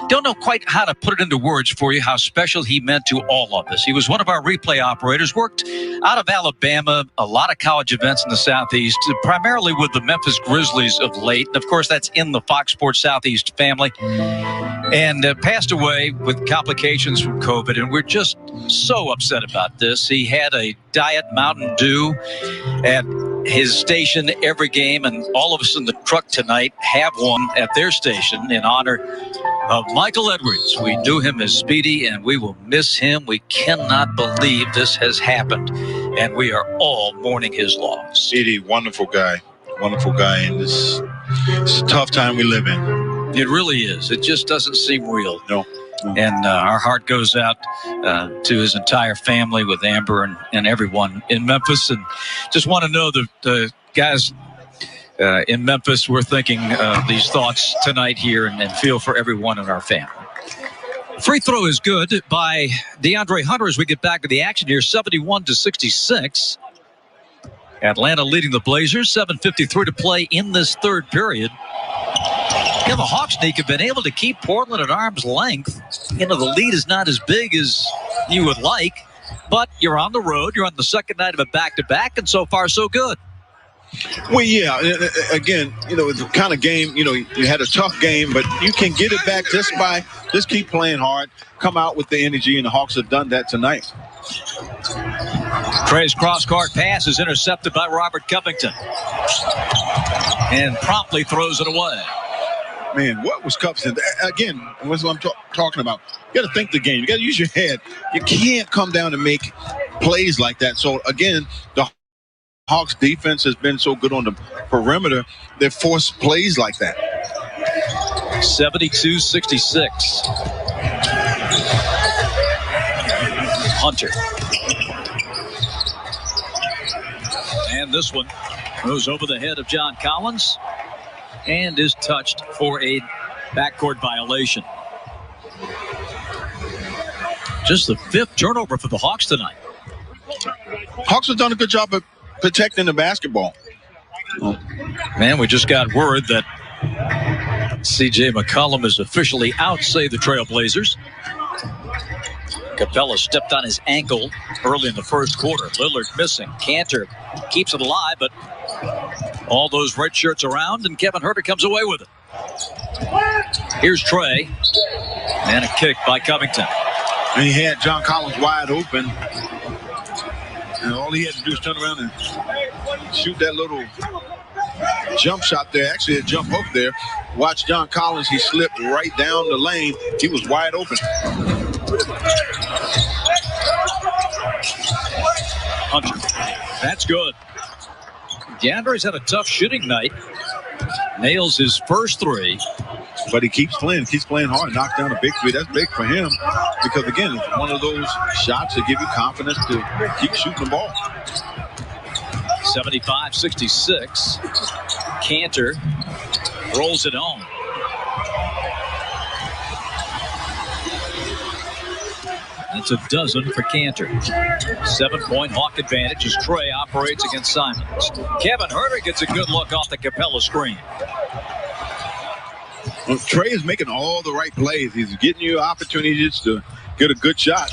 don't know quite how to put it into words for you, how special he meant to all of us. He was one of our replay operators, worked out of Alabama, a lot of college events in the Southeast, primarily with the Memphis Grizzlies of late. And, of course, that's in the Fox Sports Southeast family. And passed away with complications from COVID. And we're just so upset about this. He had a Diet Mountain Dew at his station every game, and all of us in the truck tonight have one at their station in honor of Michael Edwards. We knew him as Speedy, and we will miss him. We cannot believe this has happened, and we are all mourning his loss. Speedy, wonderful guy, and it's a tough time we live in. It really is. It just doesn't seem real. No. And our heart goes out to his entire family with Amber and everyone in Memphis. And just want to know the guys in Memphis, we're thinking these thoughts tonight here and feel for everyone in our family. Free throw is good by DeAndre Hunter as we get back to the action here, 71-66. Atlanta leading the Blazers, 7:53 to play in this third period. Yeah, the Hawks, Nick, have been able to keep Portland at arm's length. You know, the lead is not as big as you would like, but you're on the road. You're on the second night of a back-to-back, and so far, so good. Well, yeah, again, you know, the kind of game, you know, you had a tough game, but you can get it back just keep playing hard, come out with the energy, and the Hawks have done that tonight. Trey's cross-court pass is intercepted by Robert Covington and promptly throws it away. Man, what was Covington? Again, what's what I'm talking about. You got to think the game. You got to use your head. You can't come down and make plays like that. So, again, the Hawks defense has been so good on the perimeter, they force plays like that. 72-66. Hunter. And this one goes over the head of John Collins and is touched for a backcourt violation. Just the 5th turnover for the Hawks tonight. Hawks have done a good job of protecting the basketball. Oh, man, we just got word that C.J. McCollum is officially out, say the Trailblazers. Capela stepped on his ankle early in the first quarter. Lillard missing. Cantor keeps it alive, but all those red shirts around, and Kevin Huerter comes away with it. Here's Trey, and a kick by Covington. And he had John Collins wide open, and all he had to do is turn around and shoot that little jump shot there. Actually, a jump hook there. Watch John Collins. He slipped right down the lane. He was wide open. Hunter. That's good. DeAndre's had a tough shooting night. Nails his first 3. But he keeps playing hard. Knocked down a big 3. That's big for him because, again, it's one of those shots that give you confidence to keep shooting the ball. 75-66. Cantor rolls it home. That's a dozen for Cantor. 7-point Hawk advantage as Trey operates against Simons. Kevin Huerter gets a good look off the Capela screen. Well, Trey is making all the right plays. He's getting you opportunities to get a good shot.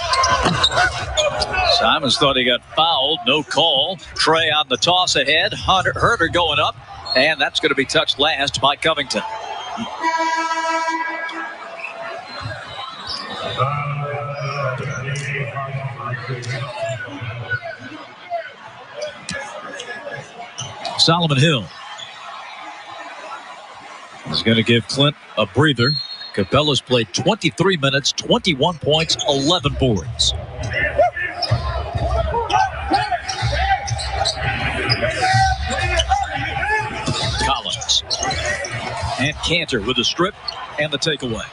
Simons thought he got fouled. No call. Trey on the toss ahead. Huerter going up. And that's going to be touched last by Covington. Solomon Hill is going to give Clint a breather. Capela's played 23 minutes, 21 points, 11 boards. Collins and Cantor with a strip and the takeaway.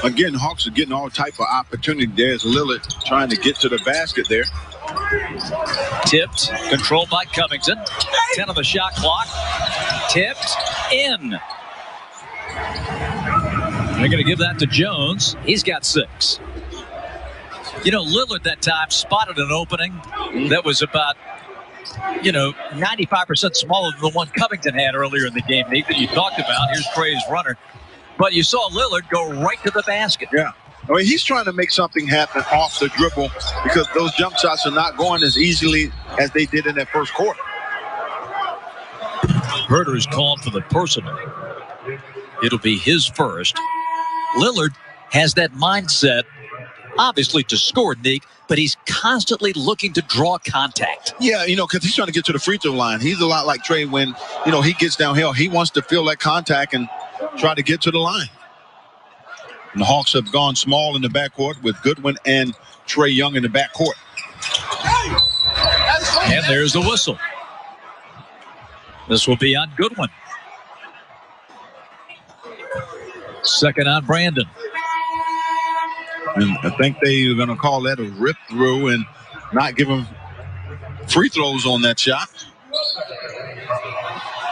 Again, Hawks are getting all type of opportunity. There's Lillard trying to get to the basket there. Tipped, controlled by Covington. 10 on the shot clock. Tipped, in. They're going to give that to Jones. He's got 6. You know, Lillard that time spotted an opening that was about, 95% smaller than the one Covington had earlier in the game, Nate, that you talked about. Here's Trey's runner. But you saw Lillard go right to the basket. Yeah. I mean, he's trying to make something happen off the dribble because those jump shots are not going as easily as they did in that first quarter. Huerter is called for the personal. It'll be his first. Lillard has that mindset, obviously, to score, Nick, but he's constantly looking to draw contact. Yeah, because he's trying to get to the free throw line. He's a lot like Trey when, he gets downhill. He wants to feel that contact and try to get to the line. And the Hawks have gone small in the backcourt with Goodwin and Trae Young in the backcourt. And there's the whistle. This will be on Goodwin. Second on Brandon. And I think they are going to call that a rip through and not give him free throws on that shot.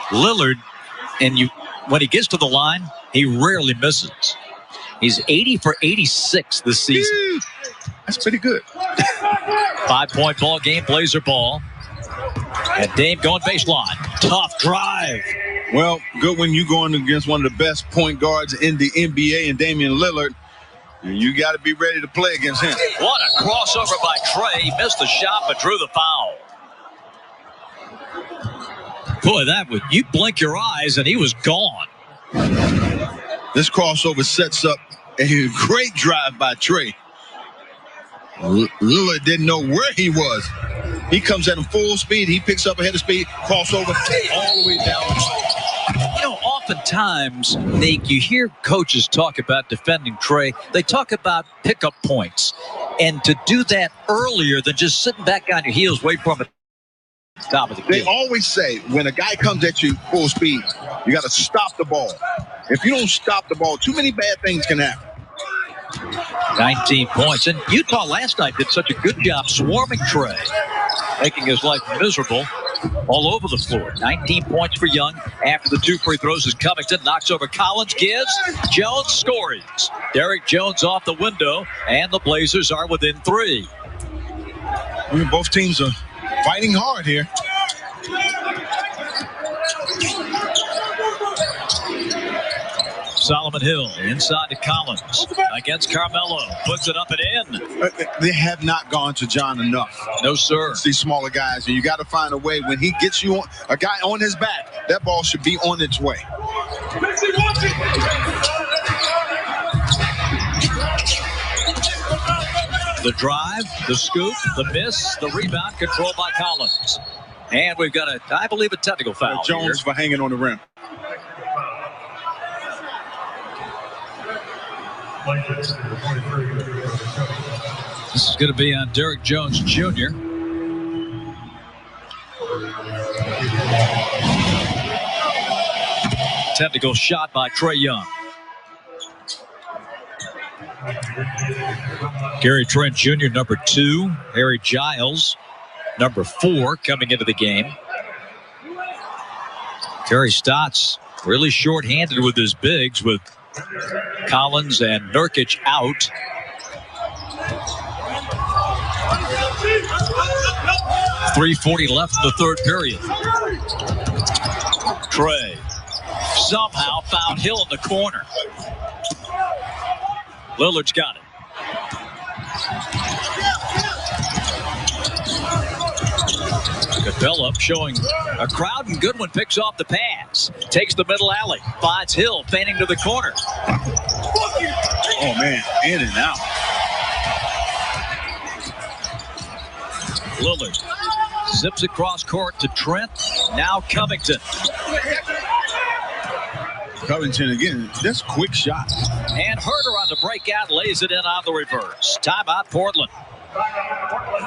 Lillard, when he gets to the line, he rarely misses. He's 80 for 86 this season. That's pretty good. 5-point ball game, Blazer ball. And Dame going baseline. Tough drive. Well, good when you going against one of the best point guards in the NBA and Damian Lillard. You got to be ready to play against him. What a crossover by Trey. He missed the shot but drew the foul. Boy, you blink your eyes and he was gone. This crossover sets up a great drive by Trey. Lillard didn't know where he was. He comes at him full speed. He picks up ahead of speed, crossover all the way down. Oftentimes, Nate, you hear coaches talk about defending Trey. They talk about pickup points. And to do that earlier than just sitting back on your heels, wait for him at the top of the game. They always say when a guy comes at you full speed, you got to stop the ball. If you don't stop the ball, too many bad things can happen. 19 points. And Utah last night did such a good job swarming Trey. making his life miserable all over the floor. 19 points for Young after the 2 free throws as Covington knocks over Collins, gives, Jones scores. Derek Jones off the window, and the Blazers are within 3. I mean, both teams are fighting hard here. Solomon Hill inside to Collins against Carmelo, puts it up and in. They have not gone to John enough. No, sir. It's these smaller guys, and you got to find a way. When he gets you on, a guy on his back, that ball should be on its way. The drive, the scoop, the miss, the rebound controlled by Collins. And we've got I believe, a technical foul. Jones here for hanging on the rim. This is going to be on Derek Jones Jr. Technical shot by Trae Young. Gary Trent Jr., number 2. Harry Giles, number 4, coming into the game. Terry Stotts really short-handed with his bigs, with Collins and Nurkic out. .340 left in the third period. Trae somehow found Hill in the corner. Lillard's got it. Capela showing a crowd, and Goodwin picks off the pass. Takes the middle alley. Finds Hill feigning to the corner. Oh, man. In and out. Lillard zips across court to Trent. Now Covington. Covington again. That's a quick shot. And Herter on the breakout lays it in on the reverse. Timeout, Portland.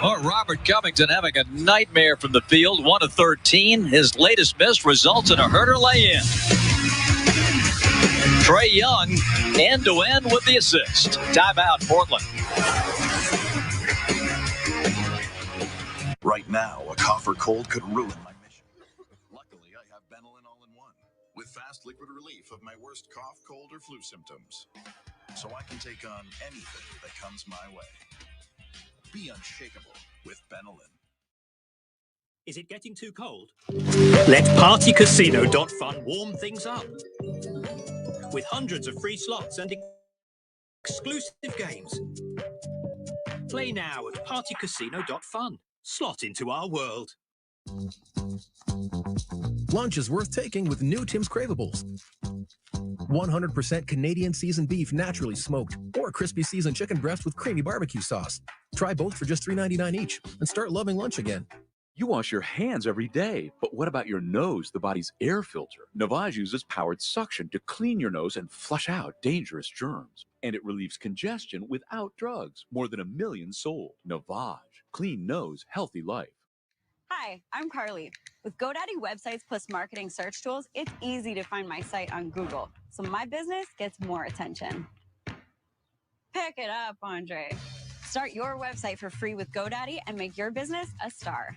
Oh, Robert Covington having a nightmare from the field. 1 of 13. His latest miss results in a Herter lay-in. Trae Young end-to-end with the assist. Timeout, Portland. Right now, a cough or cold could ruin my mission. Luckily, I have Benylin All-in-One with fast liquid relief of my worst cough, cold, or flu symptoms. So I can take on anything that comes my way. Be unshakable with Benylin. Is it getting too cold? Let partycasino.fun warm things up. With hundreds of free slots and exclusive games. Play now at partycasino.fun. Slot into our world. Lunch is worth taking with new Tim's Cravables. 100% Canadian seasoned beef naturally smoked, or crispy seasoned chicken breast with creamy barbecue sauce. Try both for just $3.99 each and start loving lunch again. You wash your hands every day, but what about your nose, the body's air filter? Navage uses powered suction to clean your nose and flush out dangerous germs. And it relieves congestion without drugs. More than 1 million sold. Navage. Clean nose, healthy life. Hi, I'm Carly. With GoDaddy websites plus marketing search tools, it's easy to find my site on Google, so my business gets more attention. Pick it up, Andre. Start your website for free with GoDaddy and make your business a star.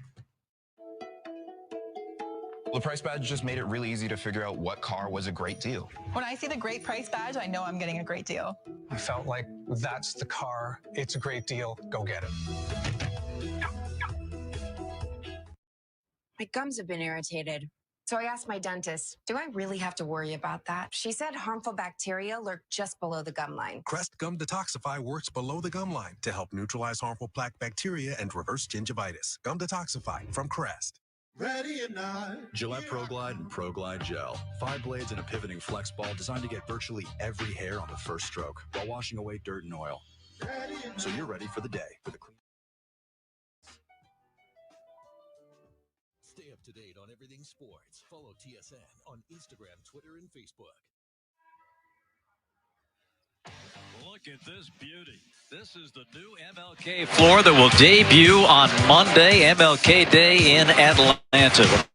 The price badge just made it really easy to figure out what car was a great deal. When I see the great price badge, I know I'm getting a great deal. I felt like that's the car. It's a great deal. Go get it. My gums have been irritated. So I asked my dentist, do I really have to worry about that? She said harmful bacteria lurk just below the gum line. Crest Gum Detoxify works below the gum line to help neutralize harmful plaque bacteria and reverse gingivitis. Gum Detoxify from Crest. Ready or not. Gillette ProGlide and ProGlide Gel. 5 blades and a pivoting flex ball designed to get virtually every hair on the first stroke while washing away dirt and oil. So you're ready for the day with a clean. Stay up to date on everything sports. Follow TSN on Instagram, Twitter, and Facebook. Look at this beauty. This is the new MLK floor that will debut on Monday, MLK Day in Atlanta.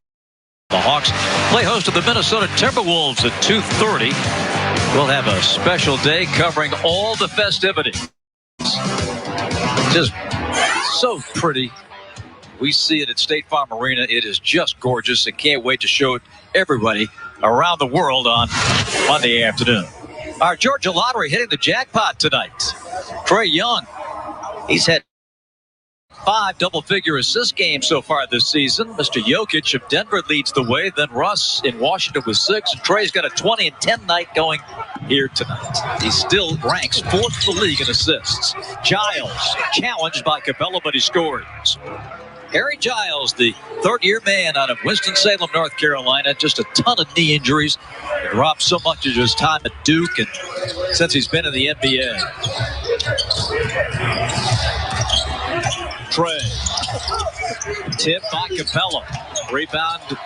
The Hawks play host to the Minnesota Timberwolves at 2:30. We'll have a special day covering all the festivities. Just so pretty. We see it at State Farm Arena. It is just gorgeous and can't wait to show it everybody around the world on Monday afternoon. Our Georgia Lottery hitting the jackpot tonight. Trae Young, he's had 5 double-figure assist games so far this season. Mr. Jokic of Denver leads the way. Then Russ in Washington with 6. And Trae's got a 20 and 10 night going here tonight. He still ranks 4th in the league in assists. Giles challenged by Capela, but he scores. Harry Giles, the third-year man out of Winston-Salem, North Carolina, just a ton of knee injuries. He dropped so much of his time at Duke and since he's been in the NBA. Trae, tip by Capela. Rebound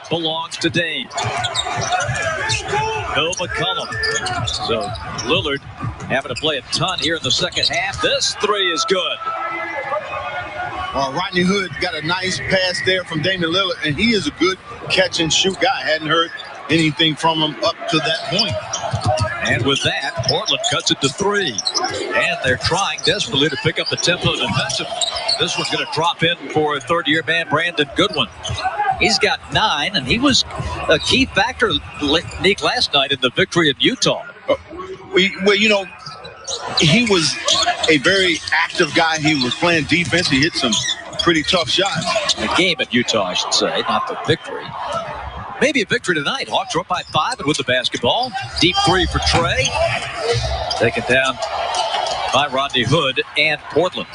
belongs to Dame. No McCollum. So Lillard having to play a ton here in the second half. This 3 is good. Rodney Hood got a nice pass there from Damian Lillard, and he is a good catch and shoot guy. Hadn't heard anything from him up to that point. And with that, Portland cuts it to 3. And they're trying desperately to pick up the tempo defensively. This one's going to drop in for third-year man Brandon Goodwin. He's got 9, and he was a key factor, Nick, last night in the victory in Utah. Well, you know, he was a very active guy. He was playing defense. He hit some pretty tough shots. The game at Utah, I should say, not the victory. Maybe a victory tonight. Hawks are up by 5 and with the basketball. Deep 3 for Trae. Taken down by Rodney Hood and Portland.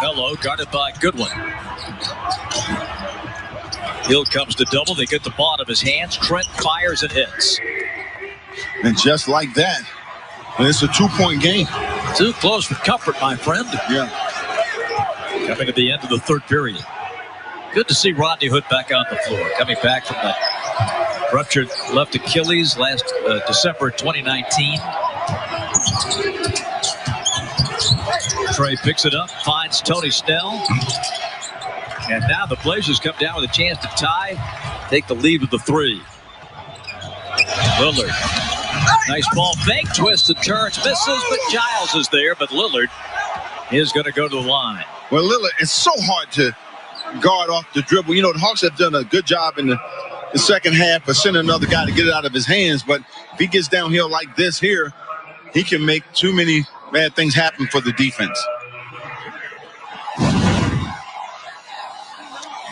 Melo guarded by Goodwin. Hill comes to double. They get the ball out of his hands. Trent fires and hits. And just like that, it's a 2-point game. Too close for comfort, my friend. Yeah. Coming to the end of the third period. Good to see Rodney Hood back on the floor. Coming back from that ruptured left Achilles last December 2019. Trae picks it up, finds Tony Snell. And now the Blazers come down with a chance to tie, take the lead with the 3. Lillard. Nice ball fake, twists and turns, misses, but Giles is there, but Lillard is going to go to the line. Well, Lillard, it's so hard to guard off the dribble. You know, the Hawks have done a good job in the second half of sending another guy to get it out of his hands, but if he gets downhill like this here, he can make too many bad things happen for the defense.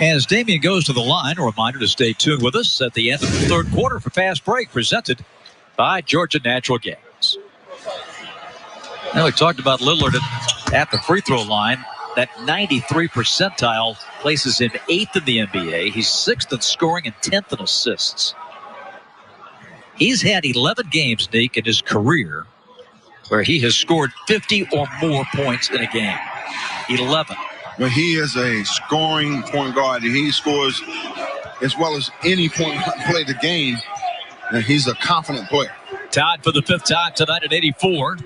As Damian goes to the line, a reminder to stay tuned with us at the end of the third quarter for Fast Break, presented by Georgia Natural Gas. Now we talked about Lillard at the free throw line. That 93 percentile places him 8th in the NBA. He's 6th in scoring and 10th in assists. He's had 11 games, Nick, in his career where he has scored 50 or more points in a game. 11. Well, he is a scoring point guard. He scores as well as any point play the game. And he's a confident player. Tied for the 5th time tonight at 84.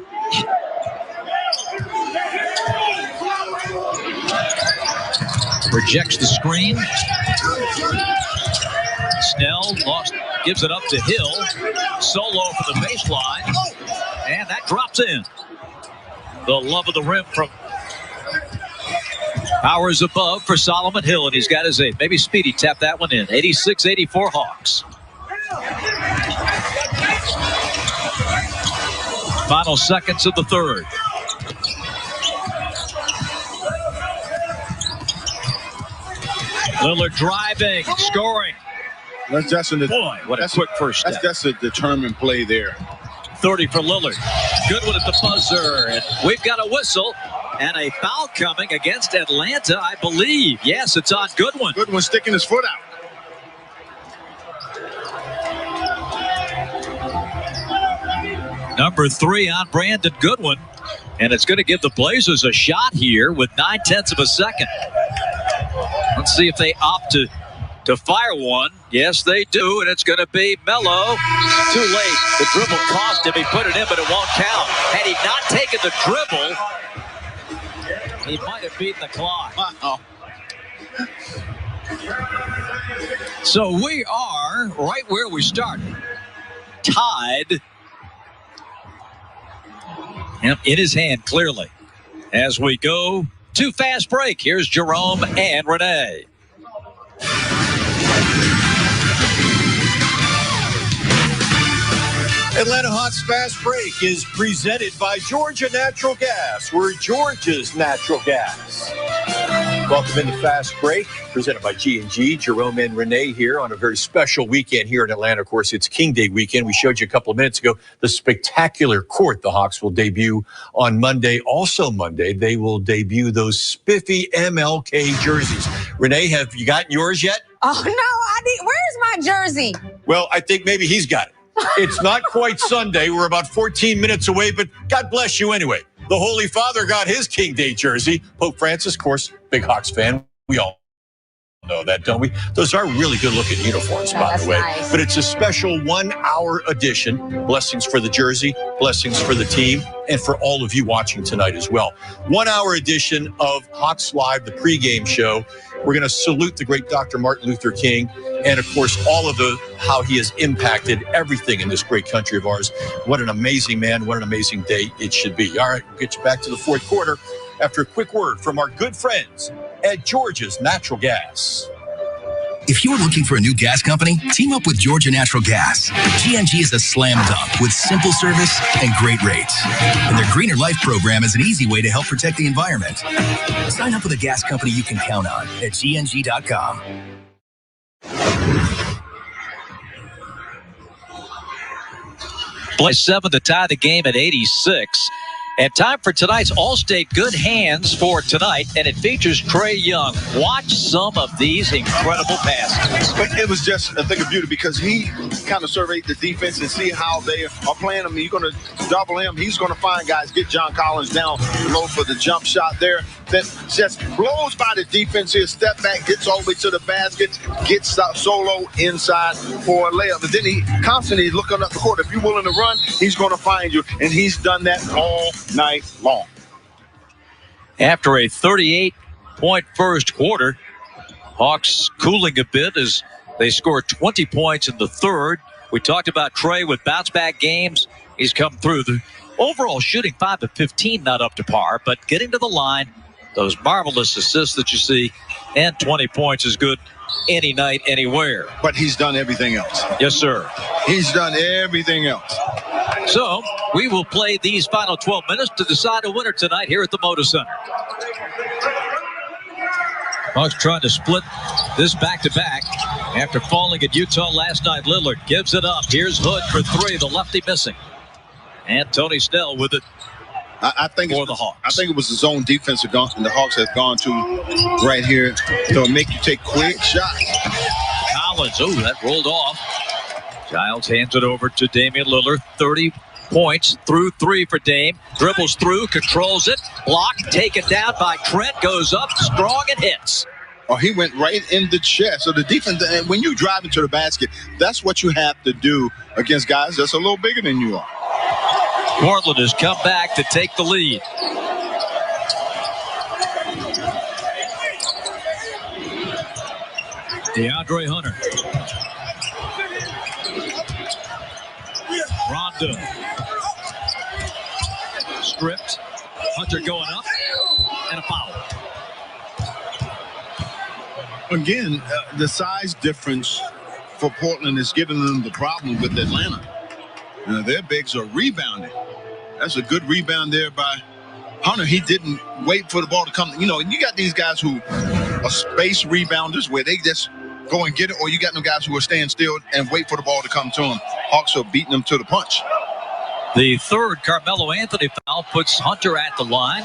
Rejects the screen. Snell gives it up to Hill. Solo for the baseline. And that drops in. The love of the rim from Powers above for Solomon Hill, and he's got his 8. Maybe Speedy tapped that one in. 86-84 Hawks. Final seconds of the third. Lillard driving, scoring. Boy, what a quick first step. That's a determined play there. 30 for Lillard. Goodwin at the buzzer, and we've got a whistle. And a foul coming against Atlanta, I believe. Yes, it's on Goodwin. Goodwin sticking his foot out. Number 3 on Brandon Goodwin. And it's going to give the Blazers a shot here with 9/10 of a second. Let's see if they opt to fire one. Yes, they do, and it's going to be Melo. Too late. The dribble cost him. He put it in, but it won't count. Had he not taken the dribble, he might have beaten the clock. Uh-oh. So we are right where we started. Tied Yep, in his hand, clearly. As we go to fast break, here's Jerome and Renee. Atlanta Hawks Fast Break is presented by Georgia Natural Gas. We're Georgia's natural gas. Welcome into Fast Break, presented by G&G. Jerome and Renee here on a very special weekend here in Atlanta. Of course, it's King Day weekend. We showed you a couple of minutes ago the spectacular court the Hawks will debut on Monday. Also Monday, they will debut those spiffy MLK jerseys. Renee, have you gotten yours yet? Oh, no, I didn't. Where's my jersey? Well, I think maybe he's got it. It's not quite Sunday. We're about 14 minutes away, but God bless you anyway. The Holy Father got his King Day jersey. Pope Francis, of course, big Hawks fan. We all know that, don't we? Those are really good-looking uniforms, by the way. Nice. But it's a special 1-hour edition. Blessings for the jersey, blessings for the team, and for all of you watching tonight as well. 1-hour edition of Hawks Live, the pregame show. We're going to salute the great Dr. Martin Luther King and, of course, all of how he has impacted everything in this great country of ours. What an amazing man. What an amazing day it should be. All right, we'll get you back to the fourth quarter after a quick word from our good friends at Georgia's Natural Gas. If you're looking for a new gas company, team up with Georgia Natural Gas. G&G is a slam dunk with simple service and great rates. And their Greener Life program is an easy way to help protect the environment. Sign up with a gas company you can count on at gng.com. Play 7 to tie the game at 86. And time for tonight's All-State Good Hands for tonight, and it features Trae Young. Watch some of these incredible passes. But it was just a thing of beauty because he kind of surveyed the defense and see how they are playing him. You're going to double him. He's going to find guys, get John Collins down low for the jump shot there. That just blows by the defense here, step back, gets all the way to the basket, gets solo inside for a layup. But then he constantly looking up the court. If you're willing to run, he's going to find you, and he's done that all night long. After a 38-point first quarter, Hawks cooling a bit as they scored 20 points in the third. We talked about Trae with bounce-back games. He's come through. The overall shooting 5 of 15, not up to par, but getting to the line, those marvelous assists that you see, and 20 points is good any night, anywhere. But he's done everything else. Yes, sir. He's done everything else. So we will play these final 12 minutes to decide a winner tonight here at the Moda Center. Hawks trying to split this back-to-back after falling at Utah last night. Lillard gives it up. Here's Hood for three, the lefty missing. And Tony Snell with it. I think for the Hawks. I think it was the zone defense and the Hawks have gone to right here to make you take quick shots. Collins, that rolled off. Giles hands it over to Damian Lillard. 30 points through 3 for Dame. Dribbles through, controls it. Block, taken down by Trent. Goes up, strong, and hits. Oh, he went right in the chest. So the defense, and when you drive into the basket, that's what you have to do against guys that's a little bigger than you are. Portland has come back to take the lead. DeAndre Hunter. Rondo. Stripped. Hunter going up. And a foul. Again, the size difference for Portland is giving them the problem with Atlanta. Their bigs are rebounding. That's a good rebound there by Hunter. He didn't wait for the ball to come. You got these guys who are space rebounders where they just go and get it, or you got them guys who are staying still and wait for the ball to come to them. Hawks are beating them to the punch. The third Carmelo Anthony foul puts Hunter at the line.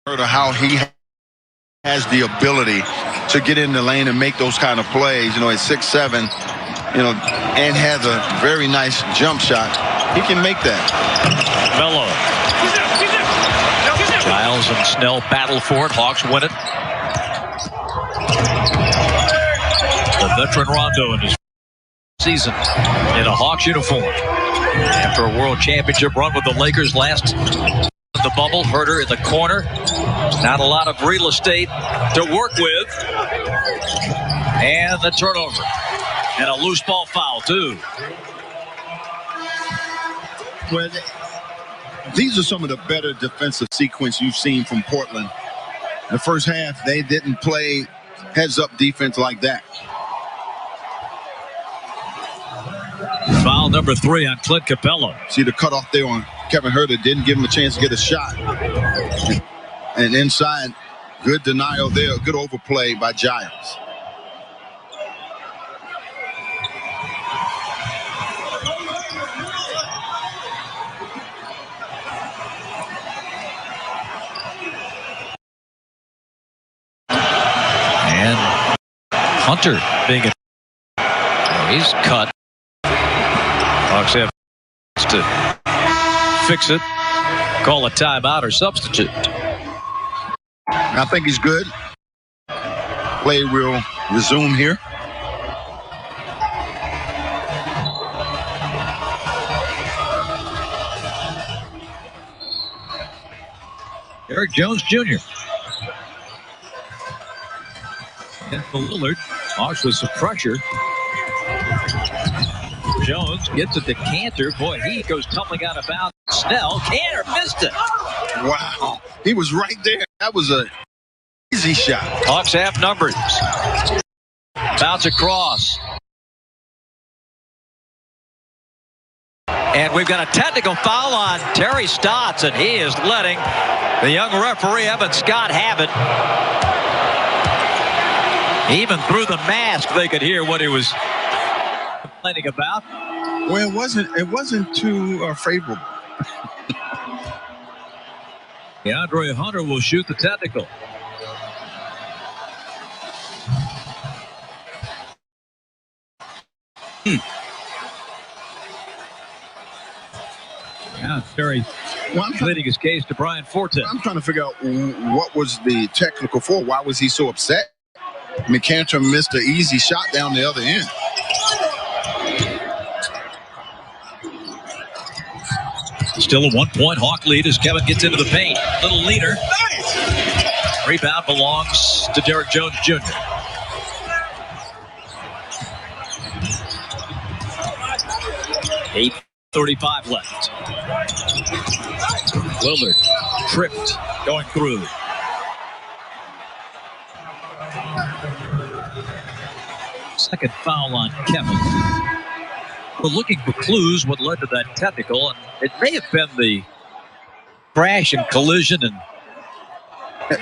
How he has the ability to get in the lane and make those kind of plays. You know, at 6'7", you know, and has a very nice jump shot. He can make that. Melo. Giles and Snell battle for it. Hawks win it. The veteran Rondo in his season in a Hawks uniform. After a world championship run with the Lakers last the bubble, Herter in the corner. Not a lot of real estate to work with. And the turnover. And a loose ball foul, too. Well, these are some of the better defensive sequence you've seen from Portland. In the first half, they didn't play heads-up defense like that. Foul number 3 on Clint Capela. See the cutoff there on Kevin Herter. Didn't give him a chance to get a shot. And inside, good denial there. Good overplay by Giles. And Hunter being he's cut. Hawks have to fix it, call a timeout or substitute. I think he's good. Play will resume here. Derek Jones Jr. And Lillard. Hawks with some pressure. Jones gets it to Cantor. Boy, he goes tumbling out of bounds. Snell. Cantor missed it. Wow. He was right there. That was a easy shot. Hawks have numbers. Bounce across. And we've got a technical foul on Terry Stotts, and he is letting the young referee, Evan Scott, have it. Even through the mask, they could hear what he was complaining about. Well, it wasn't too favorable. DeAndre Hunter will shoot the technical. Now Terry pleading his case to Brian Forte. I'm trying to figure out what was the technical for. Why was he so upset? I mean, Cantor missed an easy shot down the other end. Still a 1-point Hawk lead as Kevin gets into the paint. Little leader. Rebound belongs to Derek Jones Jr. .8:35 left. Lillard tripped going through. Second foul on Kevin. We're looking for clues what led to that technical, and it may have been the crash and collision and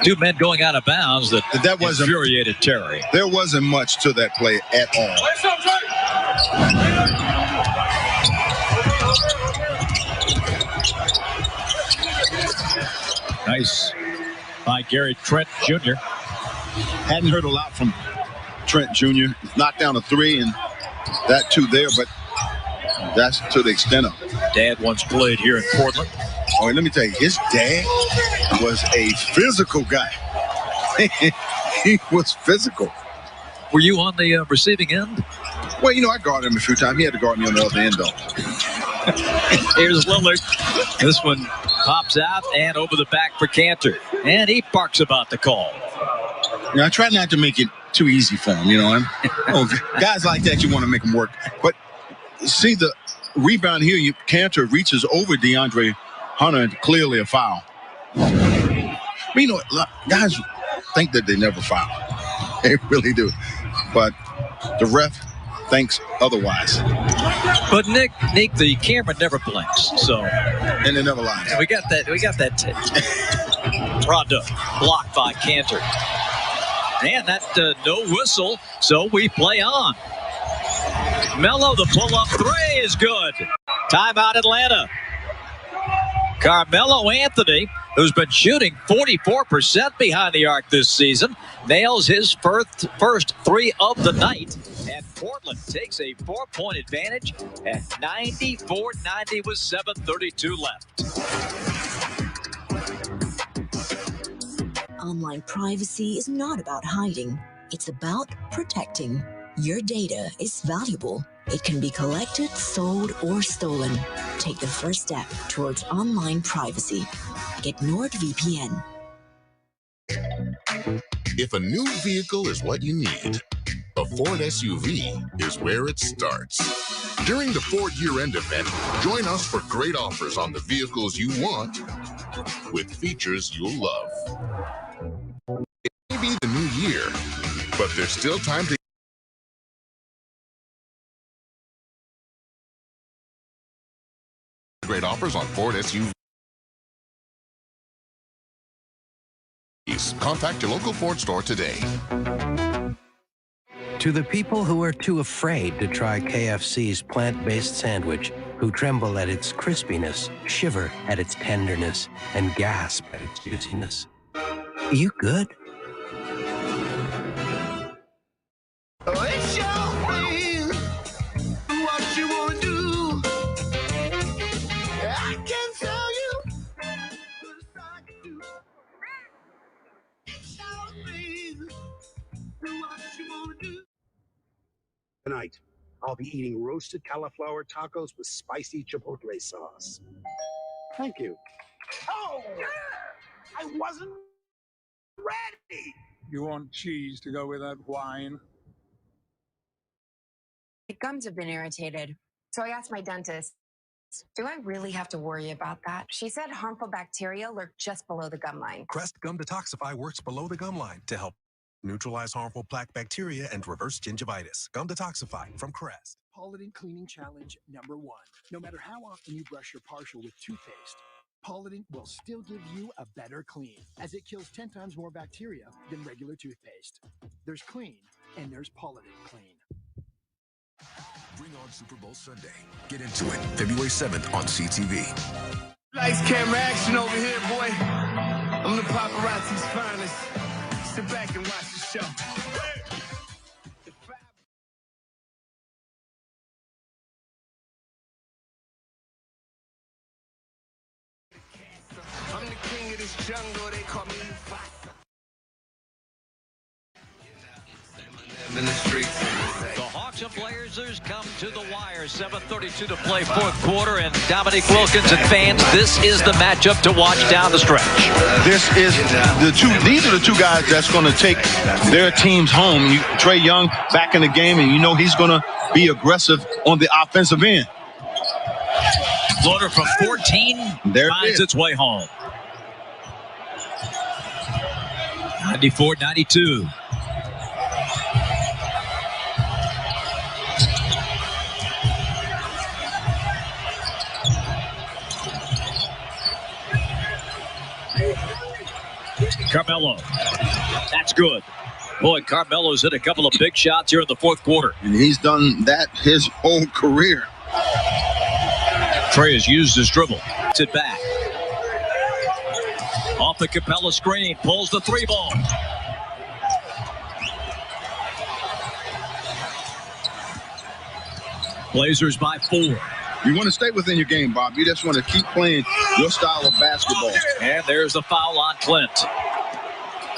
two men going out of bounds that infuriated Terry. There wasn't much to that play at all. Nice by Gary Trent Jr. Hadn't heard a lot from Trent Jr. Knocked down a 3 and that 2 there, but that's to the extent of it. Dad once played here in Portland. Oh, and let me tell you, his dad was a physical guy. He was physical. Were you on the receiving end? Well, you know, I guarded him a few times. He had to guard me on the other end, though. Here's Lillard. This one pops out and over the back for Cantor. And he barks about the call. Yeah, I try not to make it too easy for him, you know. Guys like that, you want to make them work. But see the rebound here, Cantor reaches over DeAndre Hunter, and clearly a foul. But, you know, guys think that they never foul. They really do. But the ref thinks otherwise. But Nick, the camera never blinks, so. And it never lies. We got that Rondo blocked by Cantor. And that no whistle, so we play on. Melo, the pull-up three is good. Timeout Atlanta. Carmelo Anthony, who's been shooting 44% behind the arc this season, nails his first three of the night. And Portland takes a 4-point advantage at 94-90 with 7:32 left. Online privacy is not about hiding. It's about protecting. Your data is valuable. It can be collected, sold, or stolen. Take the first step towards online privacy. Get NordVPN. If a new vehicle is what you need, a Ford SUV is where it starts. During the Ford year-end event, join us for great offers on the vehicles you want with features you'll love. It may be the new year, but there's still time to great offers on Ford SUVs. Contact your local Ford store today. To the people who are too afraid to try KFC's plant-based sandwich, who tremble at its crispiness, shiver at its tenderness, and gasp at its juiciness. You good? It's your thing. What you wanna do? I can tell you. It's your thing. What you wanna do? Tonight, I'll be eating roasted cauliflower tacos with spicy chipotle sauce. Thank you. Oh, I wasn't ready. You want cheese to go with that wine? My gums have been irritated. So I asked my dentist, do I really have to worry about that? She said harmful bacteria lurk just below the gum line. Crest Gum Detoxify works below the gum line to help neutralize harmful plaque bacteria and reverse gingivitis. Gum Detoxify from Crest. Pollen Cleaning Challenge number 1. No matter how often you brush your partial with toothpaste, Pollen will still give you a better clean, as it kills 10 times more bacteria than regular toothpaste. There's clean, and there's Pollen Clean. Bring on Super Bowl Sunday. Get into it February 7th on CTV. Lights, camera, action over here, boy. I'm the paparazzi's finest. Sit back and watch the show. I'm the king of this jungle, they call me Mufasa. In the streets. The Hawks and Blazers come to the wire. 7:32 to play fourth quarter, and Dominique Wilkins and fans, this is the matchup to watch down the stretch. This is these are the two guys that's going to take their teams home. Trae Young back in the game, and you know he's going to be aggressive on the offensive end. Floater from 14 finds its way home. 94-92. Carmelo. That's good. Boy, Carmelo's hit a couple of big shots here in the fourth quarter. And he's done that his whole career. Trae has used his dribble. It's it back. Off the Capela screen. Pulls the three ball. Blazers by 4. You want to stay within your game, Bob. You just want to keep playing your style of basketball. And there's the foul on Clint.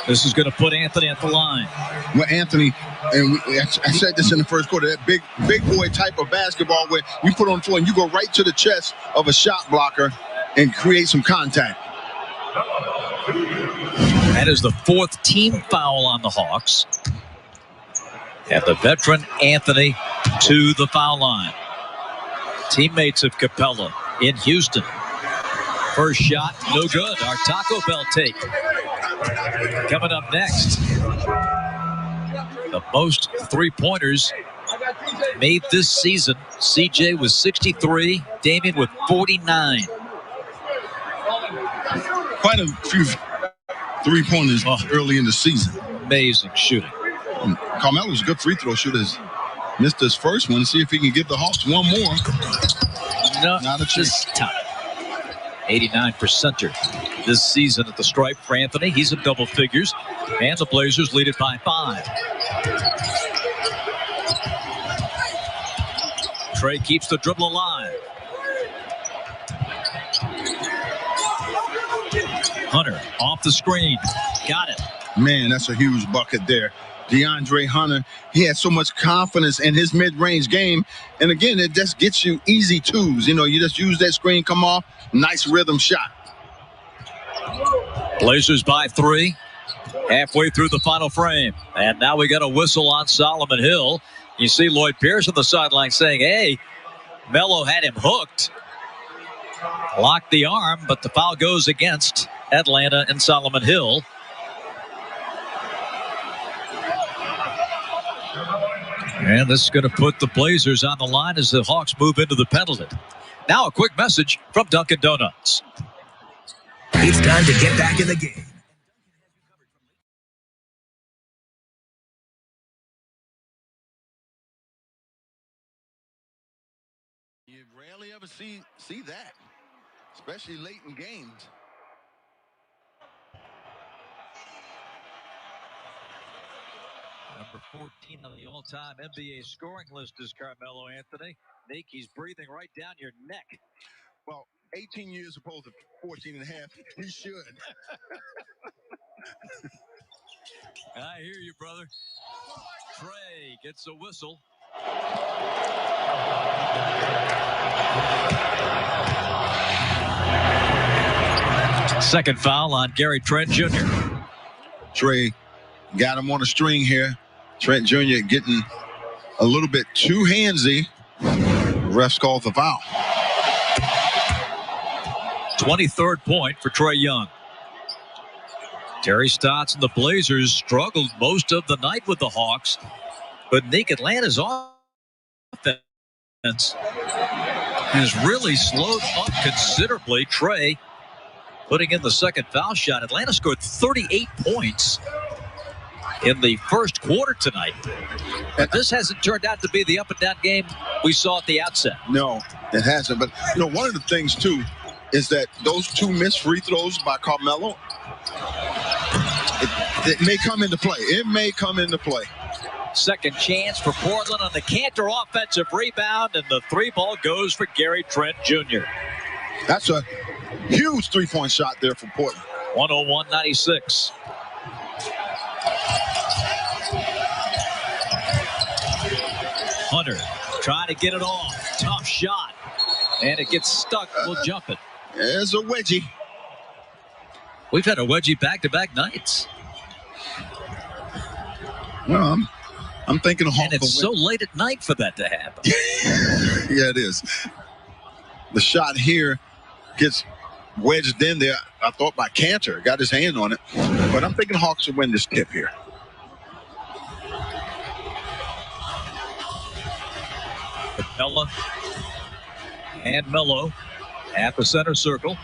This is going to put Anthony at the line. Well, Anthony, and I said this in the first quarter, that big boy type of basketball where you put on the floor and you go right to the chest of a shot blocker and create some contact. That is the 4th team foul on the Hawks. And the veteran Anthony to the foul line. Teammates of Capela in Houston. First shot, no good. Our Taco Bell take. Coming up next, the most three-pointers made this season. CJ with 63, Damian with 49. Quite a few three-pointers early in the season. Amazing shooting. Carmelo's a good free throw shooter. Missed his first one. See if he can give the Hawks one more. No, not a chance. Time. 89%er this season at the stripe for Anthony. He's in double figures. And the Blazers lead it by 5. Trey keeps the dribble alive. Hunter off the screen. Got it. Man, that's a huge bucket there. DeAndre Hunter, he had so much confidence in his mid-range game. And again, it just gets you easy twos. You know, you just use that screen, come off, nice rhythm shot. Blazers by 3. Halfway through the final frame. And now we got a whistle on Solomon Hill. You see Lloyd Pierce on the sideline saying, hey, Melo had him hooked. Locked the arm, but the foul goes against Atlanta and Solomon Hill. And this is going to put the Blazers on the line as the Hawks move into the penalty. Now a quick message from Dunkin' Donuts. It's time to get back in the game. You rarely ever see that, especially late in games. Number 14 on the all-time NBA scoring list is Carmelo Anthony. Nick, he's breathing right down your neck. Well, 18 years opposed to 14 and a half. He should. I hear you, brother. Trey gets a whistle. Second foul on Gary Trent Jr. Trey got him on a string here. Trent Jr. getting a little bit too handsy. Refs called the foul. 23rd point for Trae Young. Terry Stotts and the Blazers struggled most of the night with the Hawks, but Nick, Atlanta's offense has really slowed up considerably. Trae putting in the second foul shot. Atlanta scored 38 points in the first quarter tonight. But this hasn't turned out to be the up-and-down game we saw at the outset. No, it hasn't. But, you know, one of the things, too, is that those 2 missed free throws by Carmelo, it may come into play. It may come into play. Second chance for Portland on the Cantor offensive rebound, and the 3-ball goes for Gary Trent Jr. That's a huge 3-point shot there for Portland. 101-96. Hunter trying to get it off. Tough shot. And it gets stuck. We'll jump it. There's a wedgie. We've had a wedgie back-to-back nights. Well, I'm thinking of Hawks. And it's so late at night for that to happen. Yeah, it is. The shot here gets wedged in there, I thought, by Cantor. Got his hand on it. But I'm thinking Hawks will win this tip here. Capela and Melo at the center circle.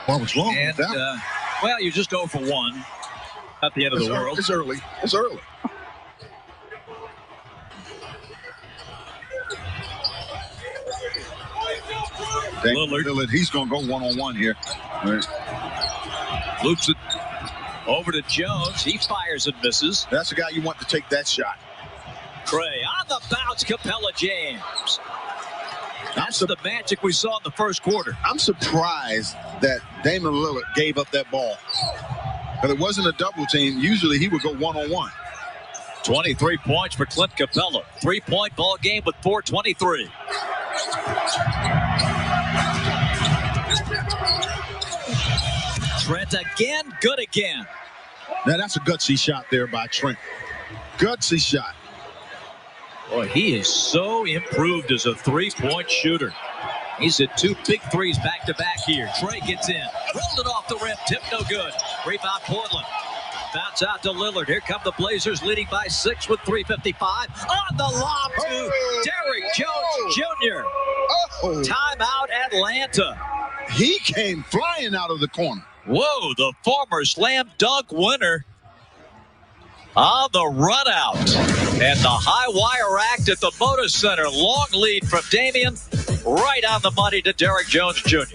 What was wrong with that? Well, you're just 0 for 1. Not the end of the world. It's early. It's early. Lillard, he's going to go one-on-one here. Right. Loops it over to Jones. He fires and misses. That's the guy you want to take that shot. Trey on the bounce. Capela jams. That's the magic we saw in the first quarter. I'm surprised that Damian Lillard gave up that ball. But it wasn't a double team. Usually he would go one-on-one. 23 points for Clint Capela. 3-point ball game with 4:23. Trent again, good again. Now that's a gutsy shot there by Trent. Gutsy shot. Boy, he is so improved as a 3-point shooter. He's hit 2 big threes back-to-back here. Trey gets in. Rolled it off the rim. Tip no good. Rebound Portland. Bounce out to Lillard. Here come the Blazers leading by 6 with 3:55. On the lob to Derrick Jones Jr. Timeout Atlanta. He came flying out of the corner. Whoa, the former slam dunk winner on the run out. And the high wire act at the Moda Center. Long lead from Damian. Right on the money to Derrick Jones Jr.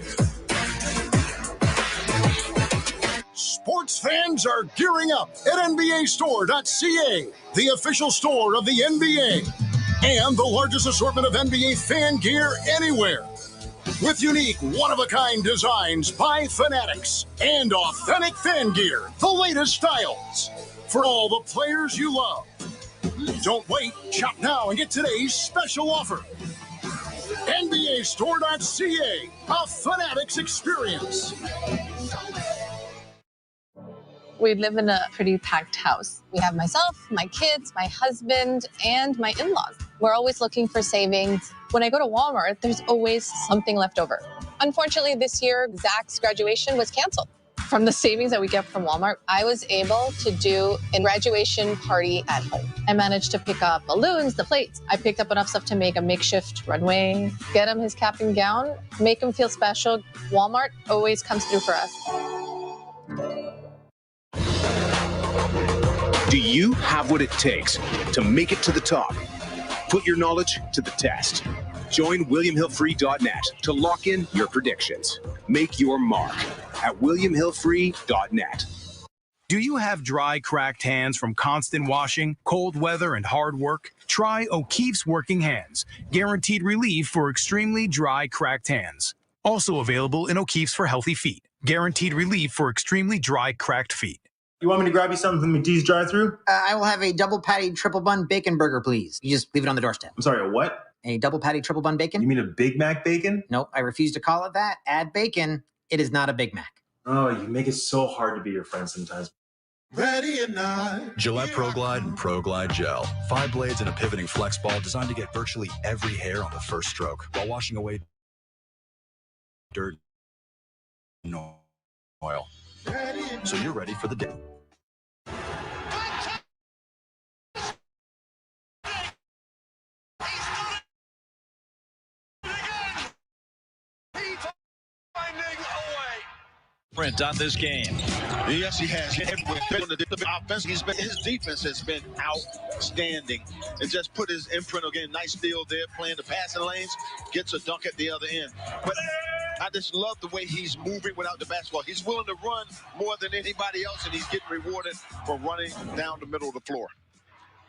Sports fans are gearing up at NBAstore.ca, the official store of the NBA, and the largest assortment of NBA fan gear anywhere. With unique, one-of-a-kind designs by Fanatics and authentic fan gear, the latest styles, for all the players you love. Don't wait, shop now and get today's special offer. NBAstore.ca, a Fanatics experience. We live in a pretty packed house. We have myself, my kids, my husband, and my in-laws. We're always looking for savings. When I go to Walmart, there's always something left over. Unfortunately, this year, Zach's graduation was canceled. From the savings that we get from Walmart, I was able to do a graduation party at home. I managed to pick up balloons, the plates. I picked up enough stuff to make a makeshift runway, get him his cap and gown, make him feel special. Walmart always comes through for us. Do you have what it takes to make it to the top? Put your knowledge to the test. Join WilliamHillFree.net to lock in your predictions. Make your mark at WilliamHillFree.net. Do you have dry, cracked hands from constant washing, cold weather, and hard work? Try O'Keefe's Working Hands. Guaranteed relief for extremely dry, cracked hands. Also available in O'Keefe's for healthy feet. Guaranteed relief for extremely dry, cracked feet. You want me to grab you something from McD's drive-thru? I will have a double patty triple bun bacon burger, please. You just leave it on the doorstep. I'm sorry, a what? A double patty triple bun bacon. You mean a Big Mac bacon? Nope, I refuse to call it that. Add bacon. It is not a Big Mac. Oh, you make it so hard to be your friend sometimes. Ready or not. Gillette ProGlide and ProGlide Gel. 5 blades and a pivoting flex ball designed to get virtually every hair on the first stroke while washing away dirt and oil. So you're ready for the day. Print on this game. Yes, he has. His defense has been outstanding. And just put his imprint again. Nice steal there, playing the passing lanes. Gets a dunk at the other end. But I just love the way he's moving without the basketball. He's willing to run more than anybody else, and he's getting rewarded for running down the middle of the floor.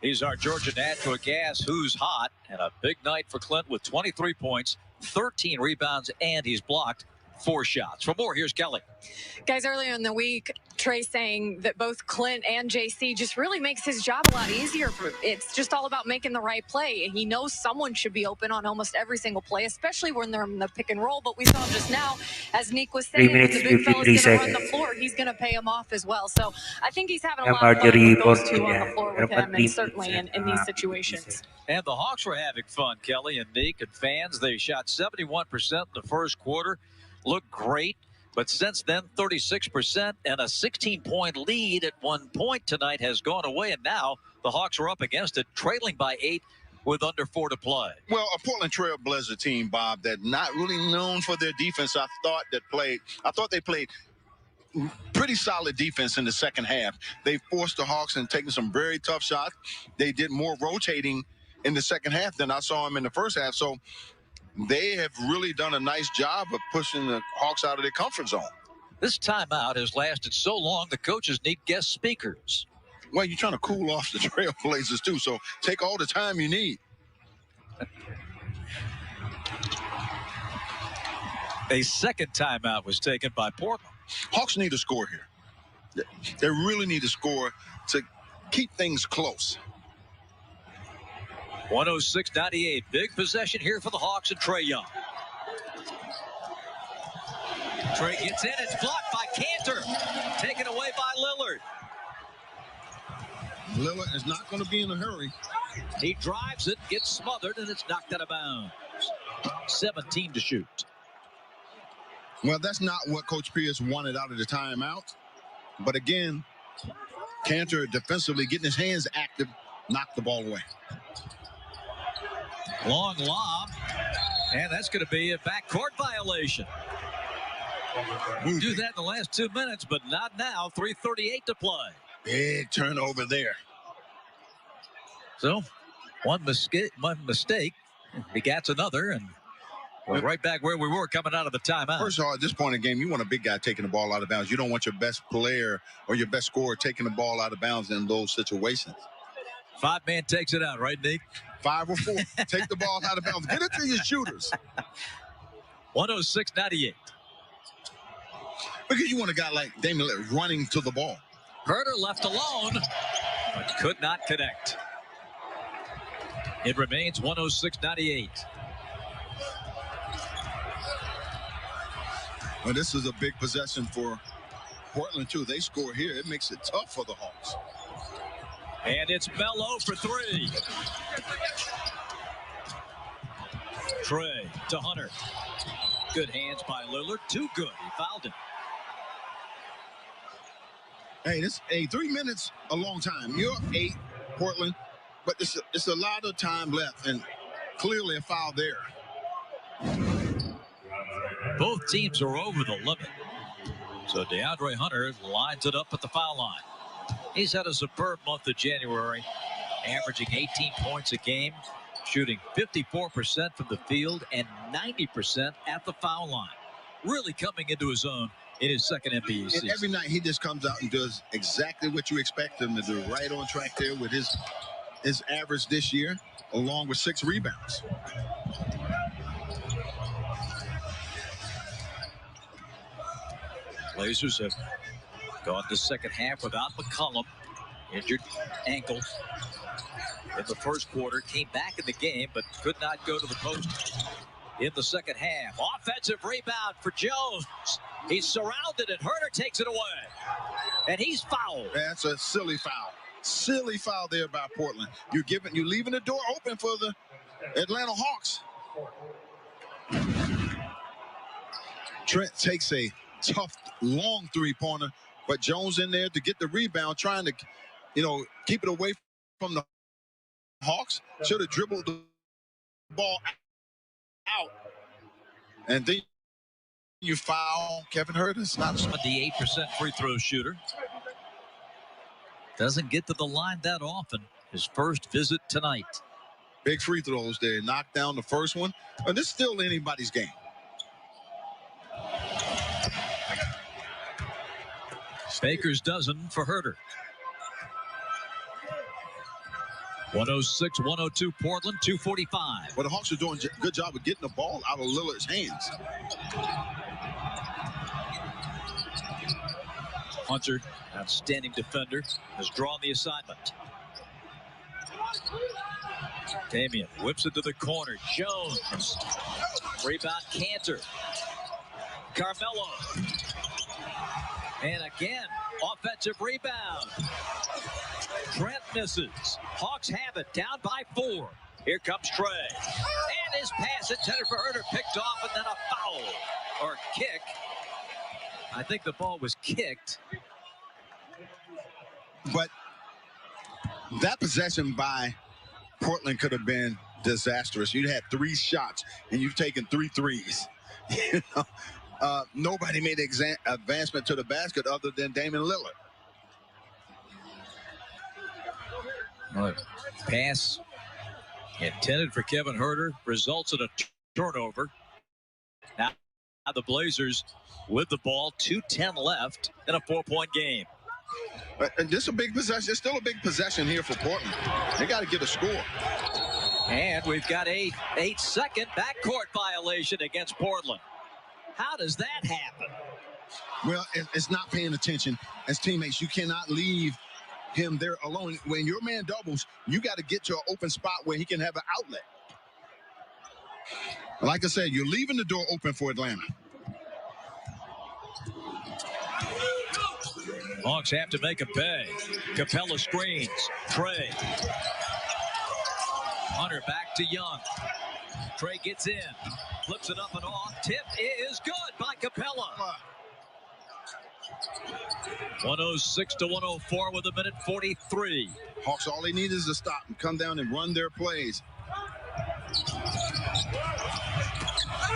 He's our Georgia Natural Gas who's hot. And a big night for Clint with 23 points, 13 rebounds, and he's blocked 4 shots. For more, here's Kelly. Guys, earlier in the week, Trey saying that both Clint and JC just really makes his job a lot easier. It's just all about making the right play. He knows someone should be open on almost every single play, especially when they're in the pick and roll. But we saw just now, as Nick was saying, if the big fella's going to run the floor, he's going to pay him off as well. So I think he's having a lot of fun with those two on the floor with him, and certainly in these situations. And the Hawks were having fun, Kelly and Nick and fans. They shot 71% in the first quarter. Looked great, but since then, 36% and a 16-point lead at one point tonight has gone away, and now the Hawks are up against it, trailing by 8 with under 4 to play. Well, a Portland Trailblazer team, Bob, that not really known for their defense. I thought they played pretty solid defense in the second half. They forced the Hawks and taking some very tough shots. They did more rotating in the second half than I saw them in the first half. So they have really done a nice job of pushing the Hawks out of their comfort zone. This timeout has lasted so long, the coaches need guest speakers. Well, you're trying to cool off the Trailblazers, too, so take all the time you need. A second timeout was taken by Portland. Hawks need a score here. They really need to score to keep things close. 106-98. Big possession here for the Hawks and Trae Young. Trae gets in. It's blocked by Cantor. Taken away by Lillard. Lillard is not going to be in a hurry. He drives it, gets smothered, and it's knocked out of bounds. 17 to shoot. Well, that's not what Coach Pierce wanted out of the timeout. But again, Cantor defensively getting his hands active, knocked the ball away. Long lob, and that's going to be a backcourt violation. Do that in the last 2 minutes, but not now. 3:38 to play. Big turnover there. So, one mistake begats another, and we're right back where we were coming out of the timeout. First of all, at this point in the game, you want a big guy taking the ball out of bounds. You don't want your best player or your best scorer taking the ball out of bounds in those situations. 5-man takes it out, right, Nick? 5 or 4. Take the ball out of bounds. Get it to your shooters. 106-98. Because you want a guy like Damian Lillard running to the ball. Herter left alone, but could not connect. It remains 106-98. Well, this is a big possession for Portland, too. They score here. It makes it tough for the Hawks. And it's Melo for 3. Trae to Hunter. Good hands by Lillard. Too good. He fouled him. Hey, 3 minutes, a long time. You're up 8, Portland, but it's a lot of time left, and clearly a foul there. Both teams are over the limit. So DeAndre Hunter lines it up at the foul line. He's had a superb month of January, averaging 18 points a game, shooting 54% from the field and 90% at the foul line. Really coming into his own in his second NBA season. And every night he just comes out and does exactly what you expect him to do. Right on track there with his average this year, along with 6 rebounds. Blazers have gone the second half without McCollum. Injured ankle in the first quarter. Came back in the game, but could not go to the post in the second half. Offensive rebound for Jones. He's surrounded, and Herter takes it away. And he's fouled. That's a silly foul. Silly foul there by Portland. You're leaving the door open for the Atlanta Hawks. Trent takes a tough, long 3-pointer, but Jones in there to get the rebound, trying to, keep it away from the Hawks. Should have dribbled the ball out. And then you foul Kevin Herter. It's not the 8% free throw shooter. Doesn't get to the line that often. His first visit tonight. Big free throws there. Knocked down the first one. And this is still anybody's game. Baker's dozen for Herter. 106-102 Portland, 2:45. Well, the Hawks are doing a good job of getting the ball out of Lillard's hands. Hunter, outstanding defender, has drawn the assignment. Damian whips it to the corner. Jones. Rebound Cantor. Carmelo. And again, offensive rebound. Trent misses. Hawks have it, down by 4. Here comes Trae. And his pass intended for Herter, picked off, and then a foul. Or kick. I think the ball was kicked. But that possession by Portland could have been disastrous. You'd had 3 shots, and you've taken 3 threes. Nobody made advancement to the basket other than Damian Lillard. Pass intended for Kevin Herter results in a turnover. Now the Blazers with the ball, 2:10 left in a 4-point game. And this is a big possession. It's still a big possession here for Portland. They got to get a score. And we've got a 8-second backcourt violation against Portland. How does that happen? Well, it's not paying attention as teammates. You cannot leave him there alone. When your man doubles, you got to get to an open spot where he can have an outlet. Like I said, you're leaving the door open for Atlanta. Hawks have to make a pay. Capela screens. Trey. Hunter back to Young. Trey gets in. Flips it up and off. Tip is good by Capela. 106 to 104 with 1:43. Hawks, all they need is to stop and come down and run their plays.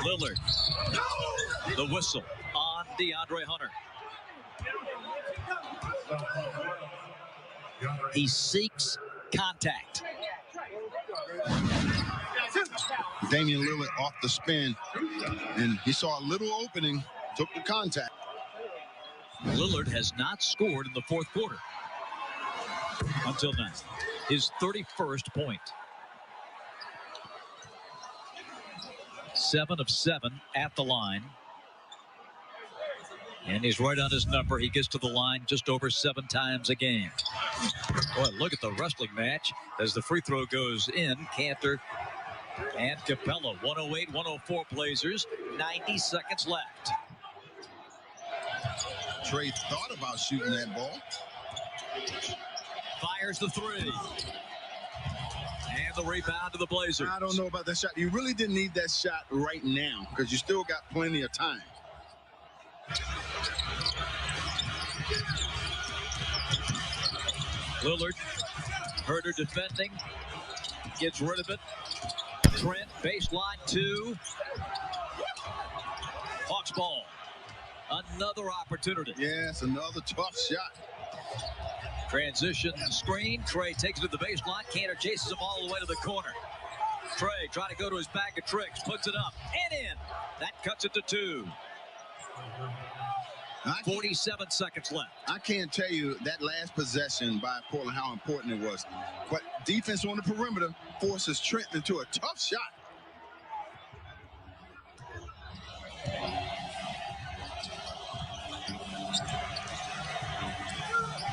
Lillard. The whistle on DeAndre Hunter. He seeks contact. Damian Lillard off the spin, and he saw a little opening, took the contact. Lillard has not scored in the fourth quarter until now. His 31st point. 7 of 7 at the line. And he's right on his number. He gets to the line just over 7 times a game. Boy, look at the wrestling match as the free throw goes in. Cantor and Capela. 108-104 Blazers. 90 seconds left. Trey thought about shooting that ball. Fires the three. And the rebound to the Blazers. I don't know about that shot. You really didn't need that shot right now because you still got plenty of time. Lillard. Herder defending. Gets rid of it. Trent, baseline 2. Hawks ball. Another opportunity. Yes, another tough shot. Transition screen. Trey takes it to the baseline. Cantor chases him all the way to the corner. Trey trying to go to his bag of tricks. Puts it up and in. That cuts it to 2. 47 seconds left. I can't tell you that last possession by Portland how important it was. But defense on the perimeter forces Trent into a tough shot.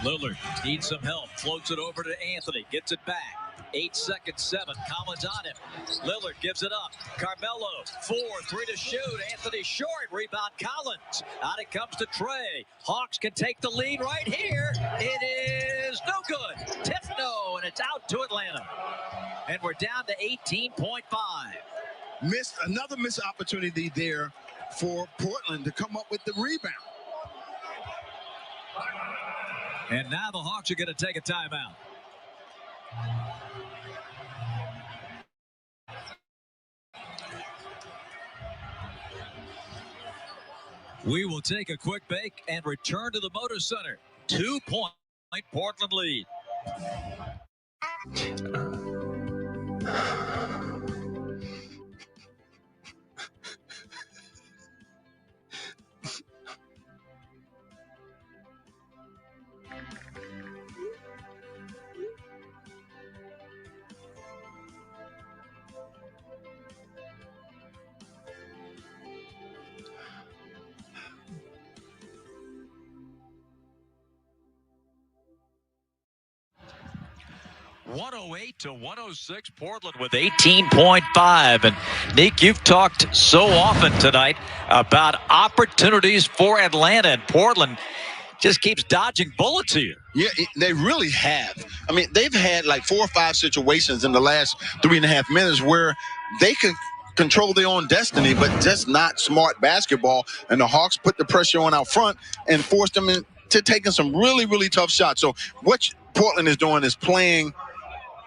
Lillard needs some help. Floats it over to Anthony. Gets it back. 8 seconds, 7. Collins on him. Lillard gives it up. Carmelo, 4, 3 to shoot. Anthony short. Rebound Collins. Out it comes to Trey. Hawks can take the lead right here. It is no good. Tip no, and it's out to Atlanta. And we're down to 18.5. Another missed opportunity there for Portland to come up with the rebound. And now the Hawks are going to take a timeout. We will take a quick break and return to the Motor Center. 2-point Portland lead. .108 to 106, Portland with 18.5. And Nick, you've talked so often tonight about opportunities for Atlanta, and Portland just keeps dodging bullets here. Yeah, they really have. I mean, they've had like 4 or 5 situations in the last 3.5 minutes where they could control their own destiny, but just not smart basketball. And the Hawks put the pressure on out front and forced them into taking some really, really tough shots. So what Portland is doing is playing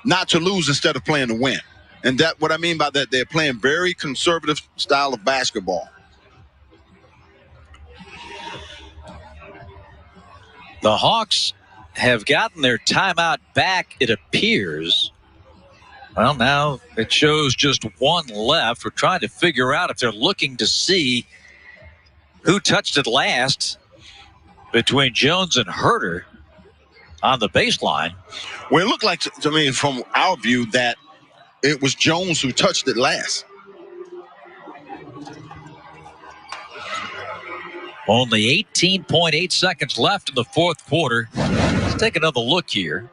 not to lose instead of playing to win. And that what I mean by that, they're playing very conservative style of basketball. The Hawks have gotten their timeout back, it appears. Well, now it shows just 1 left. We're trying to figure out if they're looking to see who touched it last between Jones and Herder on the baseline. Well, it looked like to me from our view that it was Jones who touched it last. Only 18.8 seconds left in the fourth quarter. Let's take another look here.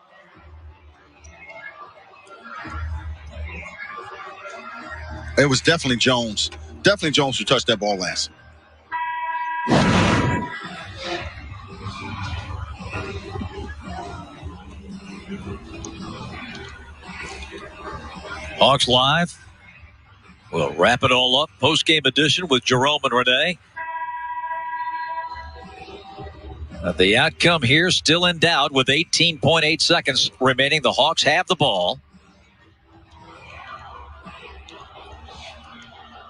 It was definitely Jones. Definitely Jones who touched that ball last. Hawks Live. We'll wrap it all up. Post-game edition with Jerome and Renee. The outcome here still in doubt with 18.8 seconds remaining. The Hawks have the ball.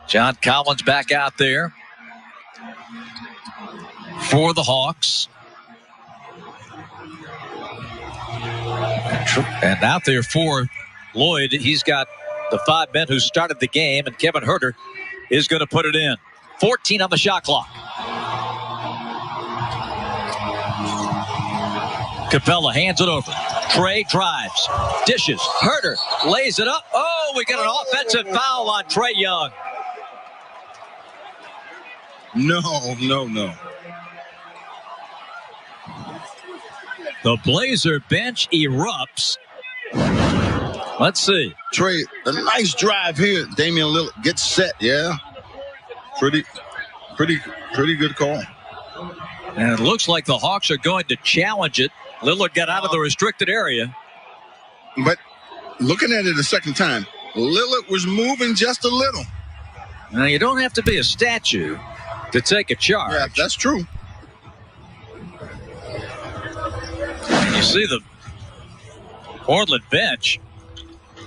John Collins back out there for the Hawks. And out there for Lloyd, he's got the 5 men who started the game, and Kevin Huerter is going to put it in. 14 on the shot clock. Capela hands it over. Trey drives, dishes. Huerter lays it up. Oh, we got an offensive foul on Trae Young. No. The Blazer bench erupts. Let's see. Trey, a nice drive here. Damian Lillard gets set, yeah. Pretty good call. And it looks like the Hawks are going to challenge it. Lillard got out of the restricted area. But looking at it a second time, Lillard was moving just a little. Now, you don't have to be a statue to take a charge. Yeah, that's true. And you see the Portland bench.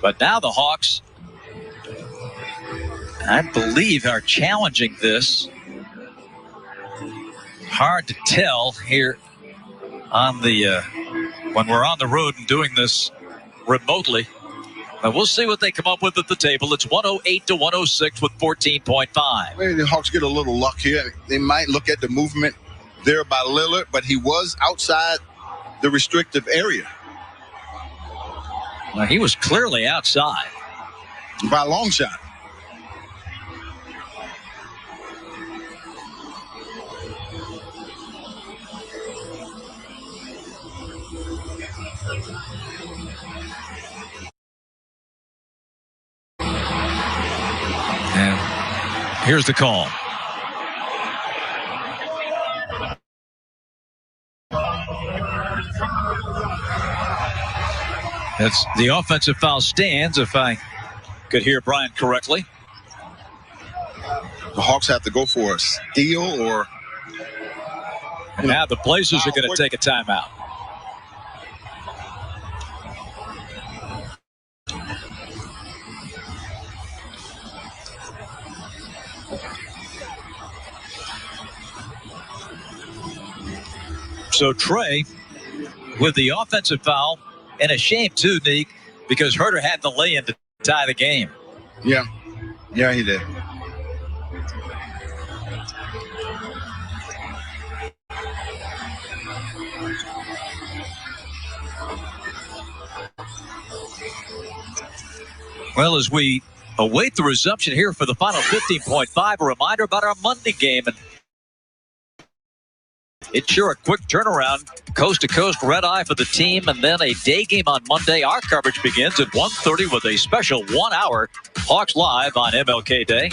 But now the Hawks, I believe, are challenging this. Hard to tell here on the when we're on the road and doing this remotely. But we'll see what they come up with at the table. It's 108-106 with 14.5. Maybe the Hawks get a little luck here. They might look at the movement there by Lillard, but he was outside the restrictive area. Well, he was clearly outside. By a long shot. And here's the call. It's the offensive foul stands, if I could hear Brian correctly. The Hawks have to go for a steal or... And now the Blazers are going to take a timeout. So Trey with the offensive foul, and a shame too, Nick, because Huerter had the lay-in to tie the game. Yeah, he did. Well, as we await the resumption here for the final 15.5, a reminder about our Monday game. And it's sure a quick turnaround, coast-to-coast red-eye for the team, and then a day game on Monday. Our coverage begins at 1:30 with a special 1-hour Hawks Live on MLK Day.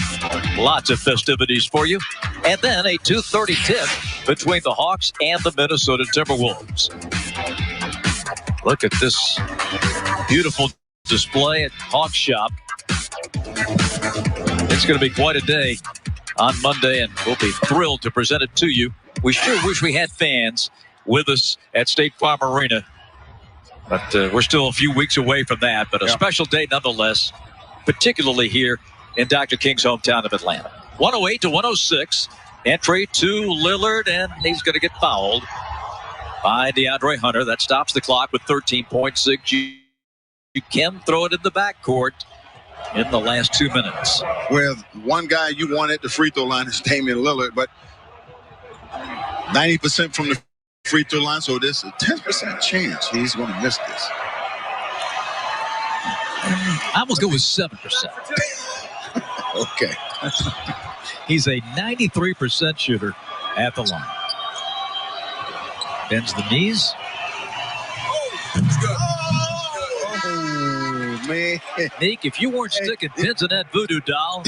Lots of festivities for you. And then a 2:30 tip between the Hawks and the Minnesota Timberwolves. Look at this beautiful display at Hawks Shop. It's going to be quite a day on Monday, and we'll be thrilled to present it to you. We sure wish we had fans with us at State Farm Arena, but we're still a few weeks away from that. But a special day nonetheless, particularly here in Dr. King's hometown of Atlanta. 108-106, entry to Lillard, and he's going to get fouled by DeAndre Hunter. That stops the clock with 13.6. You can throw it in the backcourt in the last 2 minutes. With one guy you want at the free throw line is Damian Lillard, but 90% from the free throw line, so there's a 10% chance he's going to miss this. I will go with 7%. Okay. He's a 93% shooter at the line. Bends the knees. Oh, man. Nick, if you weren't sticking pins in that voodoo doll,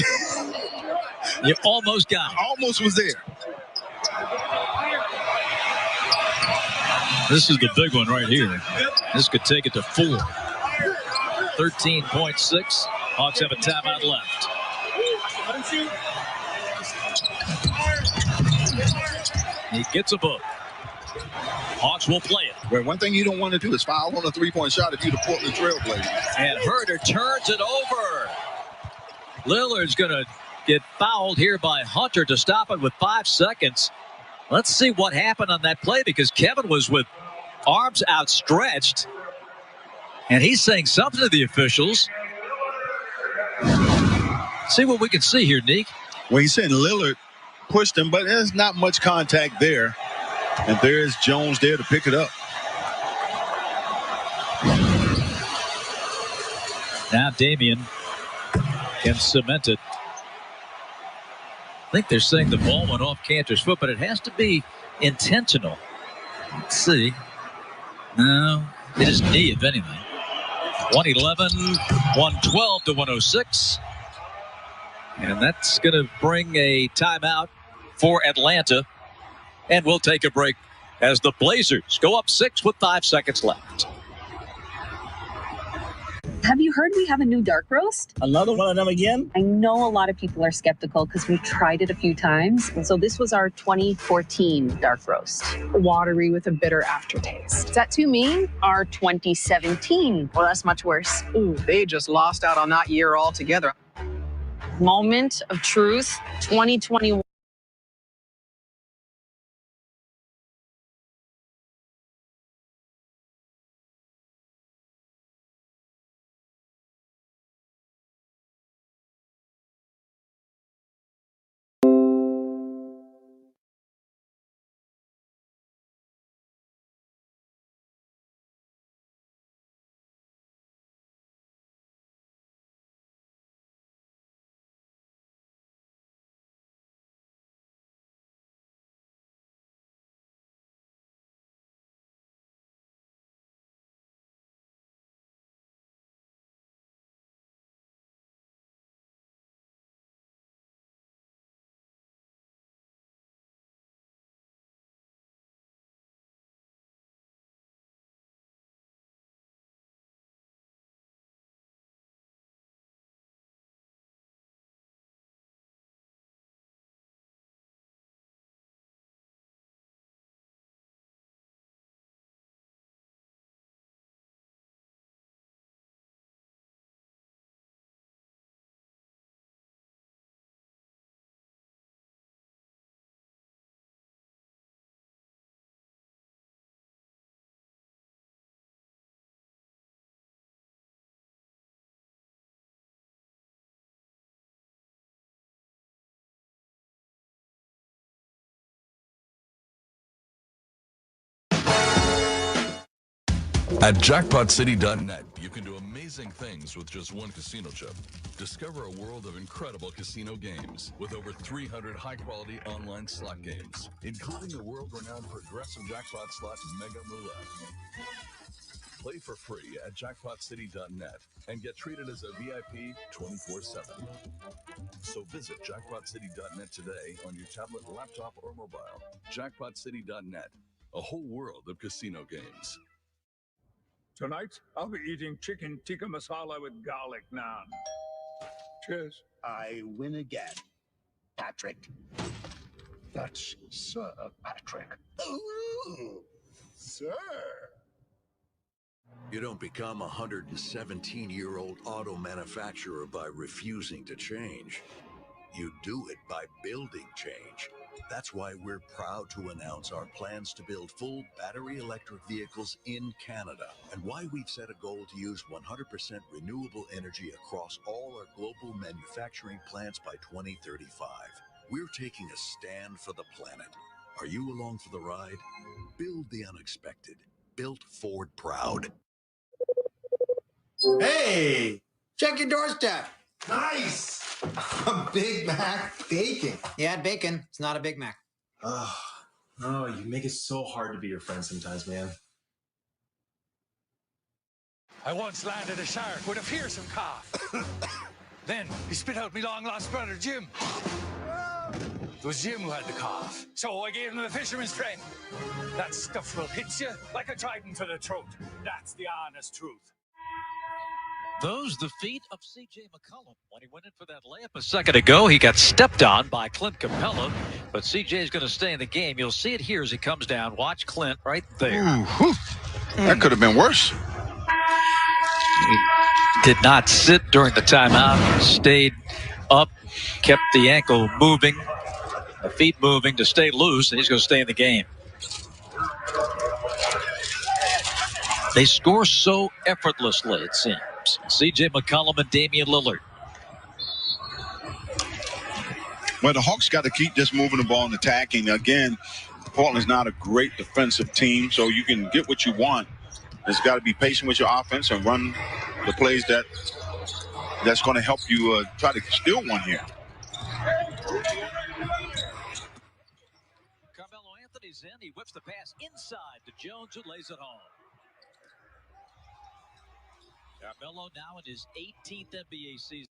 you almost got it. Almost was there. This is the big one right here. This could take it to 4. 13.6. Hawks have a timeout left. He gets a book. Hawks will play it. Well, one thing you don't want to do is foul on a three-point shot if you're the Portland Trailblazers. And Herter turns it over. Lillard's going to get fouled here by Hunter to stop it with 5 seconds. Let's see what happened on that play, because Kevin was with arms outstretched, and he's saying something to the officials. See what we can see here, Nick. Well, he's saying Lillard pushed him, but there's not much contact there. And there's Jones there to pick it up. Now Damian can cement it. I think they're saying the ball went off Cantor's foot, but it has to be intentional. Let's see. No, it is knee, if anything. 111, 112 to 106. And that's going to bring a timeout for Atlanta. And we'll take a break as the Blazers go up 6 with 5 seconds left. Have you heard we have a new dark roast? Another one of them again? I know a lot of people are skeptical because we've tried it a few times. And so this was our 2014 dark roast. Watery with a bitter aftertaste. Is that too mean? Our 2017. Well, that's much worse. Ooh, they just lost out on that year altogether. Moment of truth, 2021. At jackpotcity.net, you can do amazing things with just one casino chip. Discover a world of incredible casino games with over 300 high-quality online slot games, including the world-renowned progressive jackpot slot Mega Roulette. Play for free at jackpotcity.net and get treated as a VIP 24/7. So visit jackpotcity.net today on your tablet, laptop, or mobile. Jackpotcity.net, a whole world of casino games. Tonight, I'll be eating chicken tikka masala with garlic naan. Cheers. I win again. Patrick. That's Sir Patrick. Ooh, sir. You don't become a 117-year-old auto manufacturer by refusing to change. You do it by building change. That's why we're proud to announce our plans to build full battery electric vehicles in Canada, and why we've set a goal to use 100% renewable energy across all our global manufacturing plants by 2035. We're taking a stand for the planet. Are you along for the ride? Build the unexpected. Built Ford proud. Hey, check your doorstep. Nice. A Big Mac bacon. Yeah, bacon. It's not a Big Mac. Oh, you make it so hard to be your friend sometimes, man. I once landed a shark with a fearsome cough. Then he spit out me long-lost brother, Jim. It was Jim who had the cough, so I gave him the fisherman's friend. That stuff will hit you like a trident to the throat. That's the honest truth. Those the feet of C.J. McCollum. When he went in for that layup a second ago, he got stepped on by Clint Capela, but C.J. is going to stay in the game. You'll see it here as he comes down. Watch Clint right there. That could have been worse. He did not sit during the timeout. Stayed up, kept the ankle moving, the feet moving to stay loose, and he's going to stay in the game. They score so effortlessly, it seems. C.J. McCollum and Damian Lillard. Well, the Hawks got to keep just moving the ball and attacking. Again, Portland's not a great defensive team, so you can get what you want. It's got to be patient with your offense and run the plays that's going to help you try to steal one here. Carmelo Anthony's in. He whips the pass inside to Jones, who lays it home. Carmelo now in his 18th NBA season.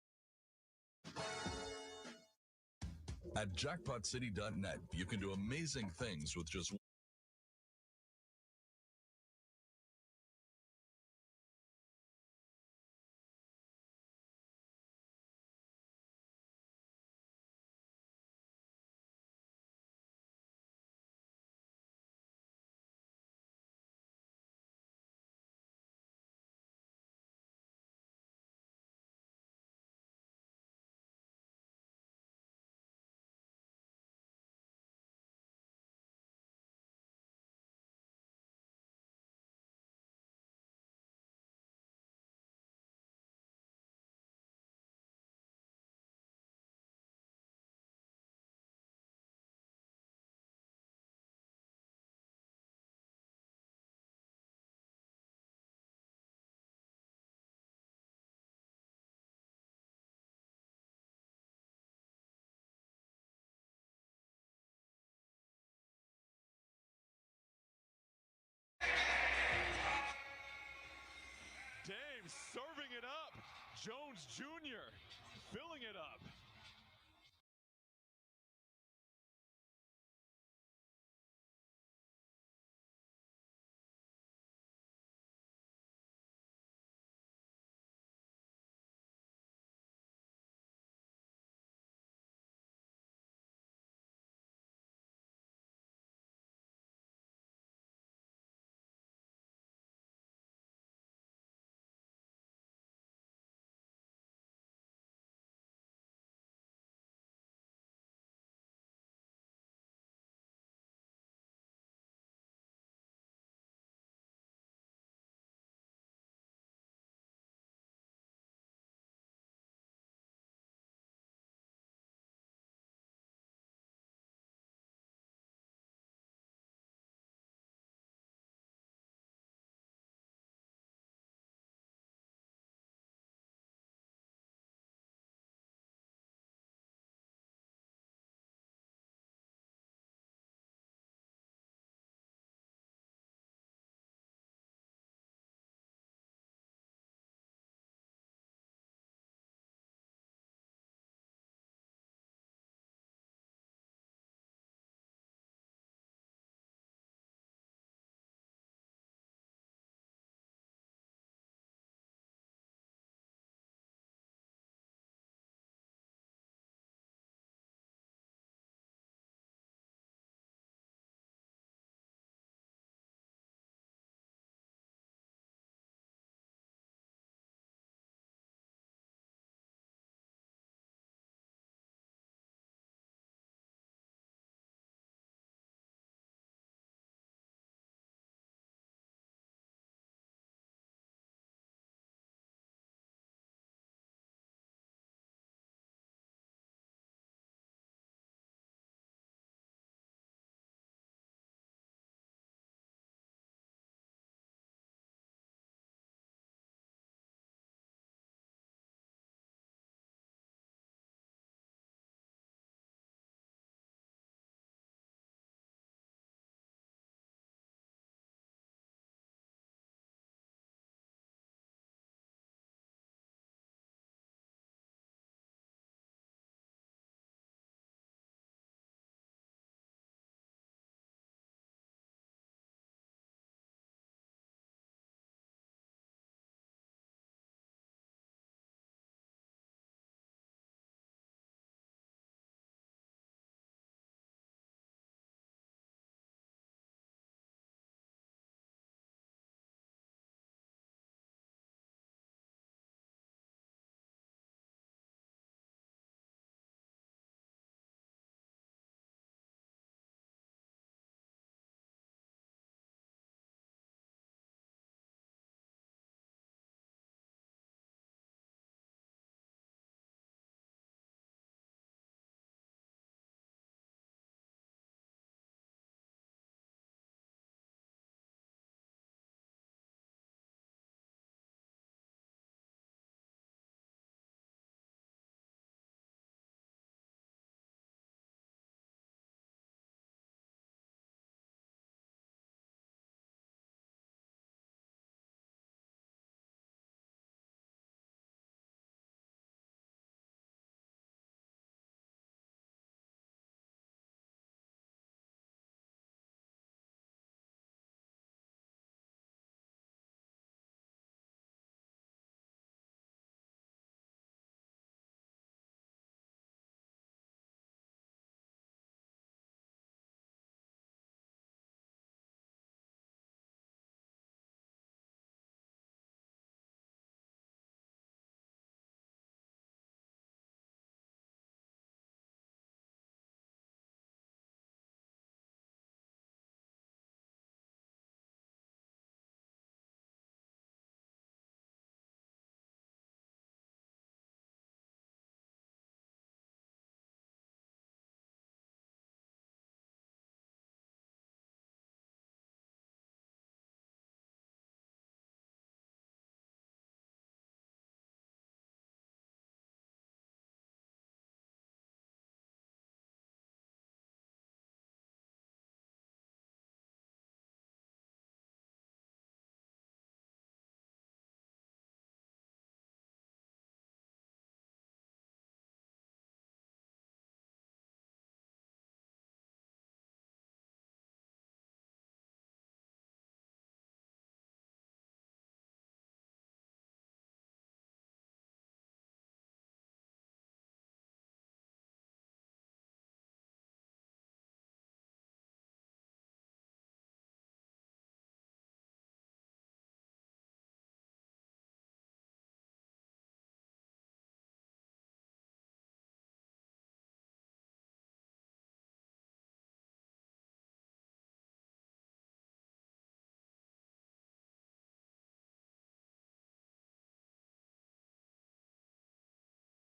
At jackpotcity.net, you can do amazing things with just Dame serving it up. Jones Jr. filling it up.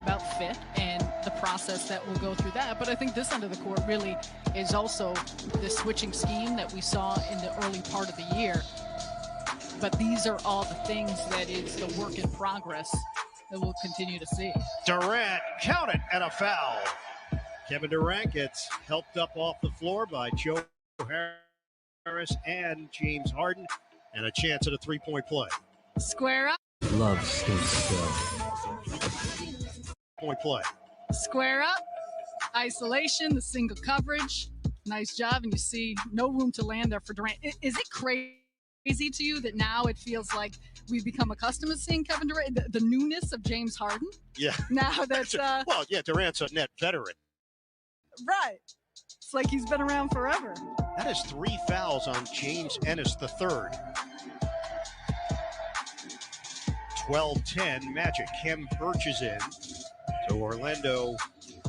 about fit and the process that will go through that. But I think this end of the court really is also the switching scheme that we saw in the early part of the year. But these are all the things that is the work in progress that we'll continue to see. Durant, count it, and a foul. Kevin Durant gets helped up off the floor by Joe Harris and James Harden, and a chance at a three-point play. Square up. Love stays still. Point play. Square up. Isolation, the single coverage. Nice job, and you see no room to land there for Durant. Is it crazy to you that now it feels like we've become accustomed to seeing Kevin Durant, the newness of James Harden? Yeah. Now that's well, yeah, Durant's a net veteran. right. It's like he's been around forever. That is 3 fouls on James Ennis III. 12-10 Magic. Kem Birch is in. So Orlando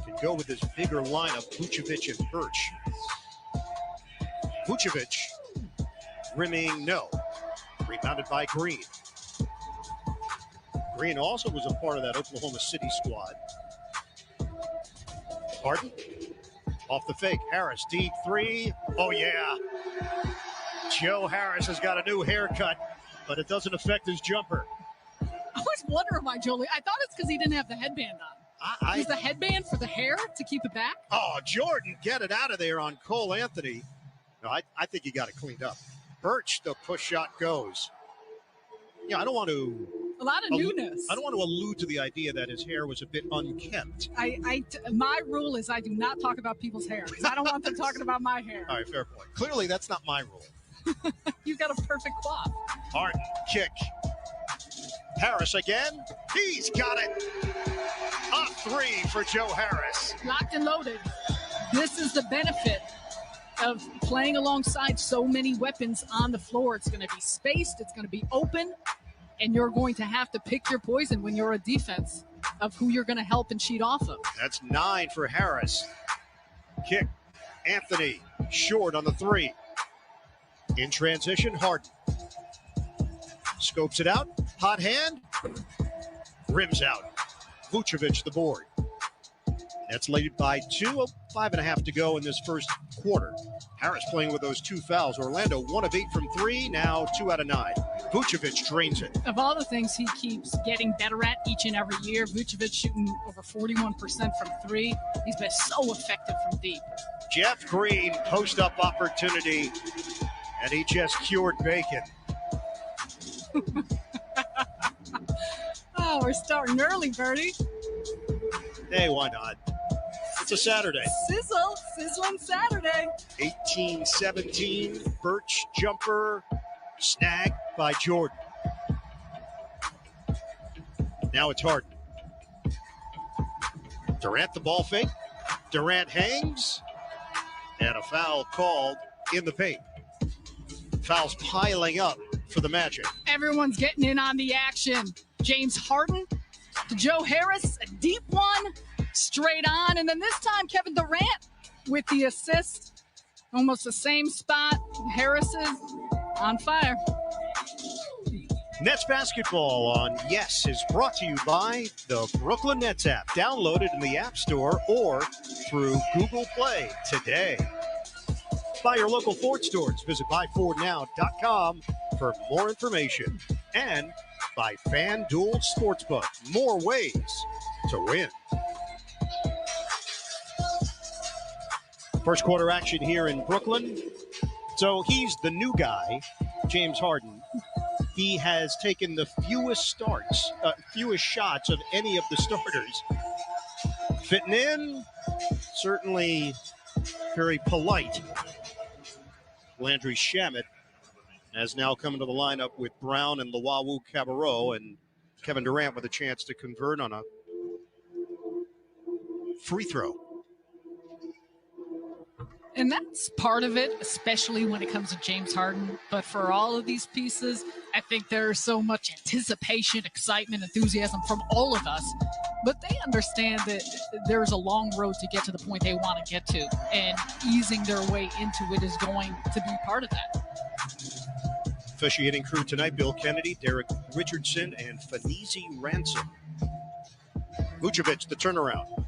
can go with his bigger lineup, Vucevic and Birch. Vucevic rimming no. Rebounded by Green. Green also was a part of that Oklahoma City squad. Harden. Off the fake. Harris, deep three. Oh, yeah. Joe Harris has got a new haircut, but it doesn't affect his jumper. I always wonder why Jolie. I thought it's because he didn't have the headband on. Is the headband for the hair to keep it back? Oh, Jordan, get it out of there on Cole Anthony. No, I think he got it cleaned up. Birch, the push shot goes. Yeah, I don't want to. A lot of newness. I don't want to allude to the idea that his hair was a bit unkempt. My rule is I do not talk about people's hair because I don't want them talking about my hair. All right, fair point. Clearly, that's not my rule. You've got a perfect quad. Harden, kick. Harris again. He's got it. A three for Joe Harris. Locked and loaded. This is the benefit of playing alongside so many weapons on the floor. It's going to be spaced. It's going to be open. And you're going to have to pick your poison when you're a defense of who you're going to help and cheat off of. That's 9 for Harris. Kick. Anthony short on the three. In transition, Harden. Scopes it out. Hot hand. Rims out. Vucevic the board. That's leaded by 2, 5.5 to go in this first quarter. Harris playing with those 2 fouls. Orlando 1 of 8 from 3, now 2 out of 9. Vucevic drains it. Of all the things he keeps getting better at each and every year, Vucevic shooting over 41% from 3. He's been so effective from deep. Jeff Green, post-up opportunity, and he just cured bacon. Oh, we're starting early, Bertie. Hey, why not? It's a Saturday. Sizzling Saturday. 18-17, Birch jumper, snagged by Jordan. Now it's Harden. Durant the ball fake. Durant hangs, and a foul called in the paint. Fouls piling up for the Magic. Everyone's getting in on the action. James Harden to Joe Harris, a deep one, straight on. And then this time, Kevin Durant with the assist. Almost the same spot. Harris is on fire. Nets basketball on Yes is brought to you by the Brooklyn Nets app. Download it in the App Store or through Google Play today. By your local Ford stores. Visit buyfordnow.com for more information. And by FanDuel Sportsbook. More ways to win. First quarter action here in Brooklyn. So he's the new guy, James Harden. He has taken the fewest shots of any of the starters. Fitting in, certainly very polite. Landry Shamet has now come into the lineup with Brown and Luwawu Cabarrot, and Kevin Durant with a chance to convert on a free throw. And that's part of it, especially when it comes to James Harden. But for all of these pieces, I think there's so much anticipation, excitement, enthusiasm from all of us. But they understand that there's a long road to get to the point they want to get to. And easing their way into it is going to be part of that. Officiating crew tonight, Bill Kennedy, Derek Richardson, and Fanisi Ransom. Vucevic, the turnaround.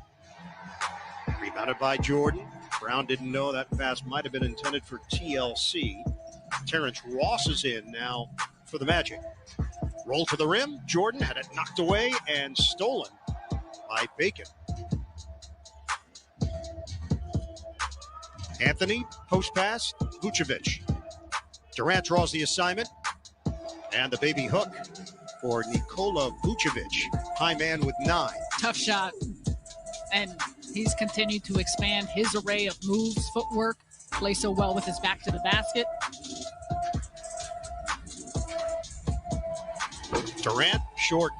Rebounded by Jordan. Brown didn't know that pass might have been intended for TLC. Terrence Ross is in now for the Magic. Roll to the rim. Jordan had it knocked away and stolen by Bacon. Anthony, post pass, Vucevic. Durant draws the assignment. And the baby hook for Nikola Vucevic. High man with 9. Tough shot. And he's continued to expand his array of moves, footwork, play so well with his back to the basket. Durant, short.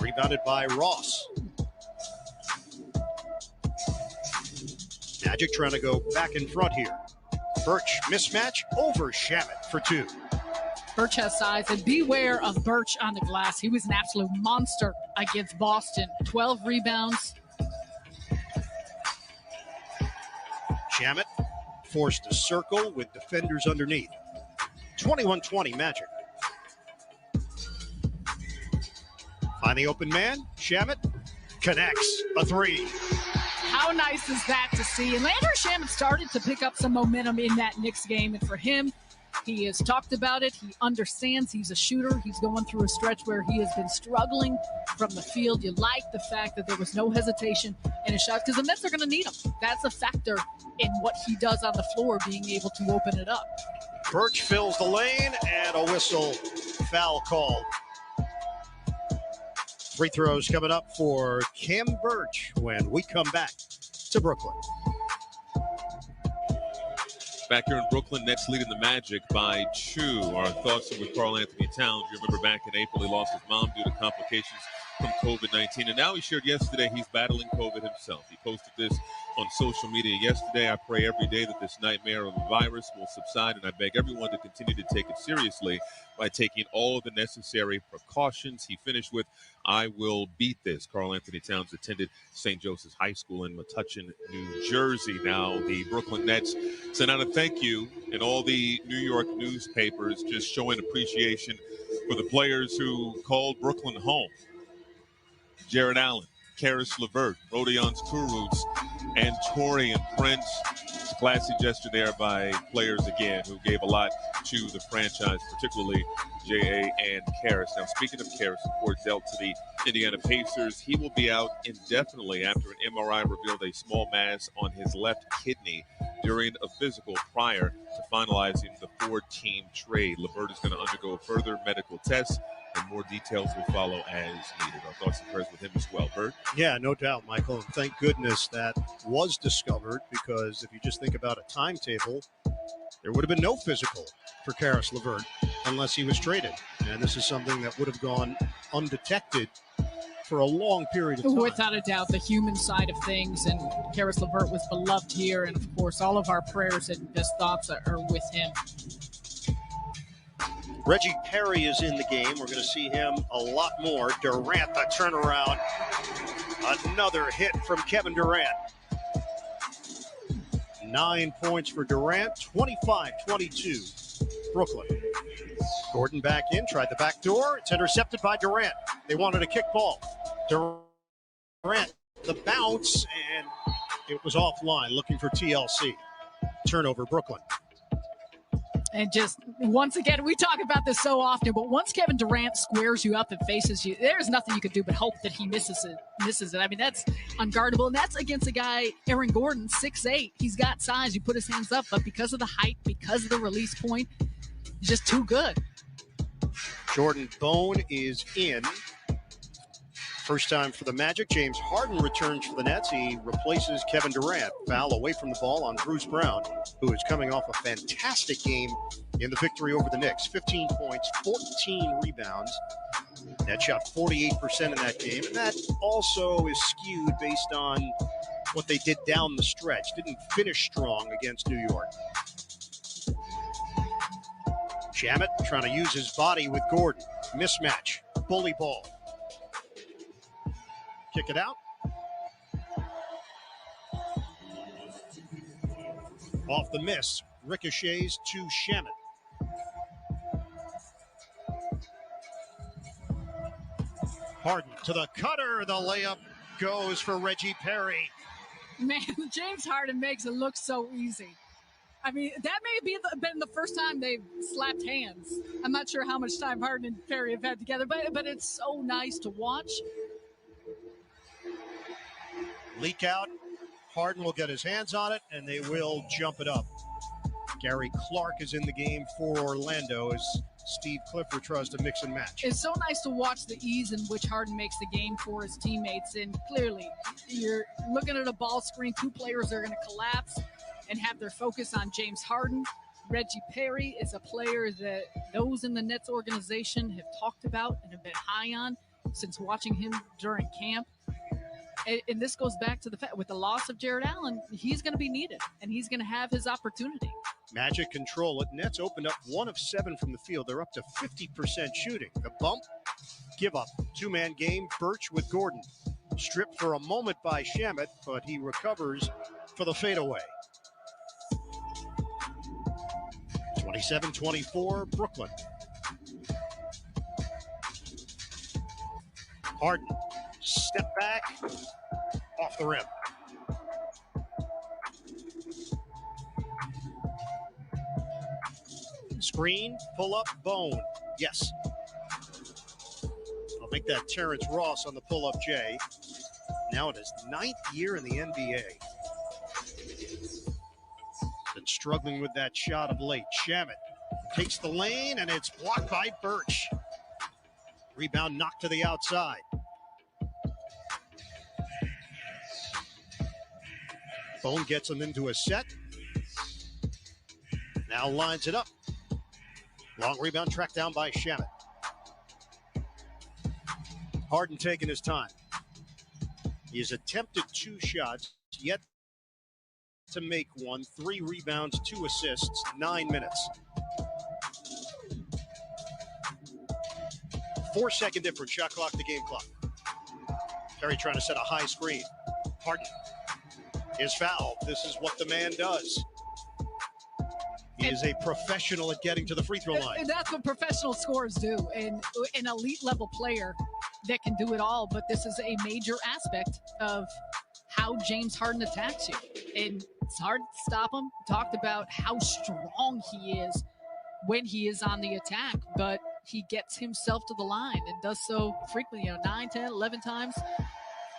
Rebounded by Ross. Magic trying to go back in front here. Birch, mismatch over Shamet for 2. Birch has size, and beware of Birch on the glass. He was an absolute monster against Boston. 12 rebounds. Shamet forced a circle with defenders underneath. 21-20 Magic. Find the open man. Shamet connects a 3. How nice is that to see? And Landry Shamet started to pick up some momentum in that Knicks game. And for him, he has talked about it. He understands he's a shooter. He's going through a stretch where he has been struggling from the field. You like the fact that there was no hesitation in his shot because the Nets are going to need him. That's a factor in what he does on the floor, being able to open it up. Birch fills the lane and a whistle. Foul called. Free throws coming up for Cam Birch when we come back to Brooklyn. Back here in Brooklyn, Nets leading the Magic by 2. Our thoughts are with Karl Anthony Towns. You remember back in April, he lost his mom due to complications from COVID-19. And now he shared yesterday he's battling COVID himself. He posted this on social media yesterday. I pray every day that this nightmare of the virus will subside, and I beg everyone to continue to take it seriously by taking all of the necessary precautions. He finished with, I will beat this. Karl Anthony Towns attended St. Joseph's High School in Metuchen, New Jersey. Now, the Brooklyn Nets sent out a thank you in all the New York newspapers, just showing appreciation for the players who called Brooklyn home. Jared Allen, Karis LeVert, Rodions Kurucs, and Torian Prince. It's a classy gesture there by players, again, who gave a lot to the franchise, particularly J.A. and Karis. Now, speaking of Karis, report dealt to the Indiana Pacers. He will be out indefinitely after an MRI revealed a small mass on his left kidney during a physical prior to finalizing the 4-team trade. LeVert is going to undergo further medical tests, and more details will follow as needed. Our thoughts and prayers with him as well. Bert? Yeah, no doubt, Michael. And thank goodness that was discovered, because if you just think about a timetable, there would have been no physical for Karis LeVert unless he was traded. And this is something that would have gone undetected for a long period of time. Without a doubt, the human side of things. And Karis LeVert was beloved here. And, of course, all of our prayers and best thoughts are with him. Reggie Perry is in the game. We're going to see him a lot more. Durant, the turnaround. Another hit from Kevin Durant. 9 points for Durant, 25-22, Brooklyn. Gordon back in, tried the back door. It's intercepted by Durant. They wanted a kick ball. Durant, the bounce, and it was offline, looking for TLC. Turnover, Brooklyn. And just, once again, we talk about this so often, but once Kevin Durant squares you up and faces you, there's nothing you can do but hope that he misses it. I mean, that's unguardable. And that's against a guy, Aaron Gordon, 6'8". He's got size. You put his hands up, but because of the height, because of the release point, he's just too good. Jordan Bone is in. First time for the Magic. James Harden returns for the Nets. He replaces Kevin Durant. Foul away from the ball on Bruce Brown, who is coming off a fantastic game in the victory over the Knicks. 15 points, 14 rebounds. Nets shot 48% in that game, and that also is skewed based on what they did down the stretch. Didn't finish strong against New York. Shamet trying to use his body with Gordon. Mismatch. Bully ball. Kick it out. Off the miss. Ricochets to Shamet. Harden To the cutter, the layup goes for Reggie Perry. Man, James Harden makes it look so easy. I mean, that may been the first time they've slapped hands. I'm not sure how much time Harden and Perry have had together, but it's so nice to watch. Leak out. Harden will get his hands on it, and they will jump it up. Gary Clark is in the game for Orlando as Steve Clifford tries to mix and match. It's so nice to watch the ease in which Harden makes the game for his teammates. And clearly, you're looking at a ball screen. Two players are going to collapse and have their focus on James Harden. Reggie Perry is a player that those in the Nets organization have talked about and have been high on since watching him during camp. And this goes back to the fact with the loss of Jared Allen, he's going to be needed and he's going to have his opportunity. Magic control it. Nets opened up 1 of 7 from the field. They're up to 50% shooting. The bump, give up. 2-man game, Birch with Gordon. Stripped for a moment by Shamet, but he recovers for the fadeaway. 27-24, Brooklyn. Harden, step back, off the rim. Screen, pull up, Bone. Yes. I'll make that Terrence Ross on the pull-up J. Now it is 9th year in the NBA. Been struggling with that shot of late. Shamet takes the lane, and it's blocked by Birch. Rebound knocked to the outside. Bone gets him into a set. Now lines it up. Long rebound tracked down by Shamet. Harden taking his time. He has attempted 2 shots, yet to make one. 3 rebounds, 2 assists, 9 minutes. 4-second difference, shot clock to game clock. Perry trying to set a high screen. Harden is fouled. This is what the man does. He is a professional at getting to the free throw line. And that's what professional scorers do. And an elite level player that can do it all. But this is a major aspect of how James Harden attacks you. And it's hard to stop him. Talked about how strong he is when he is on the attack. But he gets himself to the line and does so frequently, 9, 10, 11 times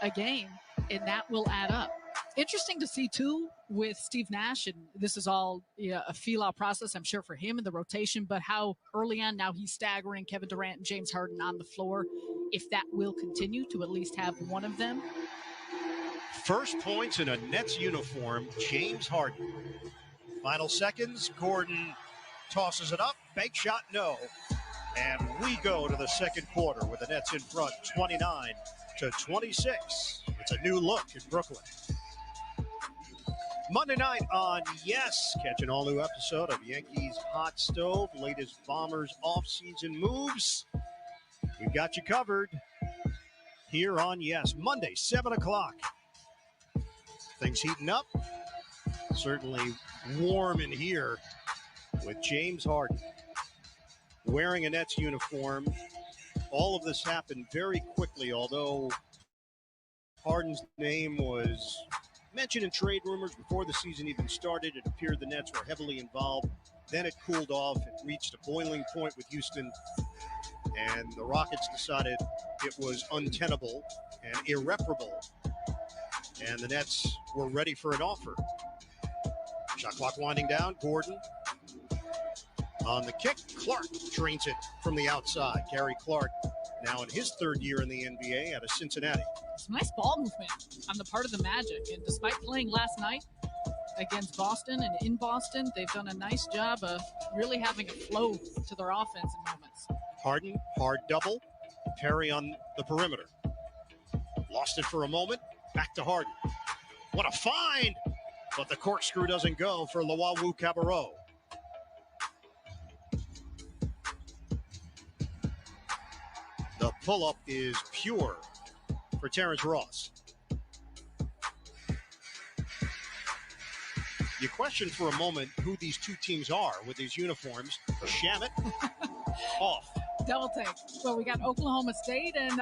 a game. And that will add up. Interesting to see, too, with Steve Nash, and this is all a feel-out process, I'm sure, for him in the rotation, but how early on now he's staggering Kevin Durant and James Harden on the floor, if that will continue to at least have one of them. First points in a Nets uniform, James Harden. Final seconds, Gordon tosses it up, bank shot, no. And we go to the second quarter with the Nets in front, 29-26. It's a new look in Brooklyn. Monday night on Yes, catch an all-new episode of Yankees Hot Stove, latest Bombers off-season moves. We've got you covered here on Yes. Monday, 7 o'clock. Things heating up. Certainly warm in here with James Harden wearing a Nets uniform. All of this happened very quickly, although Harden's name was mentioned in trade rumors before the season even started. It appeared the Nets were heavily involved. Then it cooled off. It reached a boiling point with Houston, and the Rockets decided it was untenable and irreparable, and the Nets were ready for an offer. Shot clock winding down. Gordon on the kick. Clark drains it from the outside. Gary Clark now in his 3rd year in the NBA out of Cincinnati. Some nice ball movement on the part of the Magic. And despite playing last night against Boston and in Boston, they've done a nice job of really having a flow to their offense in moments. Harden, hard double. Perry on the perimeter. Lost it for a moment. Back to Harden. What a find! But the corkscrew doesn't go for Luwawu Cabarrot. The pull-up is pure for Terrence Ross. You question for a moment who these two teams are with these uniforms. Shamet off. Double take. Well, we got Oklahoma State and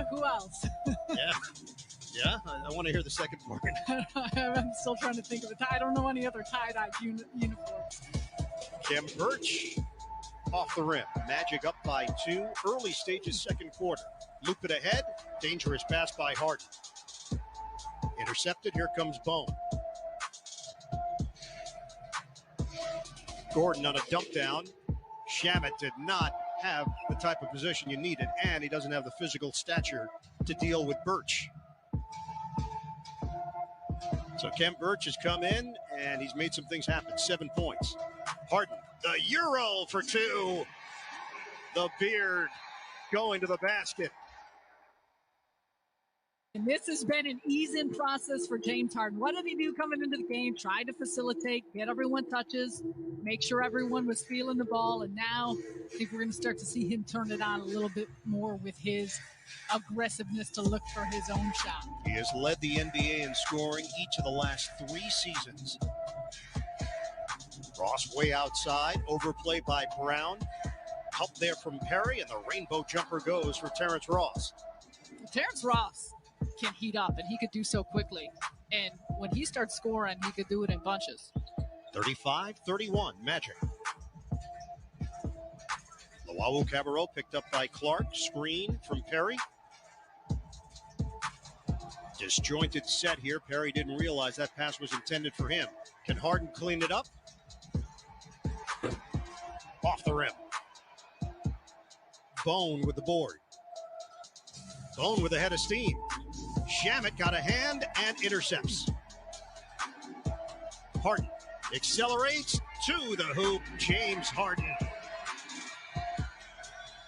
who else? Yeah, I want to hear the second part. I'm still trying to think of it. I don't know any other tie-dye uniforms. Cam Birch off the rim. Magic up by 2. Early stages, second quarter. Loop it ahead. Dangerous pass by Harden. Intercepted. Here comes Bone. Gordon on a dump down. Shamet did not have the type of position you needed, and he doesn't have the physical stature to deal with Birch. So Kemp Birch has come in, and he's made some things happen. 7 points. Harden, the Euro for 2. The beard going to the basket. And this has been an ease-in process for James Harden. What did he do coming into the game? Try to facilitate, get everyone touches, make sure everyone was feeling the ball. And now I think we're going to start to see him turn it on a little bit more with his aggressiveness to look for his own shot. He has led the NBA in scoring each of the last 3 seasons. Ross way outside, overplay by Brown. Help there from Perry, and the rainbow jumper goes for Terrence Ross. Terrence Ross can heat up, and he could do so quickly. And when he starts scoring, he could do it in bunches. 35-31, Magic. Lawawu Cabarro picked up by Clark. Screen from Perry. Disjointed set here. Perry didn't realize that pass was intended for him. Can Harden clean it up? Off the rim. Bone with the board. Bone with a head of steam. Shamet got a hand and intercepts. Harden accelerates to the hoop. James Harden.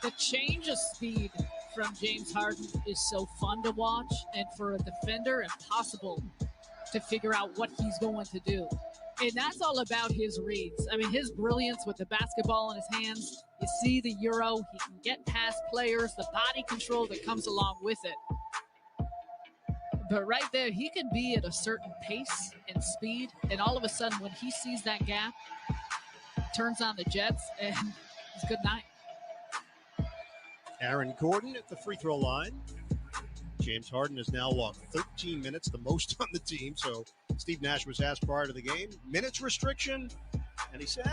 The change of speed from James Harden is so fun to watch, and for a defender, impossible to figure out what he's going to do. And that's all about his reads. I mean, his brilliance with the basketball in his hands. You see the Euro, he can get past players, the body control that comes along with it. But right there, he can be at a certain pace and speed, and all of a sudden, when he sees that gap, turns on the jets, and it's good night. Aaron Gordon at the free throw line. James Harden has now logged 13 minutes, the most on the team. So Steve Nash was asked prior to the game, minutes restriction, and he said,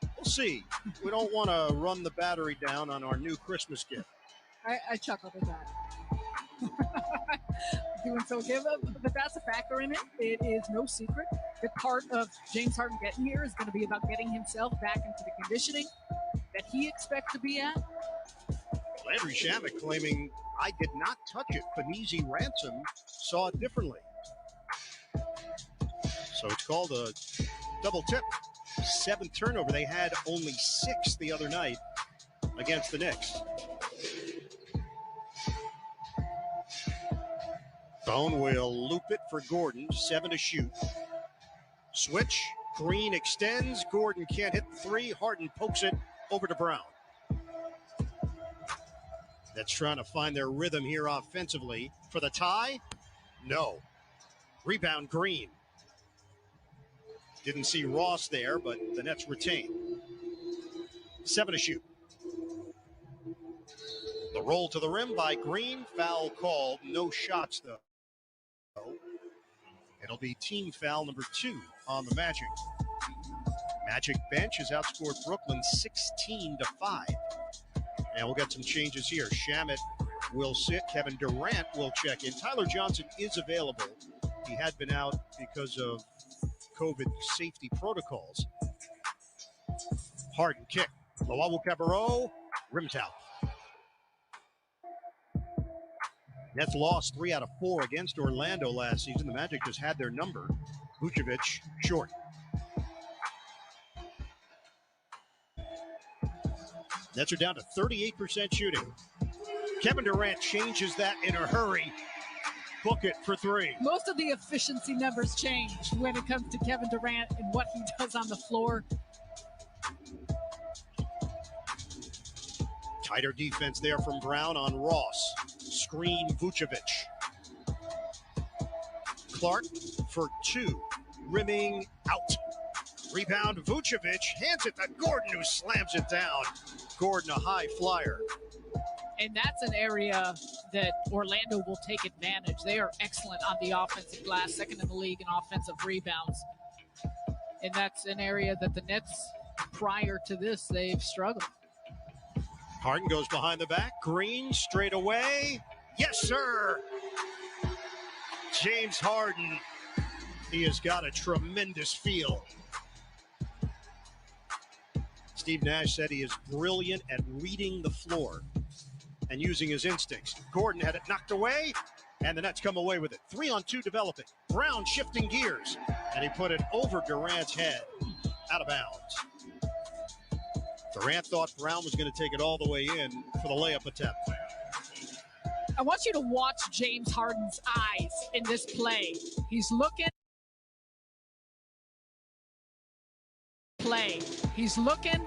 we'll see. We don't want to run the battery down on our new Christmas gift. I chuckled at that. Doing so good, but that's a factor in it. It is no secret. The part of James Harden getting here is going to be about getting himself back into the conditioning that he expects to be at. Landry Shamet claiming, I did not touch it. Panisi Ransom saw it differently. So it's called a double tip. 7th turnover. They had only 6 the other night against the Knicks. Bone will loop it for Gordon. 7 to shoot. Switch. Green extends. Gordon can't hit the 3. Harden pokes it over to Brown. That's trying to find their rhythm here offensively. For the tie? No. Rebound Green. Didn't see Ross there, but the Nets retain. 7 to shoot. The roll to the rim by Green. Foul called. No shots, though. It'll be team foul number 2 on the Magic. Magic bench has outscored Brooklyn 16-5. And we'll get some changes here. Shamet will sit. Kevin Durant will check in. Tyler Johnson is available. He had been out because of COVID safety protocols. Harden kick. Lawawu Cabarro. Rims out. Nets lost 3 out of 4 against Orlando last season. The Magic just had their number. Vucevic short. Nets are down to 38% shooting. Kevin Durant changes that in a hurry. Book it for 3. Most of the efficiency numbers change when it comes to Kevin Durant and what he does on the floor. Tighter defense there from Brown on Ross. Screen Vucevic. Clark for 2. Rimming out. Rebound Vucevic. Hands it to Gordon, who slams it down. Gordon, a high flyer. And that's an area that Orlando will take advantage. They are excellent on the offensive glass, second in the league in offensive rebounds. And that's an area that the Nets, prior to this, they've struggled. Harden goes behind the back. Green straight away. Yes, sir. James Harden. He has got a tremendous feel. Steve Nash said he is brilliant at reading the floor and using his instincts. Gordon had it knocked away, and the Nets come away with it. 3-on-2 developing. Brown shifting gears, and he put it over Durant's head, out of bounds. Durant thought Brown was going to take it all the way in for the layup attempt. I want you to watch James Harden's eyes in this play. He's looking. He's looking.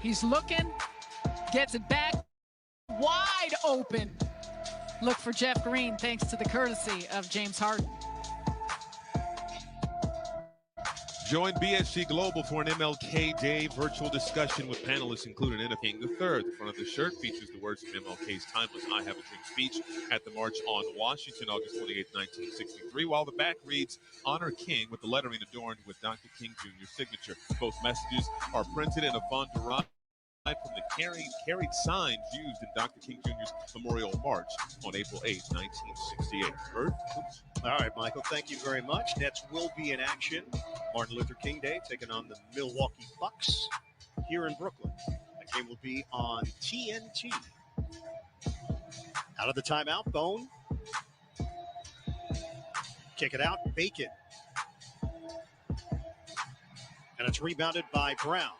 He's looking, gets it back, wide open. Look for Jeff Green, thanks to the courtesy of James Harden. Join BSG Global for an MLK Day virtual discussion with panelists including Anna King III. The front of the shirt features the words from MLK's timeless I Have a Dream speech at the March on Washington, August 28, 1963, while the back reads, Honor King, with the lettering adorned with Dr. King Jr.'s signature. Both messages are printed in a font derived from the carried signs used in Dr. King Jr.'s Memorial March on April 8, 1968. Bert? All right, Michael, thank you very much. Nets will be in action Martin Luther King Day, taking on the Milwaukee Bucks here in Brooklyn. That game will be on TNT. Out of the timeout, Bone. Kick it out, Bacon. And it's rebounded by Brown.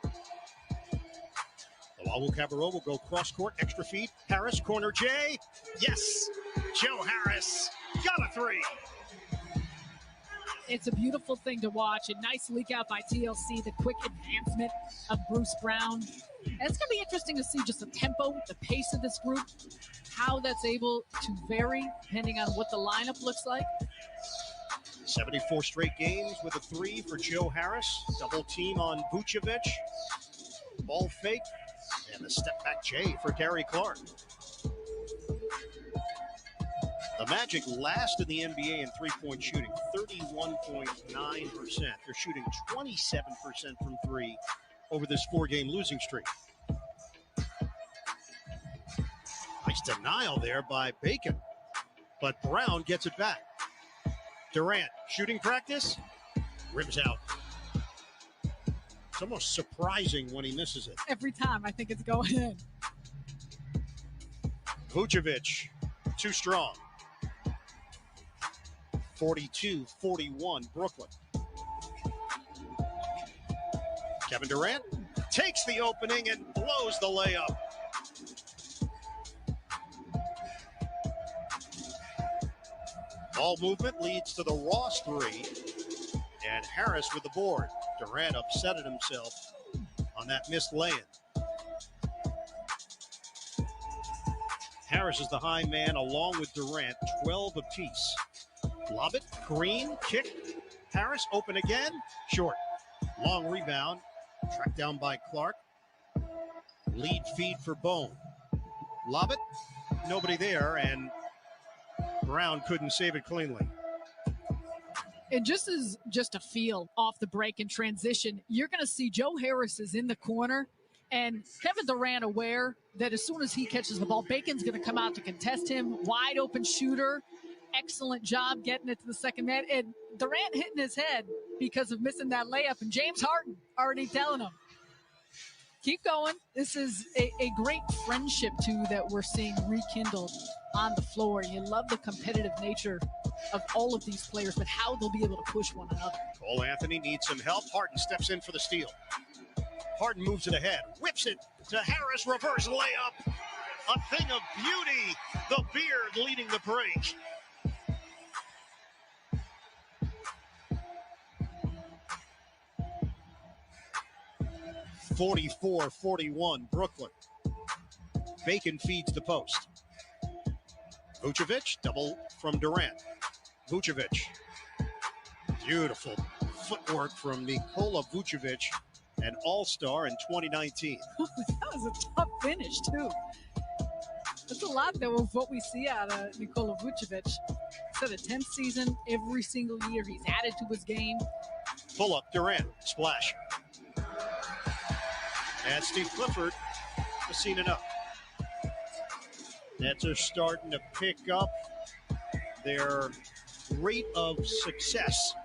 Oahu Cabarro will go cross-court, extra feed. Harris, corner J. Yes! Joe Harris got a three. It's a beautiful thing to watch. A nice leak out by TLC, the quick advancement of Bruce Brown. And it's going to be interesting to see just the tempo, the pace of this group, how that's able to vary depending on what the lineup looks like. 74 straight games with a three for Joe Harris. Double team on Vucevic. Ball fake. And a step back J for Gary Clark. The Magic last in the NBA in three-point shooting, 31.9%. They're shooting 27% from three over this four-game losing streak. Nice denial there by Bacon, but Brown gets it back. Durant, shooting practice, rims out. It's almost surprising when he misses it. Every time I think it's going in. Vucevic, too strong. 42-41 Brooklyn. Kevin Durant takes the opening and blows the layup. Ball movement leads to the Ross three. And Harris with the board. Durant upsetted himself on that missed lay-in. Harris is the high man along with Durant, 12 apiece. Lob it, Green, kick. Harris open again, short. Long rebound, tracked down by Clark. Lead feed for Bone. Lob it, nobody there, and Brown couldn't save it cleanly. And just as just a feel off the break and transition, you're going to see Joe Harris is in the corner, and Kevin Durant aware that as soon as he catches the ball, Bacon's going to come out to contest him. Wide open shooter. Excellent job getting it to the second man. And Durant hitting his head because of missing that layup. And James Harden already telling him, keep going. This is a great friendship, too, that we're seeing rekindled on the floor. You love the competitive nature of all of these players, but how they'll be able to push one another. Cole Anthony needs some help. Harden steps in for the steal. Harden moves it ahead, whips it to Harris, reverse layup. A thing of beauty. The beard leading the break. 44-41, Brooklyn. Bacon feeds the post. Vucevic, double from Durant. Vucevic. Beautiful footwork from Nikola Vucevic, an all-star in 2019. That was a tough finish, too. That's a lot, though, of what we see out of Nikola Vucevic. It's at a 10th season. Every single year he's added to his game. Pull up, Durant, splash. And Steve Clifford has seen enough. Nets are starting to pick up their rate of success.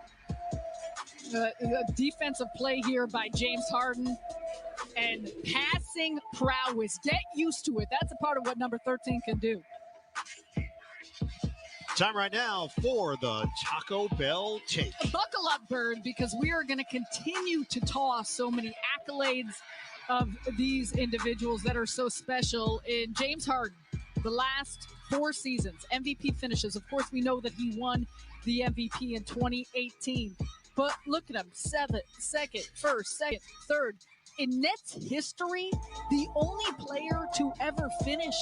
Defensive play here by James Harden and passing prowess. Get used to it. That's a part of what number 13 can do. Time right now for the Taco Bell take. Buckle up, Bird, because we are going to continue to toss so many accolades of these individuals that are so special. In James Harden, the last 4 seasons, MVP finishes. Of course, we know that he won the MVP in 2018. But look at him, 7th, 2nd, 1st, 2nd, 3rd. In Nets history, the only player to ever finish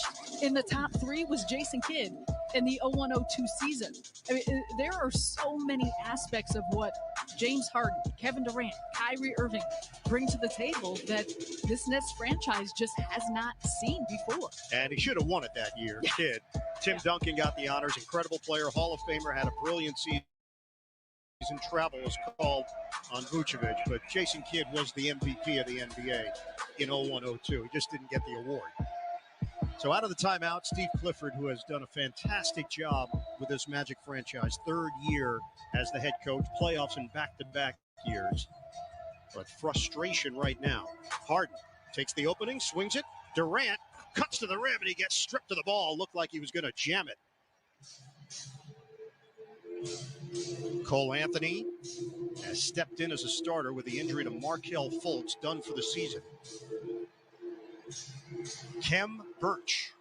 in the top 3 was Jason Kidd in the 01-02 season. I mean, there are so many aspects of what James Harden, Kevin Durant, Kyrie Irving bring to the table that this Nets franchise just has not seen before. And he should have won it that year, Kidd. Tim Duncan got the honors. Incredible player, Hall of Famer, had a brilliant season. Travel was called on Vucevic, but Jason Kidd was the MVP of the NBA in 01-02. He just didn't get the award. So out of the timeout, Steve Clifford, who has done a fantastic job with this Magic franchise, 3rd year as the head coach, playoffs in back-to-back years. But frustration right now. Harden takes the opening, swings it. Durant cuts to the rim, and he gets stripped of the ball. Looked like he was going to jam it. Cole Anthony has stepped in as a starter with the injury to Markelle Fultz, done for the season. Kem Birch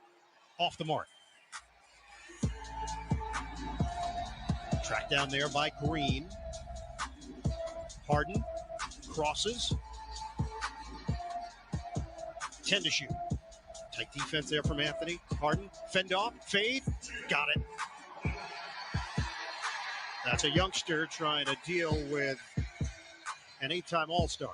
off the mark. Tracked down there by Green. Harden crosses. 10 to shoot. Tight defense there from Anthony. Harden, fend off, fade, got it. That's a youngster trying to deal with an 8-time All-Star.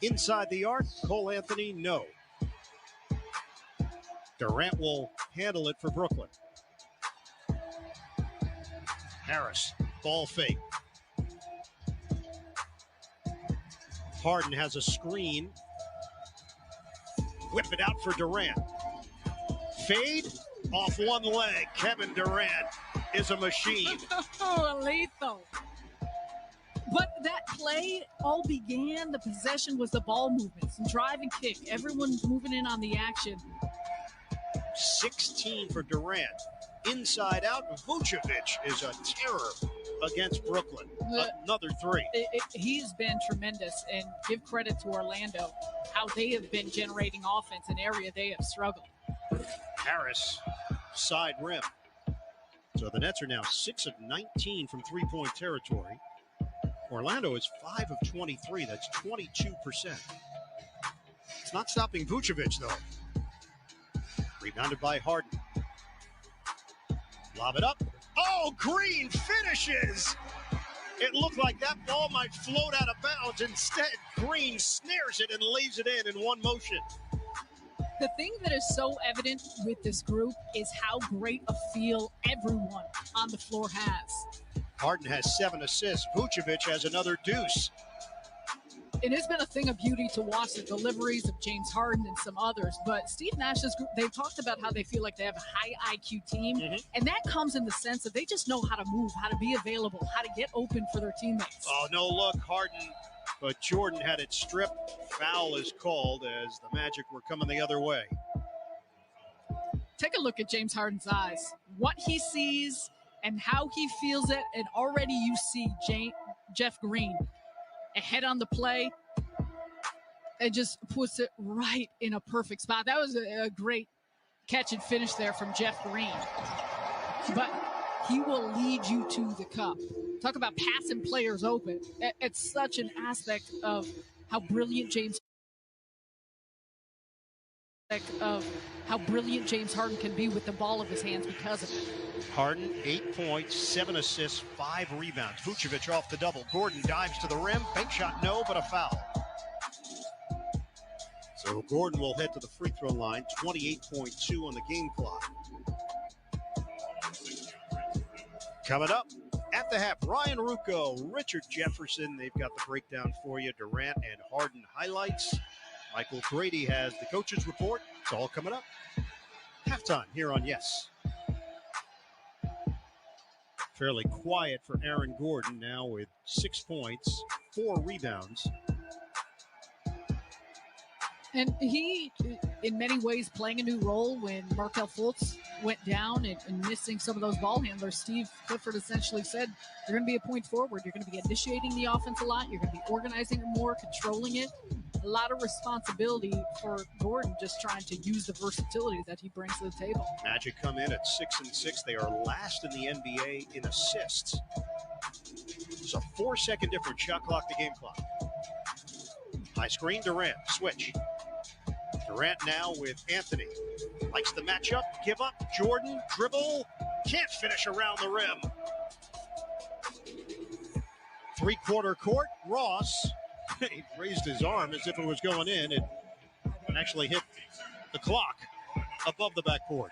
Inside the arc, Cole Anthony, no. Durant will handle it for Brooklyn. Harris, ball fake. Harden has a screen. Whip it out for Durant. Fade. Off one leg, Kevin Durant is a machine. Lethal. But that play all began, the possession was the ball movements, drive and kick. Everyone's moving in on the action. 16 for Durant. Inside out, Vucevic is a terror against Brooklyn. Another 3. He's been tremendous, and give credit to Orlando, how they have been generating offense, an area they have struggled. Harris, side rim. So the Nets are now 6 of 19 from three-point territory. Orlando is 5 of 23. That's 22%. It's not stopping Vucevic, though. Rebounded by Harden. Lob it up. Oh, Green finishes! It looked like that ball might float out of bounds. Instead, Green snares it and lays it in one motion. The thing that is so evident with this group is how great a feel everyone on the floor has. Harden has 7 assists. Vucevic has another deuce. It has been a thing of beauty to watch the deliveries of James Harden and some others, but Steve Nash's group, they've talked about how they feel like they have a high IQ team, and that comes in the sense that they just know how to move, how to be available, how to get open for their teammates. Oh, no look, Harden, but Jordan had it stripped. Foul is called as the Magic were coming the other way. Take a look at James Harden's eyes, what he sees and how he feels it, and already you see Jeff Green ahead on the play. It just puts it right in a perfect spot. That was a great catch and finish there from Jeff Green. But he will lead you to the cup. Talk about passing players open. It's such an aspect of how brilliant James Harden can be with the ball of his hands because of it. Harden, 8 points, 7 assists, 5 rebounds. Vucevic off the double. Gordon dives to the rim. Bank shot, no, but a foul. So Gordon will head to the free throw line. 28.2 on the game clock. Coming up at the half, Ryan Rucco, Richard Jefferson. They've got the breakdown for you. Durant and Harden highlights. Michael Grady has the coaches report. It's all coming up. Halftime here on Yes. Fairly quiet for Aaron Gordon now with 6 points, 4 rebounds. And he, in many ways, playing a new role when Markelle Fultz went down and missing some of those ball handlers. Steve Clifford essentially said, you're going to be a point forward. You're going to be initiating the offense a lot. You're going to be organizing it more, controlling it. A lot of responsibility for Gordon, just trying to use the versatility that he brings to the table. Magic come in at 6-6. They are last in the NBA in assists. It's a 4-second difference. Shot clock to game clock. High screen, Durant, switch. Durant now with Anthony. Likes the matchup, give up, Jordan, dribble, can't finish around the rim. Three-quarter court, Ross. He raised his arm as if it was going in. It actually hit the clock above the backboard.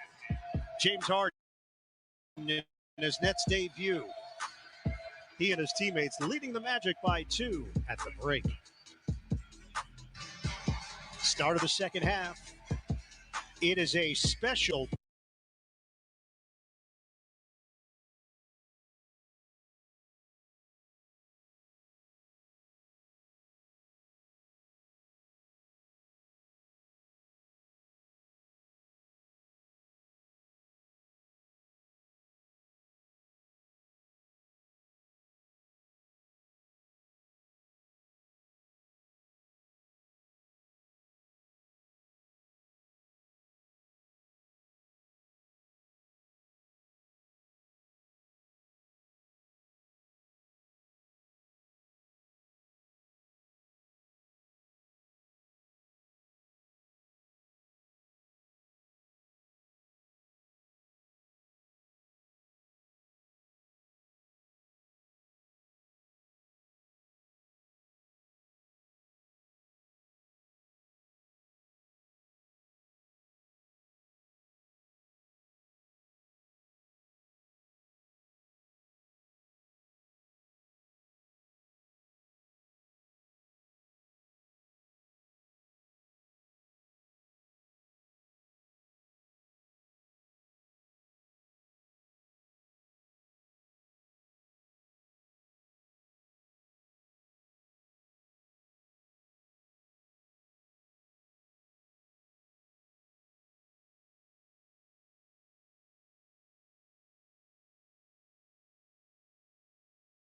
James Harden in his Nets debut. He and his teammates leading the Magic by 2 at the break. Start of the second half. It is a special